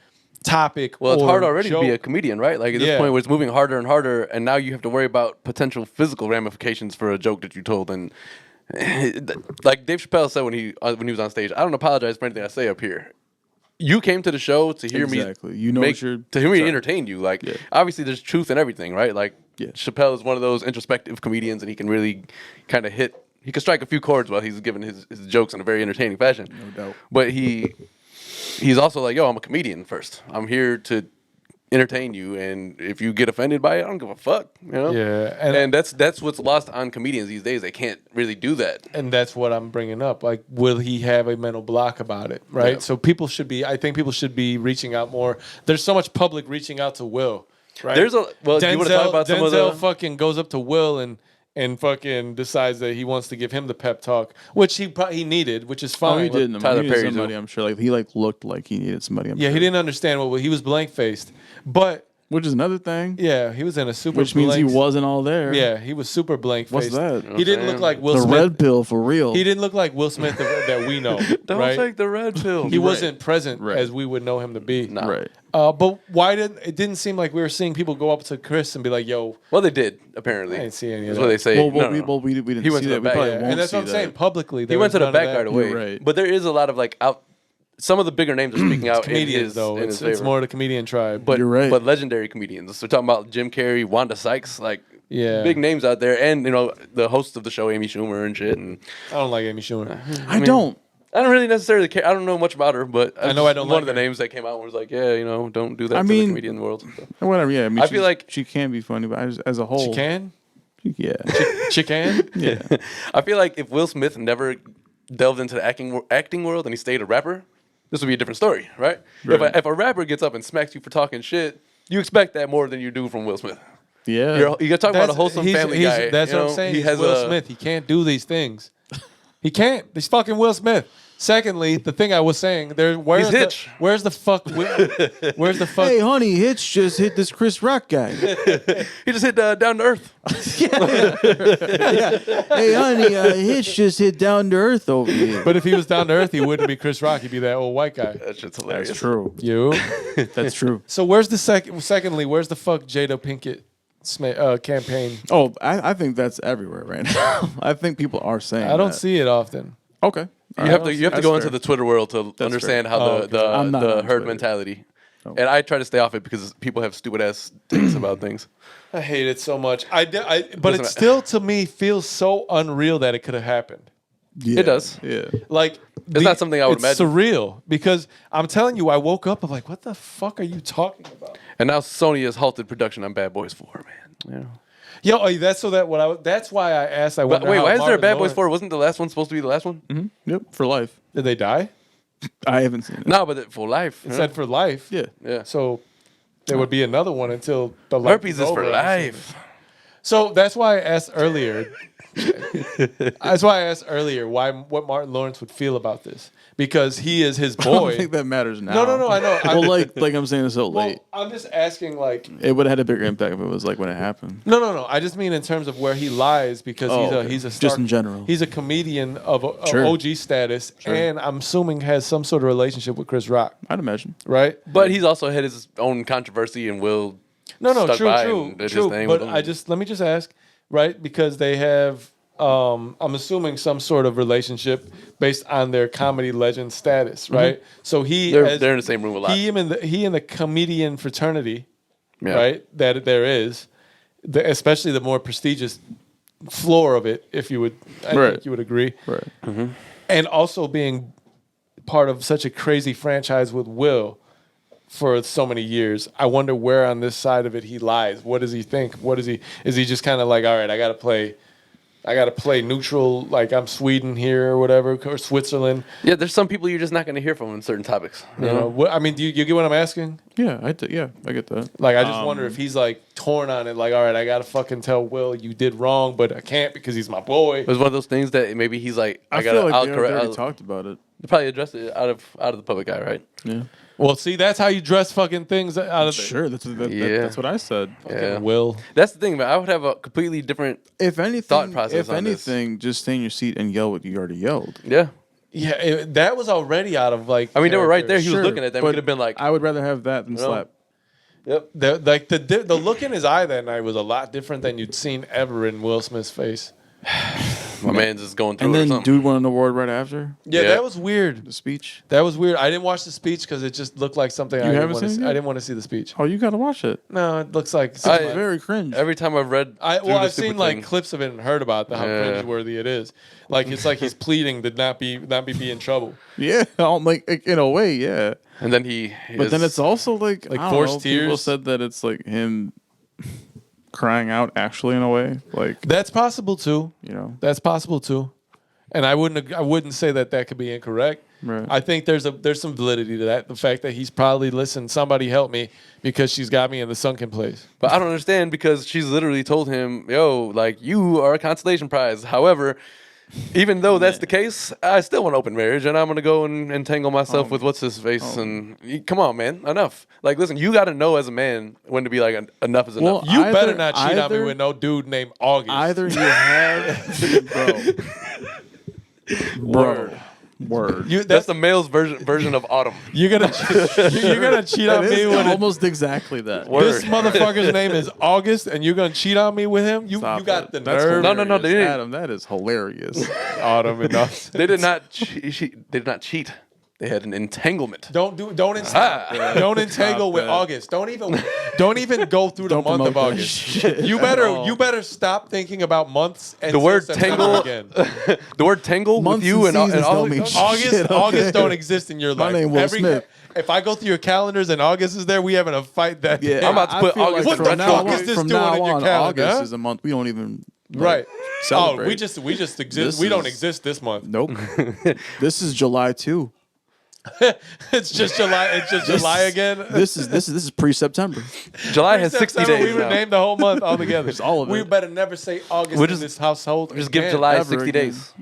C: topic.
A: Well, it's
C: or
A: hard already
C: joke.
A: to be a comedian, right? Like at this
C: Yeah.
A: point where it's moving harder and harder, and now you have to worry about potential physical ramifications for a joke that you told. And like Dave Chappelle said when he was on stage, I don't apologize for anything I say up here. You came to the show to hear
B: Exactly.
A: me,
B: You know
A: make,
B: what you're-
A: to hear me
B: sorry.
A: entertain you. Like
B: Yeah.
A: obviously, there's truth in everything, right? Like
B: Yeah.
A: Chappelle is one of those introspective comedians, and he can really kind of hit. He can strike a few chords while he's giving his jokes in a very entertaining fashion.
B: No doubt.
A: But he's also like, yo, I'm a comedian first. I'm here to entertain you, and if you get offended by it, I don't give a fuck. You know?
C: Yeah,
A: And that's what's lost on comedians these days. They can't really do that.
C: And that's what I'm bringing up. Like, will he have a mental block about it? Right.
A: Yeah.
C: So I think people should be reaching out more. There's so much public reaching out to Will. Right.
A: Do you want to talk about some of
C: Denzel
A: the?
C: fucking goes up to Will and fucking decides that he wants to give him the pep talk, which he needed, which is fine.
B: Oh, he didn't.
A: Tyler
B: He needed
A: Perry,
B: somebody.
A: too.
B: I'm sure. Like he looked like he needed somebody. I'm
C: Yeah,
B: sure.
C: he didn't understand he was blank faced, but
B: Which is another thing.
C: yeah, he was in a super.
B: Which means he
C: blank-
B: wasn't all there.
C: Yeah, he was super blank faced.
B: What's that?
C: He didn't look like Will
B: The
C: Smith.
B: red pill for real.
C: He didn't look like Will Smith that we know.
A: Don't
C: right?
A: take the red pill.
C: He wasn't present
B: Right.
C: as we would know him to be.
A: Nah.
B: Right.
C: But why it didn't seem like we were seeing people go up to Chris and be like, "Yo,
A: Well, they did apparently.
C: I didn't see any of
A: That's
C: that."
A: what they say.
B: Well,
A: No, no, no.
B: we didn't
A: He went
B: see
A: to
B: that.
A: the
B: We
A: back.
B: probably
C: Yeah,
B: won't
C: and that's
B: see
C: what I'm
B: that.
C: saying. Publicly,
A: He
C: there
A: went
C: was
A: to the
C: none of
A: back
C: that.
A: right away.
B: You're right.
A: But there is a lot of like out. Some of the bigger names are speaking out in
C: Comedians,
A: his,
C: though,
A: in
C: it's
A: his favor.
C: more the comedian tribe.
A: But
B: You're right.
A: But legendary comedians. So we're talking about Jim Carrey, Wanda Sykes, like
C: Yeah.
A: big names out there, and the host of the show, Amy Schumer and shit. And
C: I don't like Amy Schumer.
B: I don't.
A: I don't really necessarily care. I don't know much about her, but
C: I know I don't
A: one
C: like
A: of the
C: her.
A: names that came out and was like, yeah, don't do that
B: I
A: to
B: mean-
A: the comedian world. So.
B: Whatever. Yeah. I mean,
A: I feel like-
B: she can be funny, but as a whole,
C: She can.
B: Yeah.
C: She can.
B: Yeah.
A: I feel like if Will Smith never delved into the acting world and he stayed a rapper, this would be a different story, right?
B: Right.
A: If a rapper gets up and smacks you for talking shit, you expect that more than you do from Will Smith.
B: Yeah.
A: You're talking about a wholesome family guy.
C: That's
A: you
C: what
A: know?
C: I'm saying.
A: He
C: He's
A: has
C: Will Smith. He can't do these things. He can't. He's fucking Will Smith. Secondly, the thing I was saying, where's
A: He's Hitch.
C: Where's the fuck? Where's the fuck?
B: Hey, honey, Hitch just hit this Chris Rock guy.
A: He just hit down to earth.
B: Hey, honey, Hitch just hit down to earth over here.
C: But if he was down to earth, he wouldn't be Chris Rock. He'd be that old white guy.
A: That shit's hilarious.
B: That's true.
C: You.
B: That's true.
C: So where's the secondly, where's the fuck Jada Pinkett campaign?
B: Oh, I think that's everywhere right now. I think people are saying.
C: I don't
B: that.
C: see it often.
B: Okay.
A: You have to
B: That's
A: go into
B: fair.
A: the Twitter world to understand how
C: Oh, okay.
B: I'm not
A: the
B: on
A: herd
B: Twitter.
A: mentality. And I try to stay off it because people have stupid ass takes about things.
C: I hate it so much. But
A: Listen,
C: it still to me feels so unreal that it could have happened.
B: Yeah.
A: It does.
B: Yeah.
C: Like
A: It's not something I would
C: it's
A: imagine.
C: surreal because I'm telling you, I woke up. I'm like, what the fuck are you talking about?
A: And now Sony has halted production on Bad Boys 4, man. Yeah.
C: Yo, that's why I asked. I
A: But
C: wonder
A: wait,
C: how
A: why is there a
C: Martin
A: Bad Boys
C: Lawrence-
A: 4? Wasn't the last one supposed to be the last one?
B: Mm-hmm. Yep. For life.
C: Did they die?
B: I haven't seen it.
A: No, but for life.
C: It said for life.
B: Yeah.
A: Yeah.
C: So there would be another one until the life
A: Herpes is
C: over,
A: for
C: I'm assuming.
A: life.
C: So that's why I asked earlier. That's why I asked earlier what Martin Lawrence would feel about this because he is his
B: I don't
C: boy.
B: think that matters now.
C: No, I know.
B: Well, like I'm saying, it's so
C: Well,
B: late.
C: I'm just asking, like,
B: It would have had a bigger impact if it was like when it happened.
C: no. I just mean in terms of where he lies because
B: Oh,
C: he's a
B: okay.
C: star,
B: Just in general.
C: He's a comedian of
B: Sure.
C: OG status, and I'm assuming has some sort of relationship with Chris Rock,
B: I'd imagine.
C: right?
A: But he's also had his own controversy and will.
C: No,
A: stuck by
C: true.
A: and did his thing
C: But
A: with him.
C: let me just ask, right? Because they have, I'm assuming some sort of relationship based on their comedy legend status, right? So
A: They're in the same room a lot.
C: he in the comedian fraternity,
A: Yeah.
C: right? That there is, especially the more prestigious floor of it, if you would, I
B: Right.
C: think you would agree,
B: Right.
C: and also being part of such a crazy franchise with Will for so many years. I wonder where on this side of it he lies. What does he think? Is he just kind of like, all right, I got to play I got to play neutral, like I'm Sweden here or whatever, or Switzerland.
A: Yeah, there's some people you're just not going to hear from in certain topics.
C: You know, what, I mean, do you get what I'm asking?
B: Yeah, I get that.
C: Like, I just wonder if he's like torn on it. Like, all right, I got to fucking tell Will you did wrong, but I can't because he's my boy.
A: It was one of those things that maybe he's like,
B: I
A: gotta.
B: feel like
A: I'll
B: they
A: correct.
B: already talked about it.
A: They probably addressed it out of the public eye, right?
B: Yeah,
C: Well, see, that's how you dress fucking things out of
B: sure. That's what I said.
A: Yeah.
C: Will.
A: That's the thing, man. I would have a completely different.
B: If anything,
A: Thought process on this.
B: just stay in your seat and yell what you already yelled.
A: Yeah.
C: Yeah, that was already out of like.
A: I mean, they were right there. He
B: Sure,
A: was looking at them.
B: but
A: Could have been like,
B: I would rather have that than
A: know?
B: slap.
A: "Yep."
C: The look in his eye that night was a lot different than you'd seen ever in Will Smith's face.
A: My man's just going through
B: And
A: it or
B: then
A: something.
B: dude won an award right after
C: Yeah,
A: Yeah.
C: that was weird.
B: the speech.
C: That was weird. I didn't watch the speech because it just looked like something I
B: haven't
C: didn't want to
B: seen
C: see.
B: it
C: I
B: yet?
C: didn't want to see the speech.
B: Oh, you gotta watch it.
C: No, it looks like.
B: It's
A: I-
B: very cringe.
A: Every time I've read, through
C: I've
A: the stupid
C: seen like
A: thing-
C: clips of it and heard about how
A: Yeah.
C: cringeworthy it is. Like it's like he's pleading to not be in trouble.
B: Yeah, like in a way, yeah.
A: and then he.
B: But then it's also like I don't
C: forced
B: know, People
C: tears?
B: said that it's like him crying out, actually, in a way, like
C: That's possible too.
B: you know.
C: That's possible too. And I wouldn't say that could be incorrect.
B: Right.
C: I think there's some validity to that. The fact that he's probably listened, somebody help me because she's got me in the sunken place.
A: But I don't understand because she's literally told him, "Yo, like you are a consolation prize." However, even though that's the case, I still want open marriage, and I'm gonna go and entangle myself with what's his face. And come on, man, enough. Like, listen, you got to know as a man when to be like, enough is enough.
C: You better
B: Either-
C: not cheat on me
B: either-
C: with no dude named August.
B: Either you have, bro, word.
A: That's the male's version of autumn.
C: You're gonna cheat on
B: It
C: me
B: is
C: with
B: almost exactly that.
C: this motherfucker's name is August, and you're gonna cheat on me with him. You
B: Stop
C: got
B: it.
C: the
B: That's
C: nerve.
A: No, they didn't.
B: Adam, that is hilarious.
C: Autumn enough.
A: They did not. They did not cheat. They had an entanglement.
C: Don't entangle
B: Stop
C: with
B: that.
C: August. Don't even go through the
B: Don't
C: month of
B: promote that
C: August.
B: shit
C: You
B: at all.
C: better stop thinking about months and
A: The word
C: September
A: tangle,
C: again.
A: the word tangle
B: Months
A: with you
B: and
A: and
B: seasons don't mean
C: August
B: shit, okay.
C: August don't exist in your life.
B: name Will Smith.
C: If I go through your calendars and August is there, we having a fight that
B: Yeah,
C: day.
A: I'm about to put
B: feel
A: August
C: What
B: from
C: the
B: now
C: fuck
B: on-
C: is this
B: from
C: doing
B: now
C: in your
B: on,
C: calendar,
B: August
C: huh?
B: is a month we don't even
C: Right.
B: celebrate.
C: Oh, we just exist.
B: This
C: We don't
B: is-
C: exist this month.
B: Nope. This is July too.
C: It's just July. It's just July again.
B: This is pre-September.
A: July has 60
C: September,
A: days
C: We would
A: now.
C: name the whole month altogether.
B: It's all of
C: We
B: it.
C: better never say August
A: We'll
C: in
A: just-
C: this household.
A: Just give
C: again.
A: July
B: Ever
A: 60
B: again.
A: days.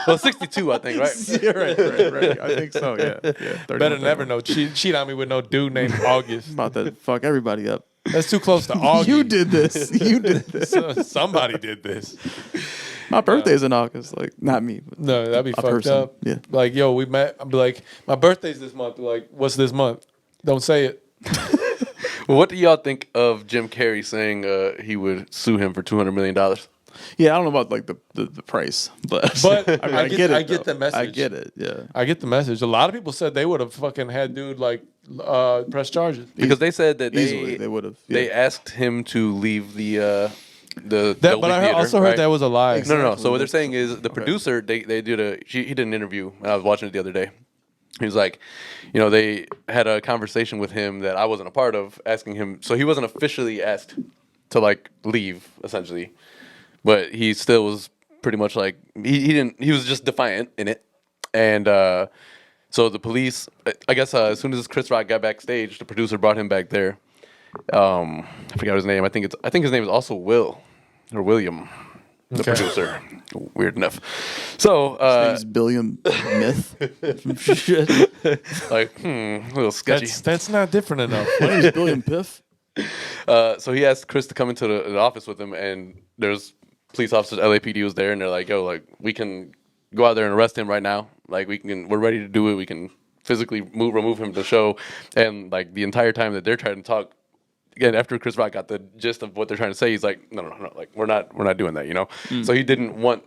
A: Well, 62, I think, right?
B: Yeah, right. I think so. Yeah.
C: Better
B: 31,
C: never
B: 31.
C: know. Cheat on me with no dude named August.
B: About to fuck everybody up.
C: That's too close to August.
B: You did this. You did this.
C: Somebody did this.
B: My birthday's in August. Like, not me. But
C: No, that'd be
B: a
C: fucked
B: person.
C: up.
B: Yeah.
C: Like, yo, we met. I'd be like, my birthday's this month. Be like, what's this month? Don't say it.
A: Well, what do y'all think of Jim Carrey saying he would sue him for $200 million?
B: Yeah, I don't know about like the price, but
C: But
B: I, mean,
C: I get-
B: it.
C: I get
B: though.
C: the message.
B: I get it. Yeah.
C: I get the message. A lot of people said they would have fucking had dude like press charges.
A: Because they said that
B: Easily, they would have.
A: They asked him to leave the
C: But
A: Dolby
C: I
A: Theater,
C: also heard
A: right?
C: that was a lie.
A: No. So what they're saying is the producer, he did an interview. And I was watching it the other day. He was like, they had a conversation with him that I wasn't a part of, asking him. So he wasn't officially asked to like leave, essentially, but he still was pretty much like he was just defiant in it, and so the police, I guess, as soon as Chris Rock got backstage, the producer brought him back there. I forgot his name. I think his name is also Will or William, the
C: Okay.
A: producer. Weird enough. So
B: Name's Billiam Myth. Shit.
A: like, a little sketchy.
C: That's not different enough.
B: My name's Billiam Piff.
A: So he asked Chris to come into the office with him, and there's police officers. LAPD was there, and they're like, "Yo, like we can go out there and arrest him right now. Like we're ready to do it. We can physically remove him from the show." And like the entire time that they're trying to talk, again after Chris Rock got the gist of what they're trying to say, he's like, "No, like we're not doing that, So he didn't want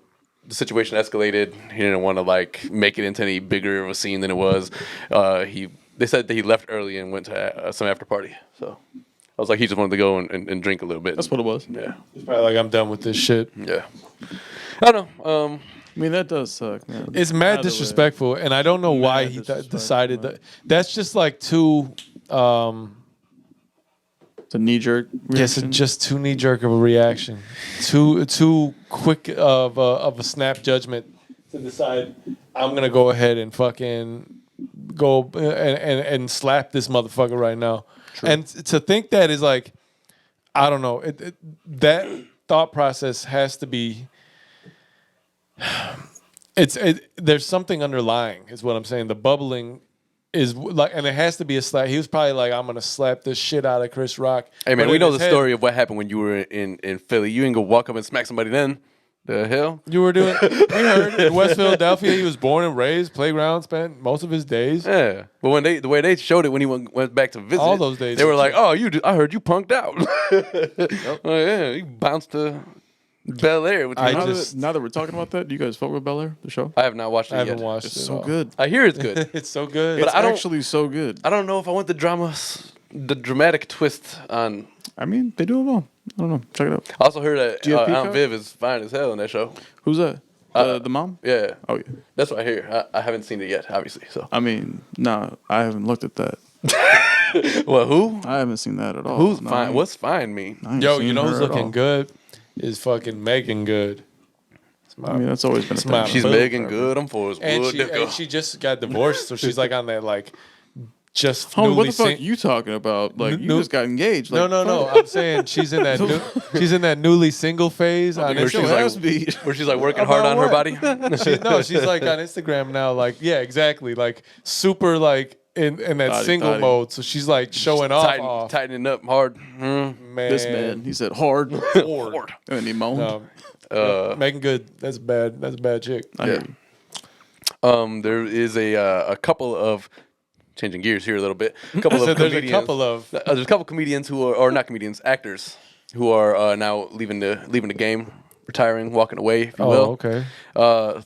A: the situation escalated. He didn't want to like make it into any bigger of a scene than it was. They said that he left early and went to some after party. So I was like, he just wanted to go and drink a little bit.
B: That's what it was.
A: Yeah.
C: It's probably like I'm done with this shit.
A: Yeah. I don't know.
B: I mean, that does suck, man.
C: It's mad
B: Either way.
C: disrespectful, and I don't know why he
B: disrespectful,
C: decided that. That's just like too.
B: It's a knee jerk.
C: Yes, it's just too knee jerk of a reaction, too quick of a snap judgment to decide I'm gonna go ahead and fucking go and slap this motherfucker right now. True. And to think that is like, I don't know, that thought process has to be. There's something underlying, is what I'm saying. The bubbling is like, and it has to be a slap. He was probably like, I'm gonna slap the shit out of Chris Rock.
A: Hey man, we know the story of what happened when you were in Philly. You ain't gonna walk up and smack somebody then. The hell?
C: You were doing. We heard in West Philadelphia. He was born and raised, playground, spent most of his days.
A: Yeah, but when the way they showed it when he went back to visit,
C: all those days
A: they were like, "Oh, I heard you punked out." Yep. Oh yeah, he bounced to Bel Air.
B: Now that we're talking about that, do you guys fuck with Bel Air, the show?
A: I have not watched it yet.
C: I haven't watched it.
B: It's so good.
A: I hear it's good.
C: It's so good.
B: But
A: But
B: it's actually so good.
A: I don't know if I want the dramatic twist on.
B: I mean, they do it well. I don't know. Check it out.
A: I also heard that
B: Do you have
A: Aunt
B: Peacock?
A: Viv is fine as hell in that show.
B: Who's that? The mom?
A: Yeah.
B: Oh, yeah.
A: That's what I hear. I haven't seen it yet, obviously. So.
B: I mean, no, I haven't looked at that.
A: Well, who?
B: I haven't seen that at all.
A: Who's
B: No,
A: fine? What's fine mean?
B: I ain't
C: Yo,
B: seen
C: you know
B: her
C: who's
B: at all.
C: looking good? Is fucking Megan Good.
B: I mean, that's always been a
C: Smile.
B: thing.
A: She's
C: Boom.
A: Megan Good. I'm Forrest
C: And
A: Wood.
C: she just got divorced, so she's like on that like just.
B: Oh, what
C: newly
B: the fuck
C: sing-
B: you talking about? Like, you
C: No-
B: just got engaged.
C: No,
B: Like,
C: no. I'm saying she's in that she's in that newly single phase on
A: Where
B: It
A: she's
B: still
A: like-
B: has to be.
A: Where she's like working hard on her
C: About
A: body.
C: She's like on Instagram now, like exactly, like super like in that
B: Thotty,
C: single
B: thotty.
C: mode. So she's like showing off.
A: Tightening up hard.
C: Man,
B: This man, he said hard.
A: Hard.
B: And he moaned.
C: No, Megan Good. That's bad. That's a bad chick.
B: I hear you.
A: There is a couple of changing gears here a little bit. A couple
C: So
A: of
C: there's
A: comedians.
C: a couple of
A: There's a couple comedians who are, or not comedians, actors who are now leaving the game, retiring, walking away, if you will.
C: okay.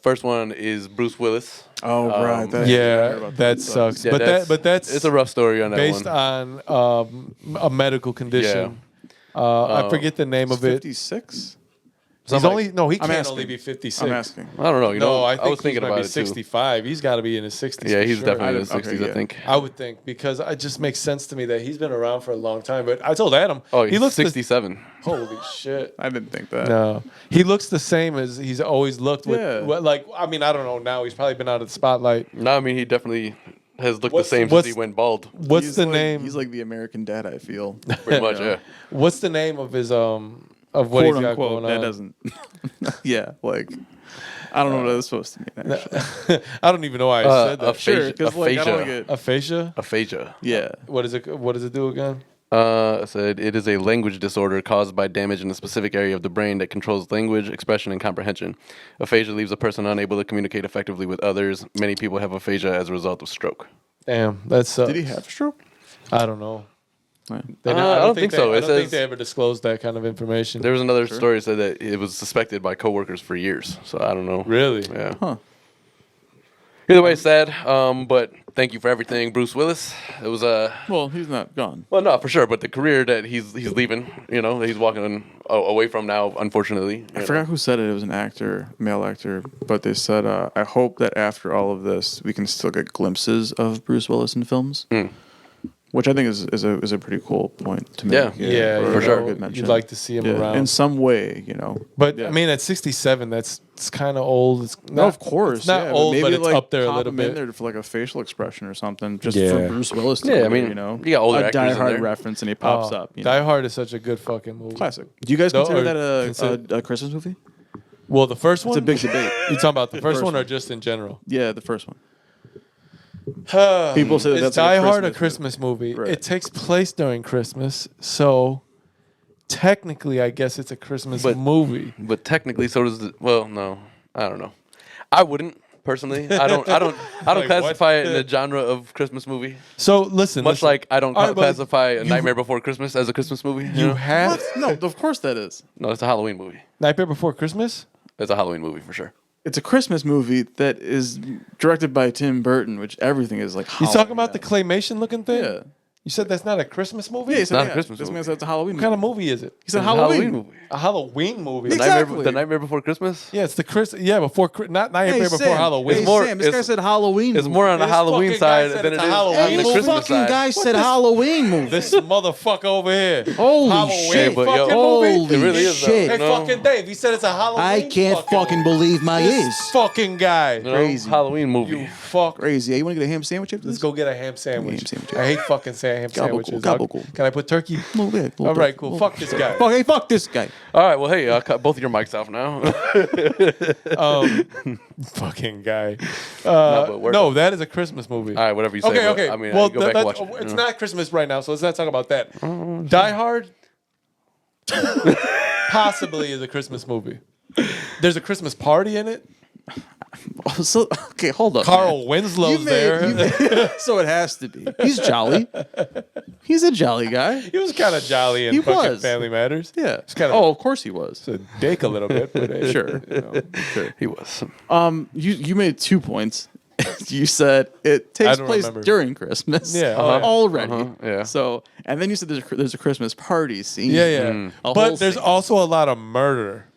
A: First one is Bruce Willis.
B: Oh, right. That, I heard
C: Yeah,
B: about
C: that sucks.
A: Yeah,
C: but that's
A: it's a rough story on that
C: based
A: one.
C: on a medical condition. I forget the name
B: It's
C: of it.
B: 56?
C: He's
A: Something
C: only no. He
B: I'm
C: can't
B: asking.
C: only be 56.
B: I'm asking.
A: I don't know. You know,
C: No, I think
A: was thinking
C: he might
A: about
C: be
A: it
C: 65. He's got to be in his 60s.
A: too. Yeah,
C: for
A: he's
C: sure.
A: definitely in his
B: Okay,
A: 60s,
B: yeah.
A: I think.
C: I would think because it just makes sense to me that he's been around for a long time. But I told Adam,
A: Oh,
C: he
A: he's
C: looks
A: 67.
C: holy shit.
B: I didn't think that.
C: No, he looks the same as he's always looked. With
B: Yeah.
C: like, I mean, I don't know now. He's probably been out of the spotlight.
A: No, I mean he definitely has looked
C: What's-
A: the same since
C: what's-
A: he went bald.
C: What's
B: He's
C: the
B: like-
C: name?
B: He's like the American dad, I feel.
A: Pretty much, yeah.
C: What's the name of his of what he's
B: Quote
C: got
B: unquote.
C: going on?
B: That doesn't. Yeah, like, I don't know what that's supposed to mean, actually.
C: I don't even know why I said that.
A: Aphasia.
B: Because, like, I don't like
A: Aphasia.
B: it.
C: Aphasia.
A: Aphasia.
B: Yeah.
C: What is it? What does it do again?
A: Said it is a language disorder caused by damage in a specific area of the brain that controls language, expression, and comprehension. Aphasia leaves a person unable to communicate effectively with others. Many people have aphasia as a result of stroke.
C: Damn, that sucks.
B: Did he have a stroke?
C: I don't know.
B: Right.
A: I don't think so.
C: I
A: It
C: don't think
A: says-
C: they ever disclosed that kind of information.
A: There was another story that said that it was suspected by coworkers for years. So I don't know.
C: Really?
A: Yeah.
B: Huh.
A: Either way, sad. But thank you for everything, Bruce Willis. It was
B: Well, he's not gone.
A: well, no, for sure. But the career that he's leaving, that he's walking away from now, unfortunately.
B: I forgot who said it. It was an actor, male actor, but they said, "I hope that after all of this, we can still get glimpses of Bruce Willis in films," which I think is a pretty cool point to make.
A: Yeah.
C: Yeah,
A: for sure.
B: Good mention.
C: You'd like to see him
B: Yeah,
C: around.
B: in some way,
C: But
B: Yeah.
C: I mean, at 67, it's kind of old. It's not,
B: No, of course.
C: It's not
B: yeah,
C: old,
B: maybe
C: but it's
B: like
C: up there a
B: pop
C: little
B: him in
C: bit.
B: there for like a facial expression or something, just
C: Yeah.
B: for Bruce Willis. To
A: Yeah, I
B: do,
A: mean,
B: you know,
A: you got older
B: a
A: actors
B: Die
A: in
B: Hard
A: there.
B: reference, and he pops up. You know?
C: Die Hard is such a good fucking movie.
B: Classic. Do you guys
C: No,
B: consider
C: or
B: that a Christmas movie?
C: Well, the first one.
B: It's a big debate.
C: You talking about the first
B: first
C: one or
B: one.
C: just in general?
B: Yeah, the first one. People say that
C: Is
B: that's
C: Die
B: like a
C: Hard a
B: Christmas
C: Christmas movie?
B: Right.
C: It takes place during Christmas, so technically, I guess it's a Christmas
A: But-
C: movie.
A: But technically, so does well, no, I don't know. I wouldn't personally. I don't
C: Like
A: classify
C: what?
A: it in the genre of Christmas movie.
C: So listen,
A: Much
C: listen.
A: like I don't
C: All right, but
A: classify A
C: you-
A: Nightmare Before Christmas as a Christmas movie.
C: you
A: know?
C: have
B: What? No, of course that is.
A: No, it's a Halloween movie.
C: Nightmare Before Christmas.
A: It's a Halloween movie for sure.
B: It's a Christmas movie that is directed by Tim Burton, which everything is like.
C: You talking about the claymation looking thing?
B: Yeah.
C: You said that's not a Christmas movie?
B: Yeah, he said,
A: not a Christmas
B: This
A: movie.
B: man said it's a Halloween
C: What kind of
B: movie.
C: movie is it?
B: He said
A: It's a
B: Halloween.
A: movie.
C: A Halloween movie.
B: Exactly.
A: The Nightmare Before Christmas.
C: Yeah, it's the not Nightmare
B: Hey,
C: Before
B: Sam.
C: Halloween.
B: Hey,
A: It's more-
B: Sam, this guy
A: it's-
B: said Halloween
A: It's
B: movie.
A: more on the
C: This
A: Halloween
C: fucking guy
A: side
C: said
A: than
C: it's
A: it
C: a
A: is
C: Halloween
A: on the
B: This
C: movie.
A: Christmas
B: fucking
A: side.
B: guy said Halloween movie.
C: This motherfucker over here.
B: Holy
C: Halloween
B: shit.
A: but yo-
C: fucking movie.
B: Holy
A: It really is, though.
B: shit.
C: Hey,
A: No.
C: fucking Dave, he said it's a Halloween.
B: I can't fucking believe my
C: this
B: ears.
C: fucking guy.
A: You know,
B: Crazy.
A: Halloween movie.
C: You fuck.
B: Crazy. Hey, you want to get a ham sandwich after
C: Let's
B: this?
C: go get a ham sandwich.
B: Ham sandwich.
C: I hate fucking ham
B: Gabagool,
C: sandwiches.
B: gabagool.
C: Can I put turkey?
B: No, yeah,
C: All right, cool. Fuck this guy.
B: Fuck, hey, fuck this guy.
A: All right, well, hey, cut both of your mics off now.
C: Fucking guy.
A: but we're
C: No,
A: done.
C: that is a Christmas movie.
A: All right, whatever you say.
C: Okay,
A: but,
C: okay.
A: I mean,
C: well,
A: go back and watch it.
C: it's
A: you know.
C: not Christmas right now, so let's not talk about that. Die Hard possibly is a Christmas movie. There's a Christmas party in it.
B: Oh, so, okay, hold up.
C: Carl Winslow's there.
B: So it has to be. He's jolly. He's a jolly guy.
C: He was kind of jolly in
B: He
C: fucking
B: was.
C: Family Matters.
B: Yeah.
C: It's kind of
B: Oh, of course he was.
C: a dick a little bit, but hey,
B: Sure.
C: you know.
B: Sure.
A: He was.
B: You made 2 points. You said it takes
C: don't
B: place
C: remember.
B: during Christmas.
C: Yeah.
B: Already.
A: Yeah.
B: So, and then you said there's a Christmas party scene.
C: Yeah, yeah.
B: A whole
C: But there's
B: scene.
C: also a lot of murder.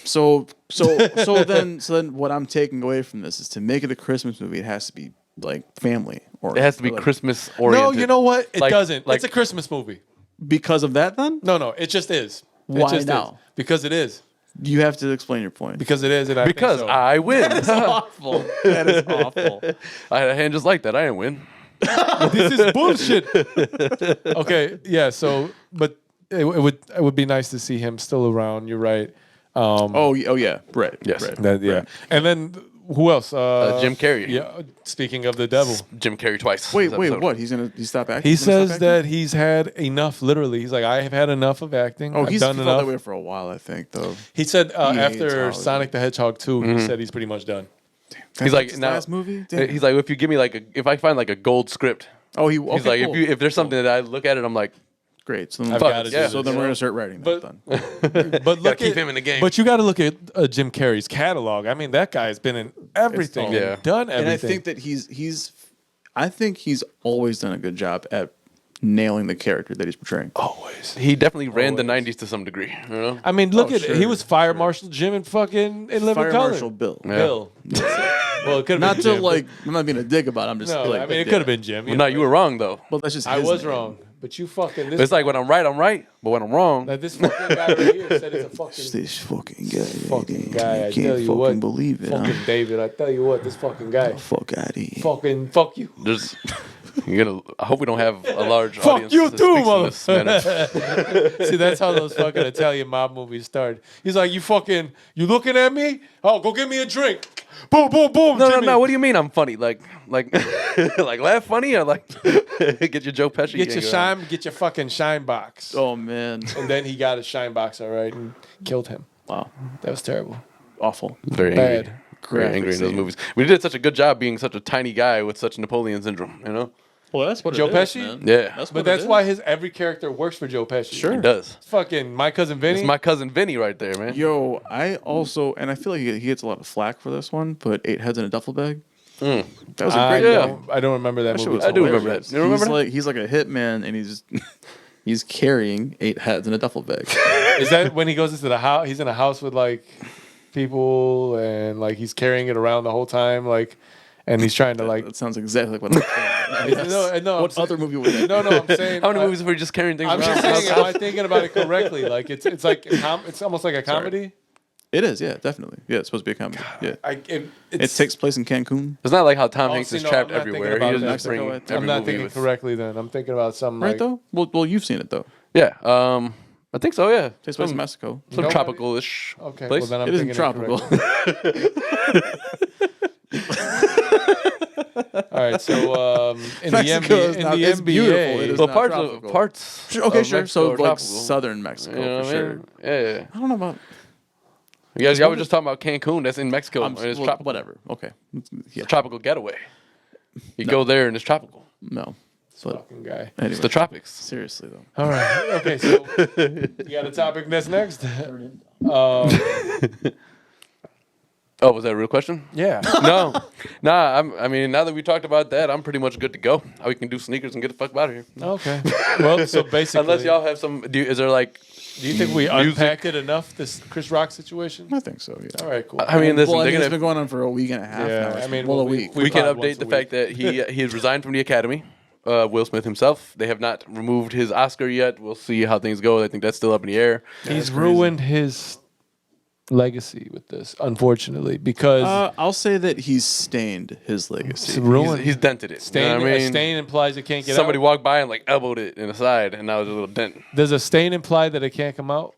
B: So then what I'm taking away from this is to make it a Christmas movie, it has to be like family or
A: It has to be
B: like,
A: Christmas oriented.
C: No, you know what? It
A: Like-
C: doesn't.
A: like-
C: It's a Christmas movie.
B: because of that. Then
C: No, it just is. It
B: Why
C: just
B: now?
C: Is. Because it is.
B: you have to explain your point.
C: Because it is. And I think
A: Because
C: so.
A: I win.
B: awful. That is awful.
A: I had a hand just like that. I didn't win.
C: This is bullshit. Okay, yeah. So, but it would be nice to see him still around. You're right.
B: Oh yeah, Brett.
A: Yes.
B: Brett.
C: That, yeah. And then who else?
A: Jim Carrey.
C: Yeah. Speaking of the devil,
A: Jim Carrey twice.
B: Wait,
A: this
B: wait,
A: episode.
B: what? He stopped acting.
C: he
B: He's gonna
C: says
B: stop acting?
C: that he's had enough. Literally, he's like, I have had enough of acting.
B: Oh,
C: I've
B: he's
C: done
B: felt
C: enough.
B: that way for a while, I think, though.
C: He said
B: hates
C: after
B: Hollywood.
C: Sonic the Hedgehog 2, he said he's pretty much done.
A: He's like
B: his
A: now.
B: last movie. Damn.
A: He's like, if you give me if I find like a gold script.
B: Oh, he.
A: He's
B: Okay,
A: like,
B: cool.
A: if there's something that I look at it, I'm like,
B: Great. So then,
C: I've
A: Fuck,
C: got to
A: yeah.
C: do
B: so
C: this.
B: then we're gonna start writing that.
C: But-
B: Then.
C: But look
A: keep
C: at
A: him in the game.
C: But you got to look at Jim Carrey's catalog. I mean, that guy's been in everything.
A: Yeah.
C: And done everything.
B: And I think that he's always done a good job at nailing the character that he's portraying.
C: always.
A: he definitely ran the
C: Always.
A: 90s to some degree. You know?
C: I mean, look
B: Oh,
C: at
B: sure,
C: he was Fire Marshal Jim in fucking in Living
B: Fire
C: Color.
B: Marshal Bill.
A: Yeah.
C: Bill. Well, it could have
B: Not
C: been
B: to
C: Jim.
B: like, I'm not being a dig about it. I'm just
C: No,
B: like,
C: I mean, it
B: yeah.
C: could have been Jim.
A: Well, no, you were wrong though.
B: Well, that's just
C: I
B: his
C: was
B: name.
C: wrong, but you fucking. This,
A: It's like when I'm right, but when I'm wrong,
C: like this fucking guy right here said it's a fucking
B: This fucking guy.
C: fucking guy. I
B: can't
C: tell you
B: fucking
C: what,
B: believe it.
C: fucking
B: Huh?
C: David. I tell you what, this fucking guy.
B: Fuck out of here.
C: Fucking fuck you.
A: there's. I hope we don't have a large
C: Fuck
A: audience.
C: you
A: that
C: too,
A: speaks in this manner.
C: See, that's how those fucking Italian mob movies start. He's like, you looking at me? Oh, go get me a drink. Boom, boom, boom.
A: No,
C: Jimmy.
A: What do you mean I'm funny? Like, like laugh funny or like get your Joe Pesci?
C: Get your fucking shine box.
B: Oh man.
C: And then he got his shine box, all right, and killed him.
B: Wow.
C: That was terrible.
B: Awful.
A: Very
C: Bad.
A: angry. Very angry in those
B: scene.
A: movies. We did such a good job being such a tiny guy with such Napoleon syndrome. You know?
B: Well, that's what
C: Joe
B: it is,
C: Pesci?
B: man.
A: Yeah.
C: But that's why every character works for Joe Pesci.
B: Sure.
A: It does.
C: Fucking My Cousin Vinny.
A: It's my cousin Vinny right there, man.
B: Yo, I also, and I feel like he gets a lot of flack for this one, but 8 Heads in a Duffel Bag. That was a
C: I
B: great
A: Yeah.
B: movie.
C: don't remember that
B: That shit
C: movie.
B: was
A: I do
B: hilarious.
A: remember that. You remember that?
B: He's like a hitman, and he's carrying 8 heads in a duffel bag.
C: Is that when he goes into the house? He's in a house with like people, and like he's carrying it around the whole time, like, and he's trying to like.
B: That sounds exactly like what I'm saying.
C: No,
B: What other movie would that?
C: No, I'm saying.
A: How many movies were you just carrying things
C: I'm
A: around?
C: just saying, am I thinking about it correctly? Like it's like it's almost like a comedy.
B: It is, yeah, definitely. Yeah, it's supposed to be a comedy. Yeah, it
C: It's
B: takes place in Cancun.
A: It's not like how Tom
C: Oh,
A: Hanks
C: see,
A: is
C: no,
A: trapped
C: I'm not thinking
A: everywhere.
C: about
A: He doesn't
C: that.
A: just bring
B: I'm
A: every
C: I'm not
A: movie
C: thinking
A: with.
C: correctly. Then I'm thinking about some
B: Right
C: like,
B: though? Well, you've seen it though.
A: Yeah. I think so. Yeah.
B: Takes place in Mexico.
A: Some
C: Nobody-
A: tropical-ish
C: Okay,
A: place.
C: well then I'm
B: It isn't
C: thinking
B: tropical.
C: All right, so in
B: Mexico is
C: the
B: not-
C: NBA,
B: it's beautiful. It is
A: Well,
B: not
A: parts
B: tropical.
A: of parts.
B: Sure, okay,
A: of
B: sure.
A: Mexico
B: So
A: are
B: like
A: tropical.
B: southern Mexico
A: You know
B: for
A: what I
B: sure.
A: mean? Yeah.
B: I don't know about.
A: Y'all were just talking about Cancun. That's in Mexico.
B: I'm,
A: and it's
B: well,
A: tropical.
B: whatever. Okay.
A: It's
B: Yeah.
A: a tropical getaway. You go there and it's tropical.
B: No. But
C: fucking guy.
B: anyway,
A: It's the tropics.
B: seriously though.
C: All right, okay, so you got a topic that's next.
A: Oh, was that a real question?
C: Yeah.
A: No, nah. I mean, now that we talked about that, I'm pretty much good to go. We can do sneakers and get the fuck out of here.
C: Okay. Well, so basically,
A: Unless y'all have some. Is there like?
C: do you think we unpacked it enough? This Chris Rock situation.
B: I think so. Yeah.
C: All right, cool.
A: I mean, listen,
B: Well, I
A: they're
B: mean, it's
A: gonna.
B: been going on for a week and a half
C: Yeah,
B: now.
C: I mean,
B: well, a
C: well,
B: week.
A: We can
C: pod
A: update
C: once
A: the
C: a
A: fact that he has resigned from the Academy. Will Smith himself. They have not removed his Oscar yet. We'll see how things go. I think that's still up in the air.
C: He's ruined his legacy with this, unfortunately, because
B: I'll say that he's stained his legacy.
C: it's ruined.
A: He's dented it.
C: Stain,
A: You know what I
C: a
A: mean?
C: stain implies it can't get
A: Somebody
C: out.
A: walked by and like elbowed it in the side, and now there's a little dent.
C: Does a stain imply that it can't come out?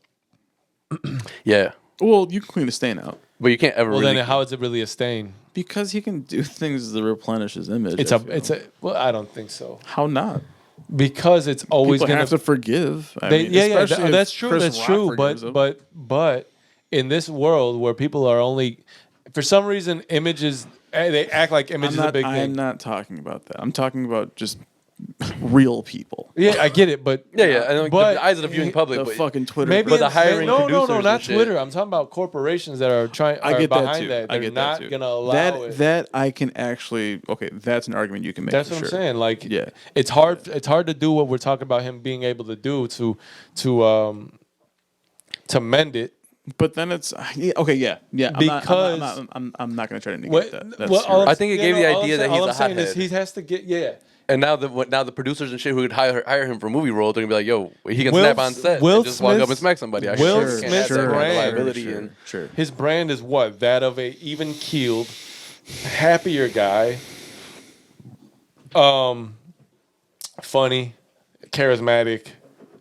A: Yeah,
B: Well, you can clean a stain out
A: but you can't ever.
C: Well,
A: really,
C: then how is it really a stain?
B: because he can do things to replenish his image.
C: It's
B: I
C: a.
B: feel.
C: It's a. Well, I don't think so,
B: How not?
C: because it's always
B: People
C: going
B: have to forgive. I mean,
C: yeah,
B: especially if
C: that's true.
B: Chris
C: That's
B: Rock
C: true.
B: forgives him.
C: But in this world where people are only, for some reason, images they act like image is a big
B: I'm
C: thing.
B: not talking about that. I'm talking about just real people.
C: Yeah, I get it, but
A: yeah. I think
C: But
A: the eyes of the viewing public.
B: The
A: but
B: fucking Twitter.
C: maybe
A: But the
C: it's-
A: hiring
C: no,
A: producers
C: not
A: and shit.
C: Twitter. I'm talking about corporations that are trying.
B: I get that
C: behind
B: too.
C: that.
B: I
C: They're
B: get
C: not
B: that too.
C: gonna allow it.
B: That I can actually. Okay, that's an argument you can make.
C: That's
B: for
C: what I'm
B: sure.
C: saying. Like,
B: Yeah.
C: it's hard. It's hard to do what we're talking about him being able to do to mend it.
B: But then it's okay. Yeah.
C: Because-
B: I'm not going to try to negate
C: What,
B: that. That's
C: well, all I'm
A: I think it
C: saying-
A: gave the
C: all I'm
A: idea
C: saying-
A: that he's
C: all
A: a
C: I'm saying is
A: hothead.
C: he has to get
A: And now the producers and shit who would hire him for movie roles, they're gonna be like, yo, he can
C: Will-
A: snap on set
C: Will
A: and just walk up and
C: Smith's-
A: smack somebody. I
C: Will
A: sure can't
C: Smith's
A: have that kind of
C: brand-
A: liability and
B: Sure.
C: His brand is what? That of a even keeled, happier guy. Funny, charismatic.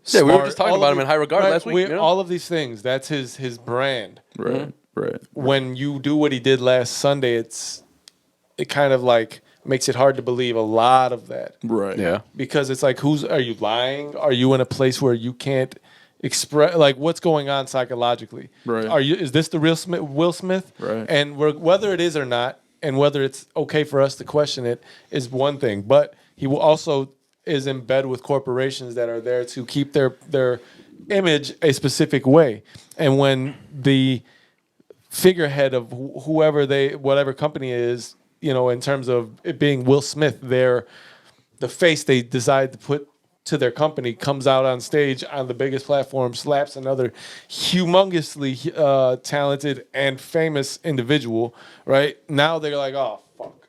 A: Yeah, we were
C: smart,
A: just talking
C: all
A: about
C: of
A: him in high regard last week, you know?
C: All of these things. That's his brand.
B: Right. Right.
C: When you do what he did last Sunday, it kind of like makes it hard to believe a lot of that.
B: Right.
A: yeah.
C: Because it's like, are you lying? Are you in a place where you can't express, like, what's going on psychologically?
B: Right.
C: Is this the real Will Smith?
B: Right.
C: And whether it is or not, and whether it's okay for us to question it is one thing. But he will also is in bed with corporations that are there to keep their image a specific way. And when the figurehead of whatever company is, in terms of it being Will Smith, the face they decide to put to their company comes out on stage on the biggest platform, slaps another humongously talented and famous individual, right? Now they're like, oh, fuck.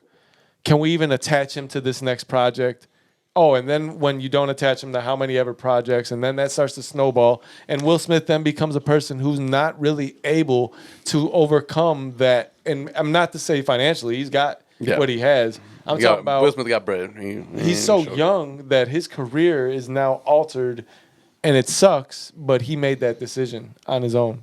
C: Can we even attach him to this next project? Oh, and then when you don't attach him to how many ever projects, and then that starts to snowball, and Will Smith then becomes a person who's not really able to overcome that. And I'm not to say financially, he's got what he has. I'm talking about
A: Will Smith got bread.
C: he's so young that his career is now altered, and it sucks. But he made that decision on his own.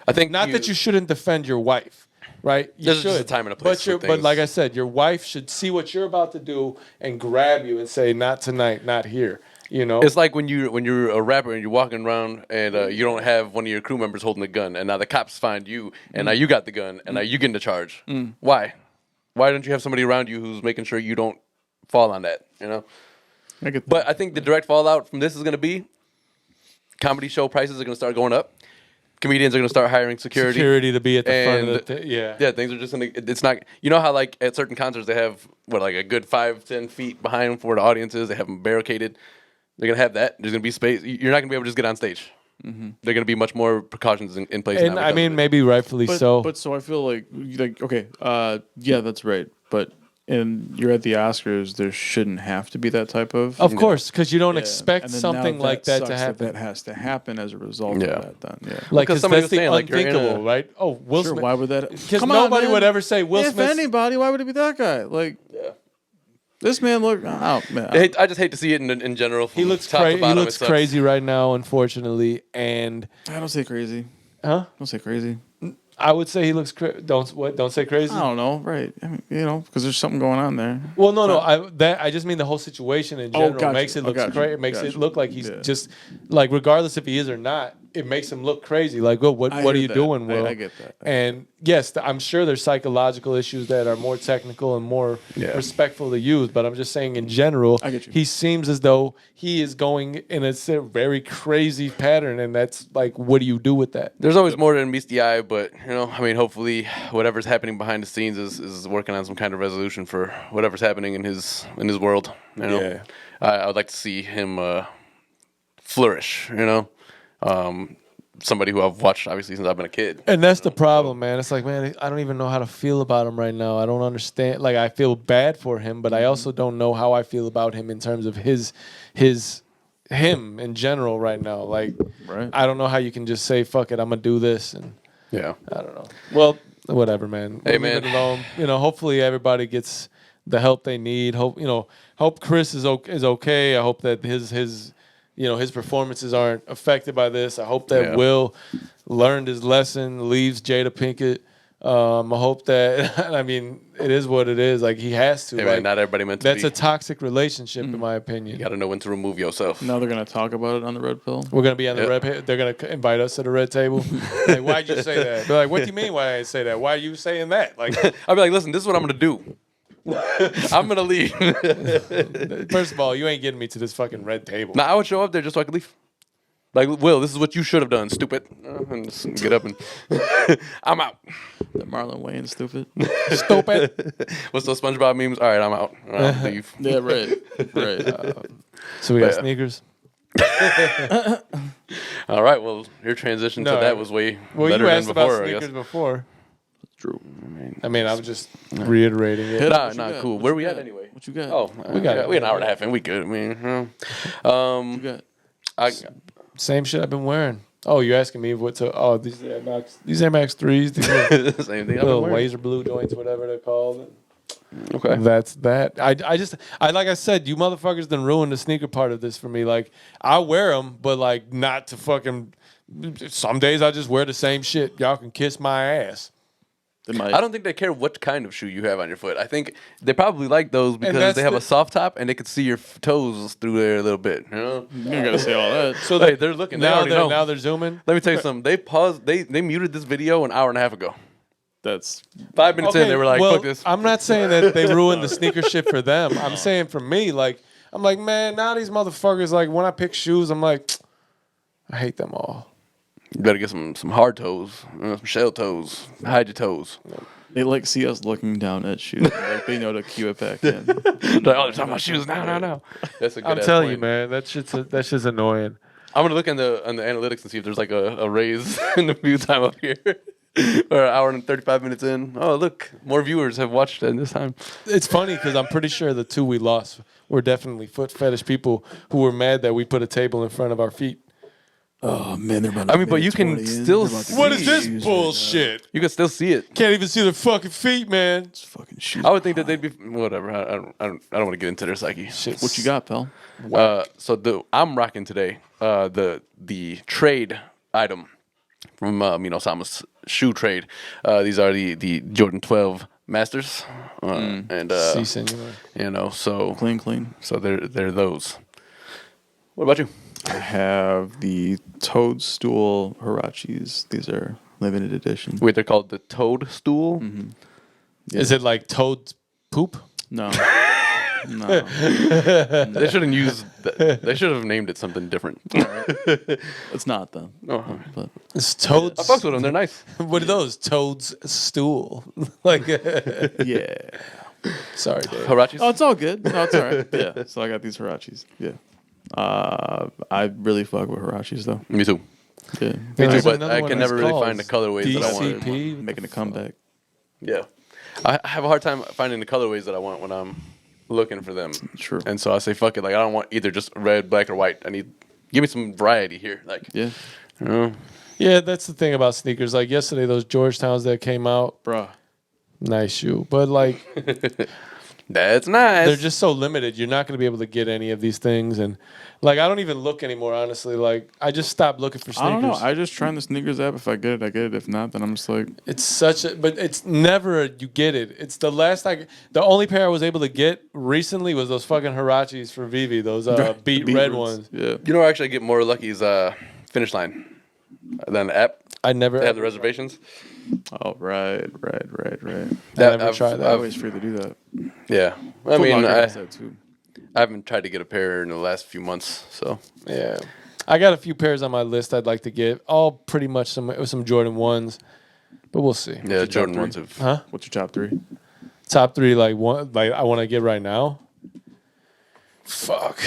A: I think
C: Not that you shouldn't defend your wife, right? You
A: There's just a time and a place for
C: But
A: things.
C: like I said, your wife should see what you're about to do and grab you and say, "Not tonight, not here."
A: It's like when you're a rapper and you're walking around and you don't have one of your crew members holding a gun, and now the cops find you, and now you got the gun, and now you get in the charge. Why? Why don't you have somebody around you who's making sure you don't fall on that?
B: I get that.
A: But I think the direct fallout from this is going to be comedy show prices are going to start going up. Comedians are going to start hiring security.
C: to be at the front of
A: And
C: the
A: Yeah, things are just going to. It's not. You know how like at certain concerts they have like a good 5-10 feet behind them for the audience is. They have them barricaded. They're gonna have that. There's gonna be space. You're not gonna be able to just get on stage. There are gonna be much more precautions in place.
C: And
A: now
C: I
A: because
C: mean,
A: of it.
C: maybe rightfully so.
B: But so I feel like okay, yeah, that's right. But you're at the Oscars, there shouldn't have to be that type of.
C: Of course, because you don't
B: Yeah.
C: expect
B: And then
C: something
B: now
C: like that to
B: sucks
C: happen.
B: That has to happen as a result
A: Yeah.
B: of that. Then yeah.
C: Like,
A: Because
C: because
A: somebody
C: that's
A: was
C: the
A: saying, like, you're in
C: unthinkable,
A: a-
C: right? Oh, Will
B: Sure,
C: Smith.
B: why would that?
C: Because
B: Come on,
C: nobody
B: man.
C: would ever say Will
B: If
C: Smith.
B: anybody, why would it be that guy? Like, this man look. Oh man.
A: I just hate to see it in general. From
C: He looks
A: top to
C: He
A: bottom.
C: looks
A: It sucks.
C: crazy right now, unfortunately. And
B: I don't say crazy.
C: huh?
B: Don't say crazy.
C: I would say he looks don't say crazy.
B: I don't know. Right. I mean, because there's something going on there.
C: Well, no. I just mean the whole situation in general
B: gotcha.
C: makes it look
B: Gotcha.
C: great. It makes it
B: Gotcha.
C: look like he's
B: Yeah.
C: just like regardless if he is or not, it makes him look crazy. Like, oh, what
B: hear
C: are you
B: that.
C: doing, Will?
B: I get that.
C: And yes, I'm sure there's psychological issues that are more technical and more respectful to use. But I'm just saying, in general,
B: I get you.
C: he seems as though he is going in a very crazy pattern, and that's like, what do you do with that?
A: There's always more than meets the eye, but I mean, hopefully, whatever's happening behind the scenes is working on some kind of resolution for whatever's happening in his world.
C: Yeah.
A: I would like to see him flourish. Somebody who I've watched obviously since I've been a kid.
C: And that's the problem, man. It's like, man, I don't even know how to feel about him right now. I don't understand. Like, I feel bad for him, but I also don't know how I feel about him in terms of him in general right now. Like,
B: Right.
C: I don't know how you can just say, fuck it, I'm going to do this. And
A: Yeah.
C: I don't know. Well, whatever, man.
A: Hey,
C: We'll leave
A: man.
C: it alone. Hopefully everybody gets the help they need. Hope Chris is okay. I hope that his performances aren't affected by this. I hope that Will learned his lesson, leaves Jada Pinkett. I hope that, I mean, it is what it is. Like, he has to.
A: Hey, man, not everybody meant to
C: That's
A: be.
C: a toxic relationship, in my opinion.
A: You got to know when to remove yourself.
B: Now they're gonna talk about it on the red pill.
C: We're gonna be on the
A: Yep.
C: red. They're gonna invite us to the red table. Like, why'd you say that? They're like, what do you mean? Why I say that? Why are you saying that? Like,
A: I'll be like, listen, this is what I'm going to do. I'm going to leave.
C: first of all, you ain't getting me to this fucking red table.
A: Nah, I would show up there just so I could leave. Like, Will, this is what you should have done, stupid. And just get up and I'm out.
B: That Marlon Wayne stupid.
C: Stupid.
A: What's those SpongeBob memes? All right, I'm out. I'll leave.
B: Yeah, right.
C: So we got
A: Yeah.
C: sneakers.
A: All right, well, your transition to
C: No,
A: that was way
C: Well,
A: better
C: you
A: than
C: asked about
A: before, I
C: sneakers
A: guess.
C: before.
B: True.
C: I mean, I'm just reiterating it.
A: Nah,
B: What you got?
A: cool.
B: What
A: Where
B: you
A: we at
B: got?
A: anyway?
B: What you got?
A: Oh,
C: We got
A: we an hour and a half in. We good. I mean,
B: What you got?
A: I,
C: Same shit I've been wearing. Oh, you're asking me what to? Oh, these Air Max 3s, these
A: same thing. I've been
C: little
A: wearing.
C: laser blue joints, whatever they're called.
A: Okay.
C: That's that. I like I said, you motherfuckers done ruined the sneaker part of this for me. Like, I wear them, but like not to fucking. Some days I just wear the same shit. Y'all can kiss my ass.
A: I don't think they care what kind of shoe you have on your foot. I think they probably like those because
C: that's
A: they have
C: the-
A: a soft top and they can see your toes through there a little bit. You know?
B: You don't gotta say all that.
C: So
A: Hey, they're looking. They already know.
C: now they're zooming.
A: Let me tell you something. They paused. They muted this video an hour and a half ago.
B: That's
A: 5 minutes in, they were like,
C: well,
A: "Fuck this."
C: I'm not saying that they ruined the sneaker shit for them. I'm saying for me, like, I'm like, man, now these motherfuckers, like, when I pick shoes, I'm like, I hate them all.
A: You better get some hard toes, some shell toes, hide your toes.
B: they like see us looking down at shoes. Like they know to cue it back in.
A: Like, oh, they're talking about shoes. No. That's a good.
C: I'm telling you, man, that shit's annoying.
A: I'm gonna look on the analytics and see if there's like a raise in the view time up here. Or an hour and 35 minutes in. Oh, look, more viewers have watched it in this time.
C: It's funny because I'm pretty sure the two we lost were definitely foot fetish people who were mad that we put a table in front of our feet.
B: Oh man, they're about.
A: I mean, but you can still
C: What is this bullshit?
A: You can still see it.
C: Can't even see their fucking feet, man.
B: It's fucking shoes.
A: I would think that they'd be whatever. I don't want to get into their psyche.
C: Shit.
B: What you got, pal?
A: So I'm rocking today the trade item from Sama's shoe trade. These are the Jordan 12 Masters, and
C: See, senor.
A: so
B: Clean.
A: so they're those. What about you?
B: I have the Toadstool Hirachis. These are limited edition.
A: Wait, they're called the Toadstool.
C: Is it like toad poop?
B: No.
A: They shouldn't use. They should have named it something different.
B: It's not though.
A: Oh,
B: But
C: It's toads.
A: I fucks with them. They're nice.
C: What are those? Toad's stool. Like,
B: yeah.
C: sorry, Dave.
A: Hirachis.
B: Oh, it's all good. No, it's all right. Yeah. So I got these Hirachis. Yeah. I really fuck with Hirachis though.
A: Me too.
B: Yeah.
A: Me too.
C: There's
A: But
C: another
A: I
C: one
A: can
C: that's
A: never really
C: called
A: find the colorways that I want.
C: DCP.
B: Making a comeback.
A: Yeah, I have a hard time finding the colorways that I want when I'm looking for them.
B: True.
A: And so I say, fuck it. Like I don't want either just red, black, or white. Give me some variety here. Like,
B: Yeah.
A: you know,
C: Yeah, that's the thing about sneakers. Like yesterday, those Georgetowns that came out,
B: Bruh.
C: nice shoe. But like,
A: that's nice.
C: they're just so limited. You're not going to be able to get any of these things. And like, I don't even look anymore, honestly. Like, I just stopped looking for sneakers.
B: I don't know. I just try on the sneakers app. If I get it, I get it. If not, then I'm just like,
C: It's such a, but it's never you get it. It's the the only pair I was able to get recently was those fucking Hirachis for Vivi, those beat red
B: Beetroots.
C: ones.
B: Yeah.
A: You know where I actually get more lucky is Finish Line. Then the app.
C: I never
A: They have the reservations.
B: Oh, right.
C: I never tried that.
B: I always forget to do that.
A: Yeah. I
B: Foot
A: mean,
B: Locker
A: I
B: has that too.
A: haven't tried to get a pair in the last few months. So
C: Yeah, I got a few pairs on my list I'd like to get. All pretty much some Jordan 1s, but we'll see.
A: yeah,
B: your
A: Jordan
B: top
A: ones
B: three?
A: have.
C: Huh?
B: What's your top 3?
C: Top 3 like I want to get right now. Fuck,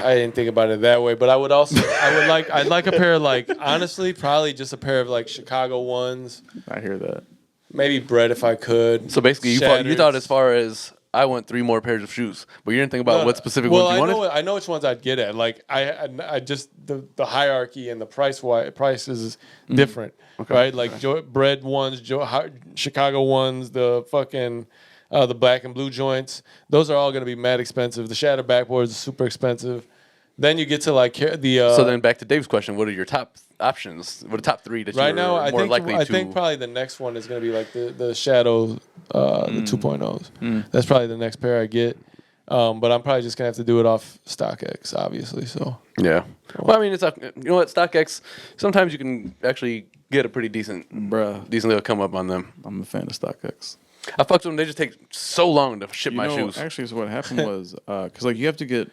C: I didn't think about it that way, but I'd like a pair of like honestly probably just a pair of like Chicago 1s,
B: I hear that.
C: maybe bread if I could.
A: So basically, you
C: Shatters.
A: thought as far as I want 3 more pairs of shoes, but you didn't think about
C: No,
A: what
C: no.
A: specific
C: well,
A: ones you wanted.
C: I know which ones I'd get at. Like I just the hierarchy and the price is different, right? Like bread ones, Chicago 1s, the fucking the black and blue joints. Those are all going to be mad expensive. The shatter backboards are super expensive. Then you get to like the.
A: So then back to Dave's question: what are your top options? What are the top 3 that
C: right
A: you're
C: now,
A: more likely
C: I
A: to?
C: think probably the next one is going to be like the Shadow, the 2.0s. That's probably the next pair I get. But I'm probably just gonna have to do it off StockX, obviously. So
A: Yeah. Well, I mean, it's you know what, StockX. Sometimes you can actually get a pretty decent little come up on them.
B: I'm a fan of StockX.
A: I fucked with them. They just take so long to ship my shoes.
B: Actually, so what happened was because like you have to get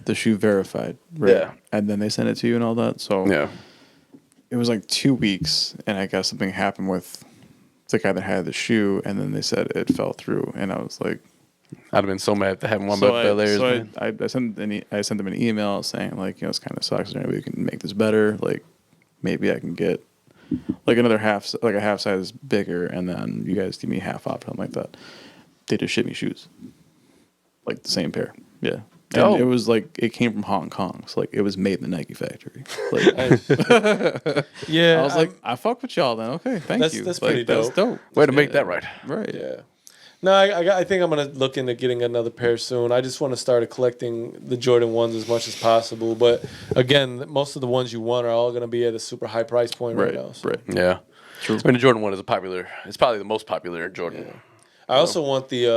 B: the shoe verified, right?
A: Yeah.
B: And then they send it to you and all that. So
A: Yeah.
B: it was like 2 weeks, and I guess something happened with the guy that had the shoe, and then they said it fell through, and I was like,
A: I'd have been so mad to have one
B: so
A: of the layers. Man.
B: I sent them an email saying like, it's kind of sucks. Is there any way we can make this better? Like, maybe I can get like another half size bigger, and then you guys give me half off, something like that. They just shipped me shoes, like the same pair. Yeah. And
A: Oh.
B: it was like it came from Hong Kong, so like it was made in the Nike factory. Like,
C: yeah,
B: I was like, I fuck with y'all then. Okay, thank you.
C: That's
B: Like,
C: pretty
B: That's
C: dope.
B: dope.
A: Way to make that right.
B: Right.
C: Yeah. No, I think I'm gonna look into getting another pair soon. I just want to start collecting the Jordan 1s as much as possible. But again, most of the ones you want are all gonna be at a super high price point right now. So.
B: Right.
A: Yeah.
B: True.
A: I mean, the Jordan 1 is it's probably the most popular Jordan.
C: Yeah. I also want the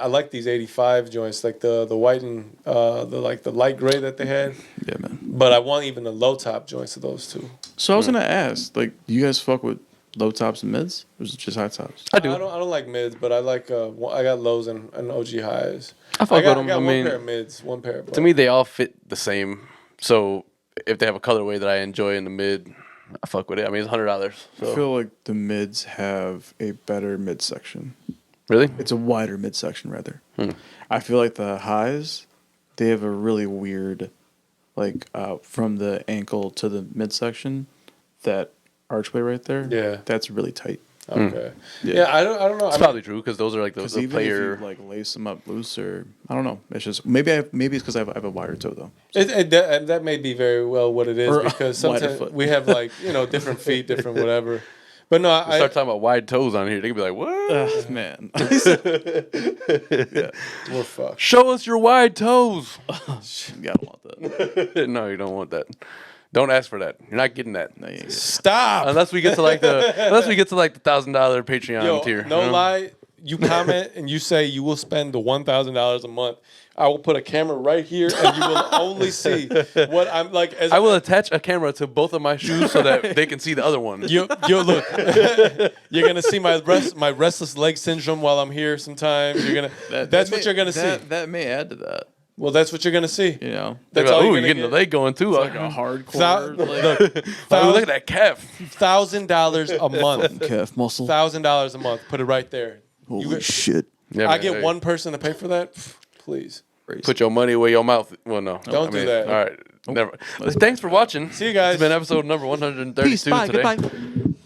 C: I like these 85 joints, like the white and the light gray that they had.
B: Yeah, man.
C: But I want even the low top joints of those too.
B: So I was gonna ask, like, do you guys fuck with low tops and mids, or is it just high tops?
A: I do.
C: I don't like mids, but I like I got lows and OG highs.
A: I fuck with them.
C: I got
A: I mean,
C: one pair of mids, one pair.
A: to me, they all fit the same. So if they have a colorway that I enjoy in the mid, I fuck with it. I mean, it's $100.
B: I
A: So
B: feel like the mids have a better midsection.
A: really,
B: It's a wider midsection, rather. I feel like the highs, they have a really weird, like, from the ankle to the midsection, that archway right there.
C: Yeah.
B: That's really tight.
C: Okay.
B: Yeah.
C: Yeah, I don't know.
A: it's probably true because those are like the
B: Because even
A: player.
B: if you like lace them up looser, I don't know. It's just maybe it's because I have a wider toe though.
C: That may be very well what it is
B: Or
C: because
B: wider
C: sometimes
B: foot.
C: we have like different feet, different whatever. But no,
A: Start talking about wide toes on here. They could be like, "What?
B: Man,
C: we're fucked.
A: Show us your wide toes."
B: yeah, I don't want that.
A: No, you don't want that. Don't ask for that. You're not getting that
B: No, you ain't getting
C: Stop.
A: unless we get to like the $1,000 Patreon
C: Yo,
A: tier.
C: no lie. You comment and you say you will spend the $1,000 a month. I will put a camera right here, and you will only see what I'm like.
A: I will attach a camera to both of my shoes so that they can see the other one.
C: You look. You're gonna see my restless leg syndrome while I'm here. Sometimes you're gonna. That's what you're gonna see.
B: That may add to that.
C: Well, that's what you're gonna see.
B: You know,
C: That's
A: Like,
C: all
A: ooh,
C: you're
A: you're
C: gonna
A: getting the
C: get.
A: leg going too.
B: like a hardcore
A: Oh, look at that calf.
C: $1,000 a month.
B: calf muscle.
C: $1,000 a month. Put it right there.
B: Holy shit!
A: Yeah,
C: I
A: man,
C: get
A: hey,
C: one person to pay for that. Please.
A: Put your money where your mouth. Well, no.
C: Don't do that.
A: All right. Never. Thanks for watching.
C: See you guys.
A: It's been episode number 132
B: Peace. Bye.
A: today.
B: Goodbye.